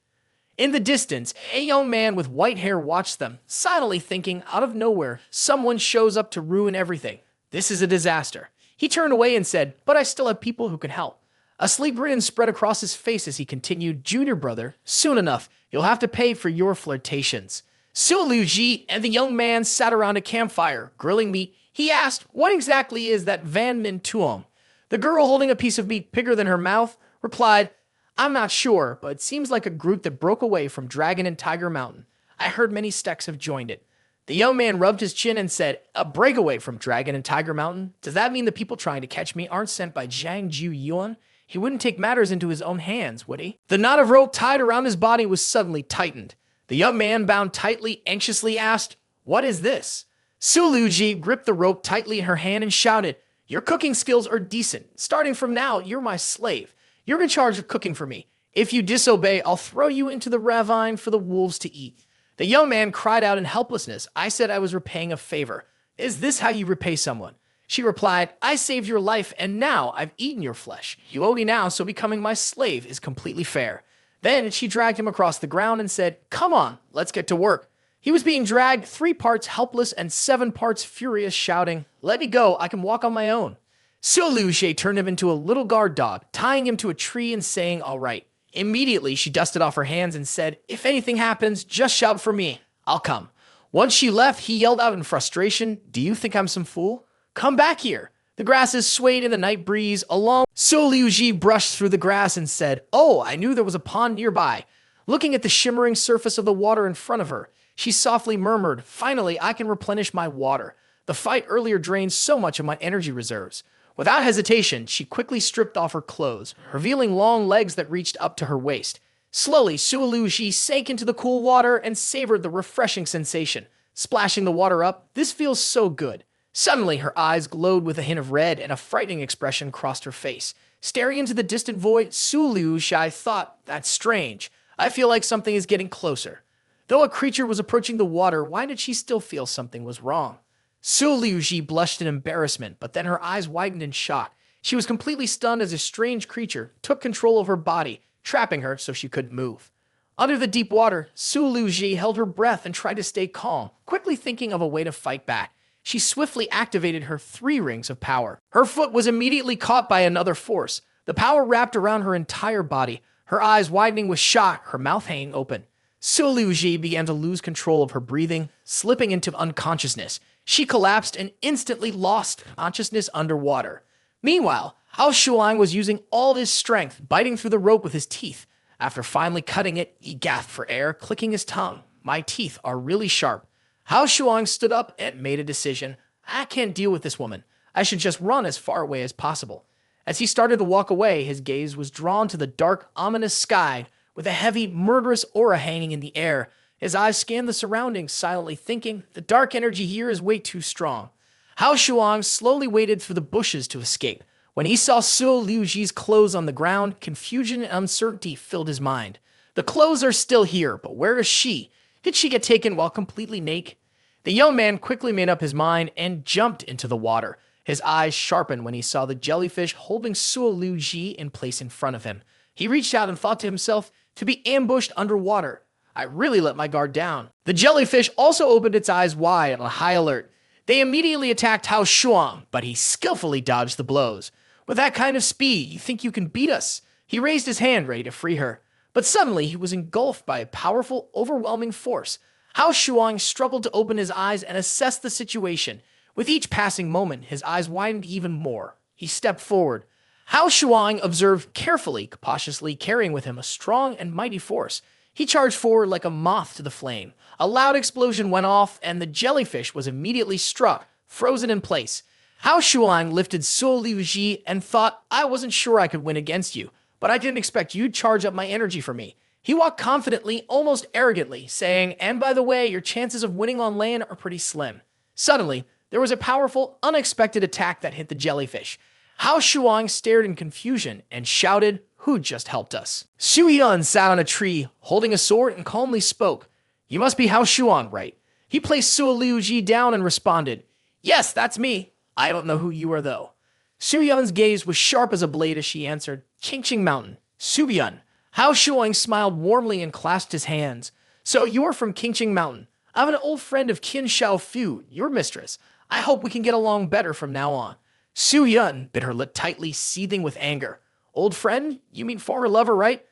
In the distance, a young man with white hair watched them, silently thinking, out of nowhere, someone shows up to ruin everything. This is a disaster. He turned away and said, "But I still have people who can help." A sleep grin spread across his face as he continued, "Junior brother, soon enough, you'll have to pay for your flirtations." Su Liuji and the young man sat around a campfire, grilling meat. He asked, "What exactly is that Van Min Tuom?" The girl, holding a piece of meat bigger than her mouth, replied, "I'm not sure, but it seems like a group that broke away from Dragon and Tiger Mountain. I heard many sects have joined it." The young man rubbed his chin and said, "A breakaway from Dragon and Tiger Mountain? Does that mean the people trying to catch me aren't sent by Zhang Ju Yuan? He wouldn't take matters into his own hands, would he?" The knot of rope tied around his body was suddenly tightened. The young man, bound tightly, anxiously asked, "What is this?" Su Liuji gripped the rope tightly in her hand and shouted, "Your cooking skills are decent. Starting from now, you're my slave. You're in charge of cooking for me. If you disobey, I'll throw you into the ravine for the wolves to eat." The young man cried out in helplessness. "I said I was repaying a favor. Is this how you repay someone?" She replied, "I saved your life, and now I've eaten your flesh. You owe me now, so becoming my slave is completely fair." Then she dragged him across the ground and said, "Come on, let's get to work." He was being dragged 3 parts helpless and 7 parts furious, shouting, "Let me go, I can walk on my own." Su Liuxie turned him into a little guard dog, tying him to a tree and saying, "All right." Immediately, she dusted off her hands and said, "If anything happens, just shout for me. I'll come." Once she left, he yelled out in frustration, "Do you think I'm some fool? Come back here." The grasses swayed in the night breeze. Along, Su Liuxie brushed through the grass and said, "Oh, I knew there was a pond nearby." Looking at the shimmering surface of the water in front of her, she softly murmured, "Finally, I can replenish my water. The fight earlier drained so much of my energy reserves." Without hesitation, she quickly stripped off her clothes, revealing long legs that reached up to her waist. Slowly, Su Liuxie sank into the cool water and savored the refreshing sensation. Splashing the water up, "This feels so good." Suddenly, her eyes glowed with a hint of red and a frightening expression crossed her face. Staring into the distant void, Su Liuxie thought, "That's strange. I feel like something is getting closer." Though a creature was approaching the water, why did she still feel something was wrong? Su Liuxie blushed in embarrassment, but then her eyes widened in shock. She was completely stunned as a strange creature took control of her body, trapping her so she couldn't move. Under the deep water, Su Liuxie held her breath and tried to stay calm, quickly thinking of a way to fight back. She swiftly activated her 3 rings of power. Her foot was immediately caught by another force. The power wrapped around her entire body, her eyes widening with shock, her mouth hanging open. Su Liuxie began to lose control of her breathing, slipping into unconsciousness. She collapsed and instantly lost consciousness underwater. Meanwhile, Hao Shuang was using all his strength, biting through the rope with his teeth. After finally cutting it, he gasped for air, clicking his tongue. "My teeth are really sharp." Hao Shuang stood up and made a decision. "I can't deal with this woman. I should just run as far away as possible." As he started to walk away, his gaze was drawn to the dark, ominous sky with a heavy, murderous aura hanging in the air. His eyes scanned the surroundings, silently thinking, "The dark energy here is way too strong." Hao Shuang slowly waded through the bushes to escape. When he saw Su Liuxie's clothes on the ground, confusion and uncertainty filled his mind. The clothes are still here, but where is she? Did she get taken while completely naked? The young man quickly made up his mind and jumped into the water. His eyes sharpened when he saw the jellyfish holding Su Liuxie in place in front of him. He reached out and thought to himself, "To be ambushed underwater. I really let my guard down." The jellyfish also opened its eyes wide on high alert. They immediately attacked Hao Shuang, but he skillfully dodged the blows. "With that kind of speed, you think you can beat us?" He raised his hand ready to free her. But suddenly he was engulfed by a powerful, overwhelming force. Hao Shuang struggled to open his eyes and assess the situation. With each passing moment, his eyes widened even more. He stepped forward. Hao Shuang observed carefully, cautiously carrying with him a strong and mighty force. He charged forward like a moth to the flame. A loud explosion went off, and the jellyfish was immediately struck, frozen in place. Hao Shuang lifted Su Liuxie and thought, "I wasn't sure I could win against you, but I didn't expect you'd charge up my energy for me." He walked confidently, almost arrogantly, saying, "And by the way, your chances of winning on land are pretty slim." Suddenly, there was a powerful, unexpected attack that hit the jellyfish. Hao Shuang stared in confusion and shouted, "Who just helped us?" Xu Yun sat on a tree, holding a sword, and calmly spoke. "You must be Hao Shuang, right?" He placed Su Liuxie down and responded, "Yes, that's me. I don't know who you are, though." Xu Yun's gaze was sharp as a blade as she answered, "Qingqing Mountain. Xu Yun." Hao Shuang smiled warmly and clasped his hands. "So you are from Qingqing Mountain. I'm an old friend of Qin Shaofu, your mistress. I hope we can get along better from now on." Xu Yun bit her lip tightly, seething with anger. "Old friend? You mean former lover, right?"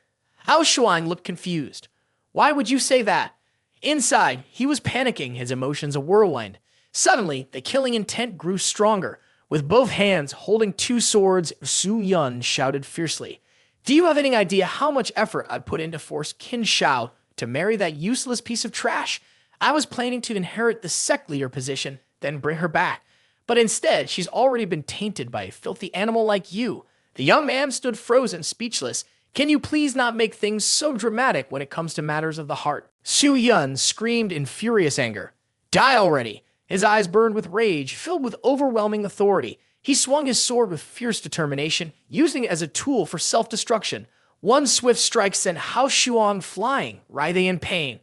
Hao Shuang looked confused. "Why would you say that?" Inside, he was panicking, his emotions a whirlwind. Suddenly, the killing intent grew stronger. With both hands holding 2 swords, Xu Yun shouted fiercely, "Do you have any idea how much effort I'd put in to force Qin Shao to marry that useless piece of trash? I was planning to inherit the sect leader position, then bring her back. But instead, she's already been tainted by a filthy animal like you." The young man stood frozen, speechless. "Can you please not make things so dramatic when it comes to matters of the heart?" Xu Yun screamed in furious anger. "Die already!" His eyes burned with rage, filled with overwhelming authority. He swung his sword with fierce determination, using it as a tool for self-destruction. One swift strike sent Hao Shuang flying, writhing in pain.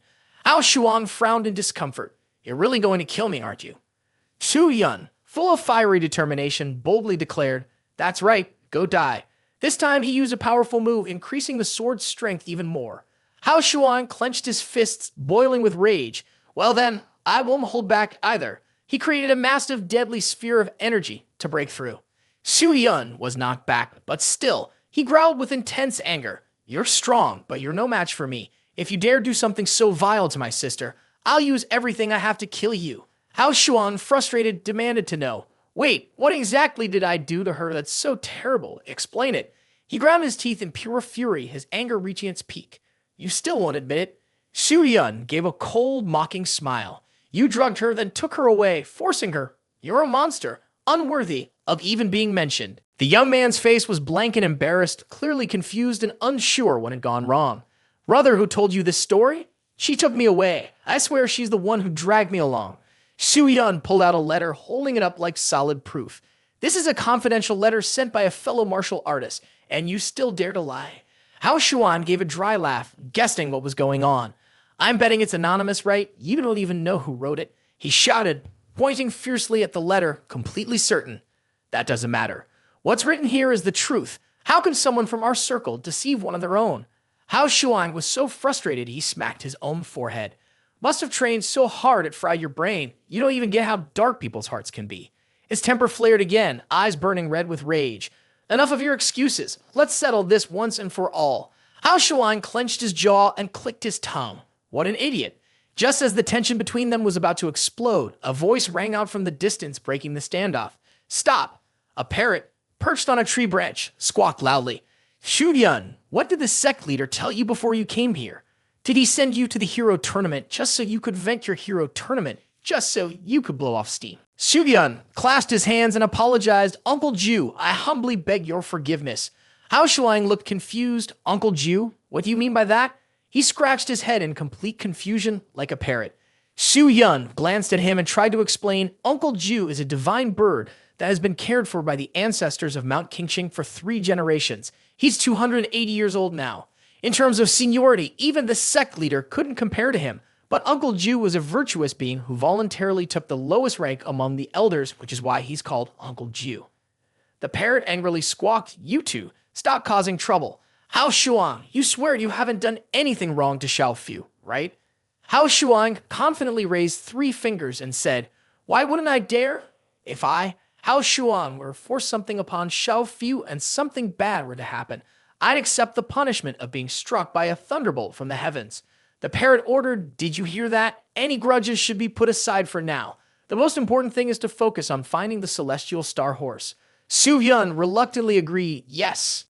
Hao Shuang frowned in discomfort. You're really going to kill me, aren't you? Xu Yun, full of fiery determination, boldly declared, That's right, go die. This time he used a powerful move, increasing the sword's strength even more. Hao Shuang clenched his fists, boiling with rage. Well then, I won't hold back either. He created a massive, deadly sphere of energy to break through. Xu Yun was knocked back, but still, he growled with intense anger. You're strong, but you're no match for me. If you dare do something so vile to my sister, I'll use everything I have to kill you. Hao Shuang, frustrated, demanded to know. Wait, what exactly did I do to her that's so terrible? Explain it. He ground his teeth in pure fury, his anger reaching its peak. You still won't admit it. Xu Yun gave a cold, mocking smile. You drugged her, then took her away, forcing her. You're a monster, unworthy of even being mentioned. The young man's face was blank and embarrassed, clearly confused and unsure what had gone wrong. Brother who told you this story? She took me away. I swear she's the one who dragged me along. Xu Yun pulled out a letter, holding it up like solid proof. This is a confidential letter sent by a fellow martial artist, and you still dare to lie. Hao Shuan gave a dry laugh, guessing what was going on. I'm betting it's anonymous, right? You don't even know who wrote it. He shouted, pointing fiercely at the letter, completely certain. That doesn't matter. What's written here is the truth. How can someone from our circle deceive one of their own? Hao Shuang was so frustrated he smacked his own forehead. Must have trained so hard it fried your brain, you don't even get how dark people's hearts can be. His temper flared again, eyes burning red with rage. Enough of your excuses. Let's settle this once and for all. Hao Shuang clenched his jaw and clicked his tongue. What an idiot. Just as the tension between them was about to explode, a voice rang out from the distance, breaking the standoff. Stop! A parrot, perched on a tree branch, squawked loudly. Xu Yun, what did the sect leader tell you before you came here? Did he send you to the hero tournament just so you could vent your hero tournament, just so you could blow off steam? Xu Yun clasped his hands and apologized. Uncle Ju, I humbly beg your forgiveness. Hao Shuang looked confused. Uncle Ju, what do you mean by that? He scratched his head in complete confusion like a parrot. Xu Yun glanced at him and tried to explain, Uncle Ju is a divine bird that has been cared for by the ancestors of Mount Qingqing for 3 generations. He's 280 years old now. In terms of seniority, even the sect leader couldn't compare to him. But Uncle Ju was a virtuous being who voluntarily took the lowest rank among the elders, which is why he's called Uncle Ju. The parrot angrily squawked, You two, stop causing trouble. Hao Shuang, you swear you haven't done anything wrong to Xiao Fu, right? Hao Shuang confidently raised 3 fingers and said, Why wouldn't I dare? If I, Hao Shuang, were to force something upon Xiao Fu and something bad were to happen, I'd accept the punishment of being struck by a thunderbolt from the heavens. The parrot ordered, Did you hear that? Any grudges should be put aside for now. The most important thing is to focus on finding the celestial star horse. Xu Yun reluctantly agreed, Yes.